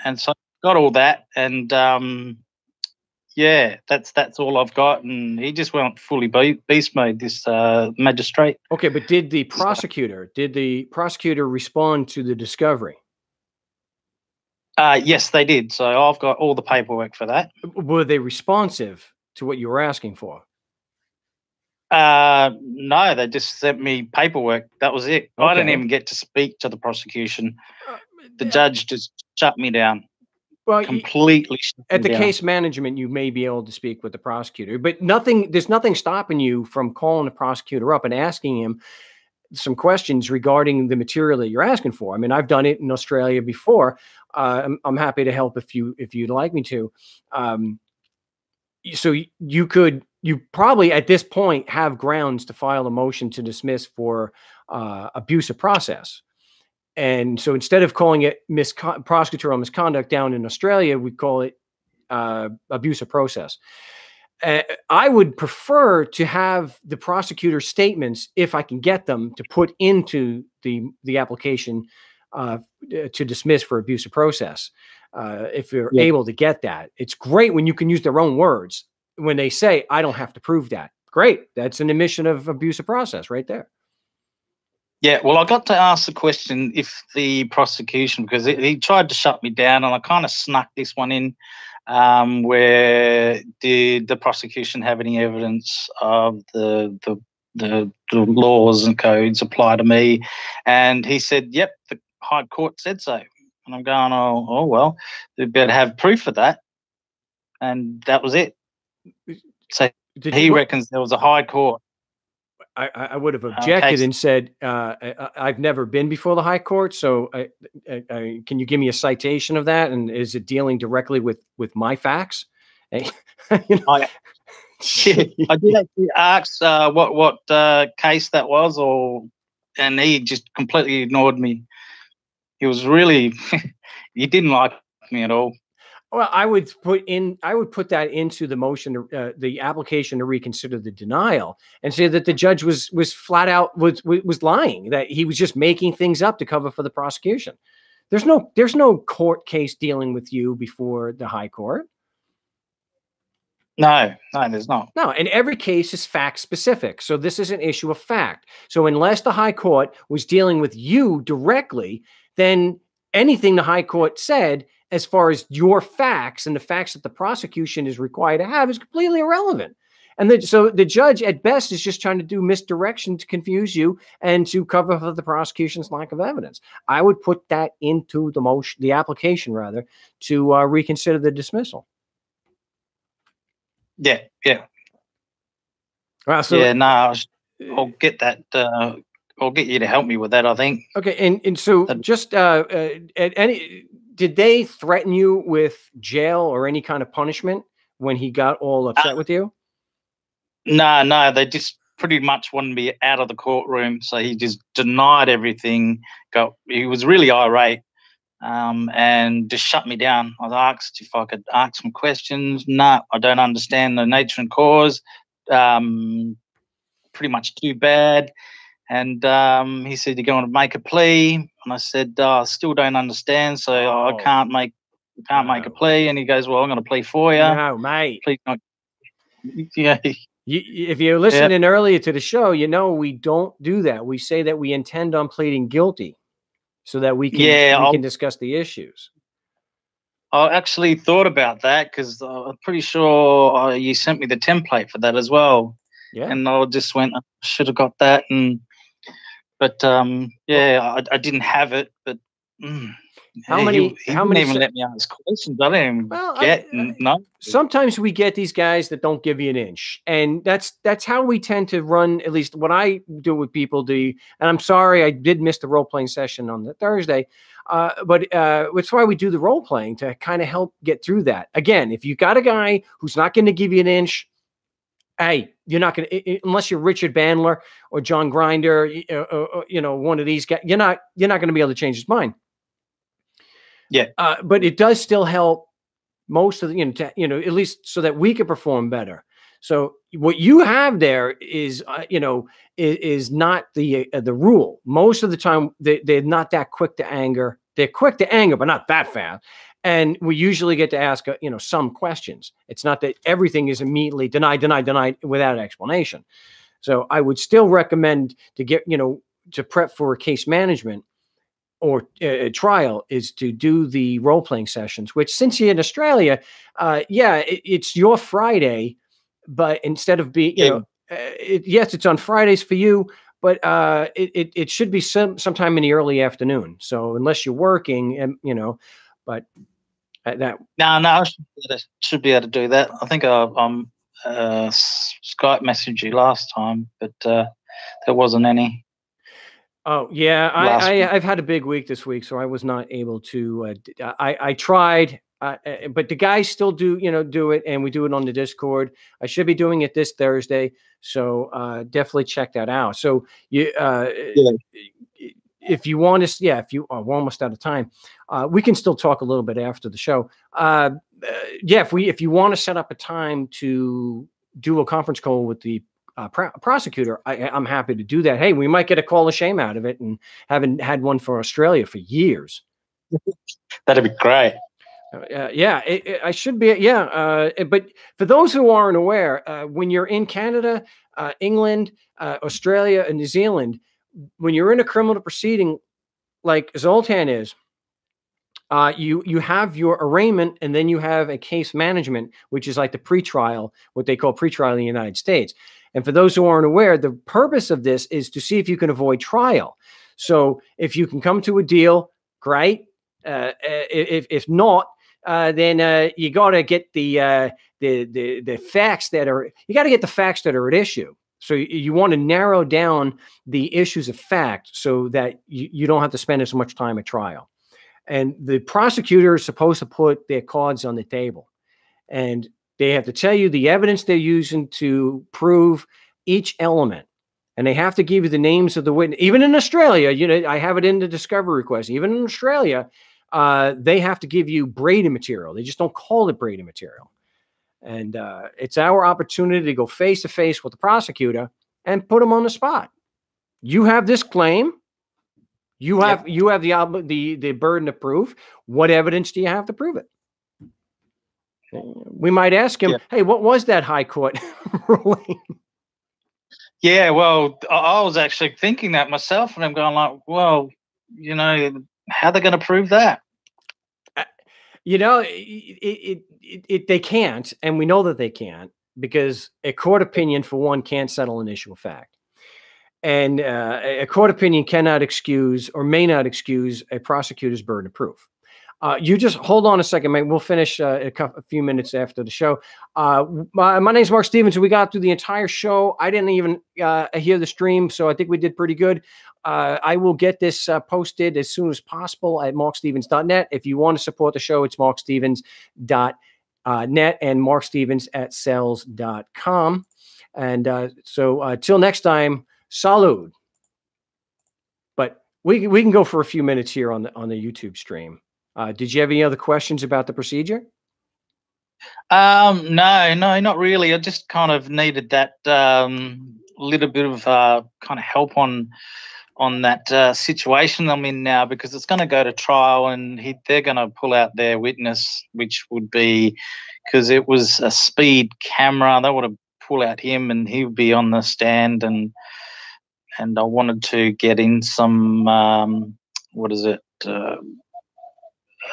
And so got all that, and that's all I've got. And he just went fully beast mode, this magistrate. Okay, but did the prosecutor respond to the discovery? Yes, they did. So I've got all the paperwork for that. Were they responsive to what you were asking for? No, they just sent me paperwork. That was it. Okay. I didn't even get to speak to the prosecution. The judge just shut me down. Well, completely at the case management, you may be able to speak with the prosecutor, but there's nothing stopping you from calling the prosecutor up and asking him some questions regarding the material that you're asking for. I mean, I've done it in Australia before. I'm happy to help if you'd like me to. So you probably at this point have grounds to file a motion to dismiss for abuse of process. And so instead of calling it prosecutorial misconduct down in Australia, we call it abuse of process. I would prefer to have the prosecutor's statements, if I can get them, to put into the application to dismiss for abuse of process. If you're able to get that, it's great when you can use their own words. When they say, I don't have to prove that. Great. That's an admission of abuse of process right there. Yeah, well, I got to ask the question if the prosecution, because he tried to shut me down, and I kind of snuck this one in, where did the prosecution have any evidence of the laws and codes apply to me? And he said, yep, the High Court said so. And I'm going, oh well, they better have proof of that. And that was it. So he reckons there was a High Court. I would have objected and said, I've never been before the High Court, so can you give me a citation of that? And is it dealing directly with my facts? I did actually ask what case that was, and he just completely ignored me. He was really, he didn't like me at all. Well, I would put that into the motion, the application to reconsider the denial, and say that the judge was flat out was lying, that he was just making things up to cover for the prosecution. There's no court case dealing with you before the High Court. No, there's not. No, and every case is fact specific. So this is an issue of fact. So unless the High Court was dealing with you directly, then anything the High Court said as far as your facts and the facts that the prosecution is required to have is completely irrelevant. And so the judge at best is just trying to do misdirection to confuse you and to cover for the prosecution's lack of evidence. I would put that into the motion, the application rather, to reconsider the dismissal. Yeah. Well, so yeah, no. I'll get that. I'll get you to help me with that, I think. Okay, and so just did they threaten you with jail or any kind of punishment when he got all upset with you? No, they just pretty much wanted me out of the courtroom, so he just denied everything. He was really irate, and just shut me down. I was asked if I could ask some questions. No, I don't understand the nature and cause. Pretty much too bad. And he said, "You're going to make a plea," and I said, "I still don't understand, so I can't make a plea." And he goes, "Well, I'm going to plea for you." No, mate. Please not. Yeah. If you're listening earlier to the show, you know we don't do that. We say that we intend on pleading guilty, so that we can discuss the issues. I actually thought about that because I'm pretty sure you sent me the template for that as well. Yeah, and I just went, I should have got that, but I didn't have it. But how many? He didn't even let me ask questions. I didn't even no. Sometimes we get these guys that don't give you an inch, and that's how we tend to run. At least what I do with people. And I'm sorry I did miss the role playing session on the Thursday, but it's why we do the role playing to kind of help get through that. Again, if you got a guy who's not going to give you an inch, hey, you're not going to, unless you're Richard Bandler or John Grinder, one of these guys. You're not going to be able to change his mind. Yeah, but it does still help most of the, at least so that we can perform better. So what you have there is, is not the rule. Most of the time, they're not that quick to anger. They're quick to anger, but not that fast. And we usually get to ask, some questions. It's not that everything is immediately denied without explanation. So I would still recommend to get, to prep for case management or a trial is to do the role-playing sessions, which since you're in Australia, it's your Friday, but instead of being, yes, it's on Fridays for you, but it should be sometime in the early afternoon. So unless you're working, but that. No, I should be able to do that. I think I'm Skype messaged you last time, but there wasn't any. Oh yeah, I've had a big week this week, so I was not able to. I tried, but the guys still do it, and we do it on the Discord. I should be doing it this Thursday, so definitely check that out. So you, if you want to, we're almost out of time. We can still talk a little bit after the show. If you want to set up a time to do a conference call with the prosecutor, I'm happy to do that. Hey, we might get a call of shame out of it, and haven't had one for Australia for years. That'd be great. I should be. But for those who aren't aware, when you're in Canada, England, Australia, and New Zealand, when you're in a criminal proceeding like Zoltan is, you have your arraignment, and then you have a case management, which is like the pretrial, what they call pretrial in the United States. And for those who aren't aware, the purpose of this is to see if you can avoid trial. So if you can come to a deal, great. If not, then you got to get the facts that are. You got to get the facts that are at issue. So you want to narrow down the issues of fact so that you don't have to spend as much time at trial. And the prosecutor is supposed to put their cards on the table, and they have to tell you the evidence they're using to prove each element. And they have to give you the names of the witness. Even in Australia, I have it in the discovery request. Even in Australia, they have to give you Brady material. They just don't call it Brady material. And it's our opportunity to go face to face with the prosecutor and put them on the spot. You have this claim. You have the burden of proof. What evidence do you have to prove it? We might ask him, hey, what was that high court ruling? Yeah, well, I was actually thinking that myself, and I'm going like, well, how are they going to prove that? They can't, and we know that they can't, because a court opinion, for one, can't settle an issue of fact. And a court opinion cannot excuse or may not excuse a prosecutor's burden of proof. You just hold on a second, mate. We'll finish a few minutes after the show. My name is Mark Stevens. We got through the entire show. I didn't even hear the stream, so I think we did pretty good. I will get this posted as soon as possible at markstevens.net. If you want to support the show, it's markstevens.net and markstevens@sales.com. And so till next time, salud. But we can go for a few minutes here on the YouTube stream. Did you have any other questions about the procedure? No, not really. I just kind of needed that little bit of kind of help on that situation I'm in now, because it's going to go to trial, and they're going to pull out their witness, which would be, because it was a speed camera, they would have pull out him, and he would be on the stand, and I wanted to get in some what is it?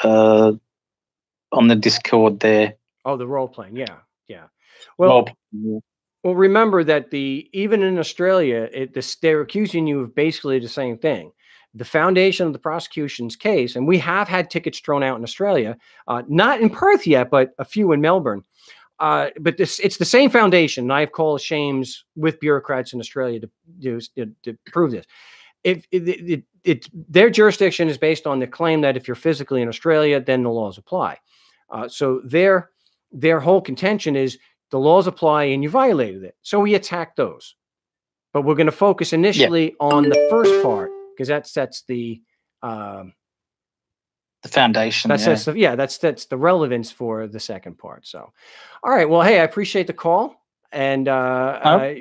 On the Discord there. Oh, the role playing, yeah. Well, remember that even in Australia, they're accusing you of basically the same thing. The foundation of the prosecution's case, and we have had tickets thrown out in Australia, not in Perth yet, but a few in Melbourne. But it's the same foundation. And I've called shames with bureaucrats in Australia to prove this. Their jurisdiction is based on the claim that if you're physically in Australia, then the laws apply. So their whole contention is the laws apply and you violated it. So we attack those. But we're going to focus initially on the first part, because that's the foundation. That's the relevance for the second part. So, all right. Well, hey, I appreciate the call, and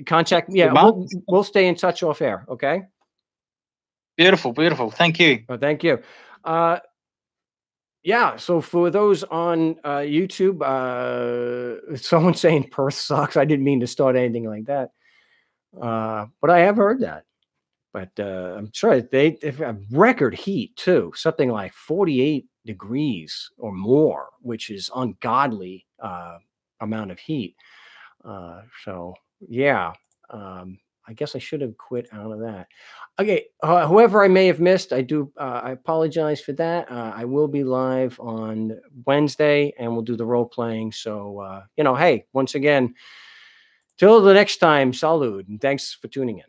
contact. Yeah, we'll stay in touch off air. Okay. Beautiful. Thank you. Oh, thank you. Yeah. So for those on YouTube, someone saying Perth sucks. I didn't mean to start anything like that, but I have heard that. But I'm sure they have record heat too, something like 48 degrees or more, which is ungodly amount of heat. So yeah, I guess I should have quit out of that. Okay, whoever I may have missed, I apologize for that. I will be live on Wednesday, and we'll do the role playing. So hey, once again, till the next time, salud, and thanks for tuning in.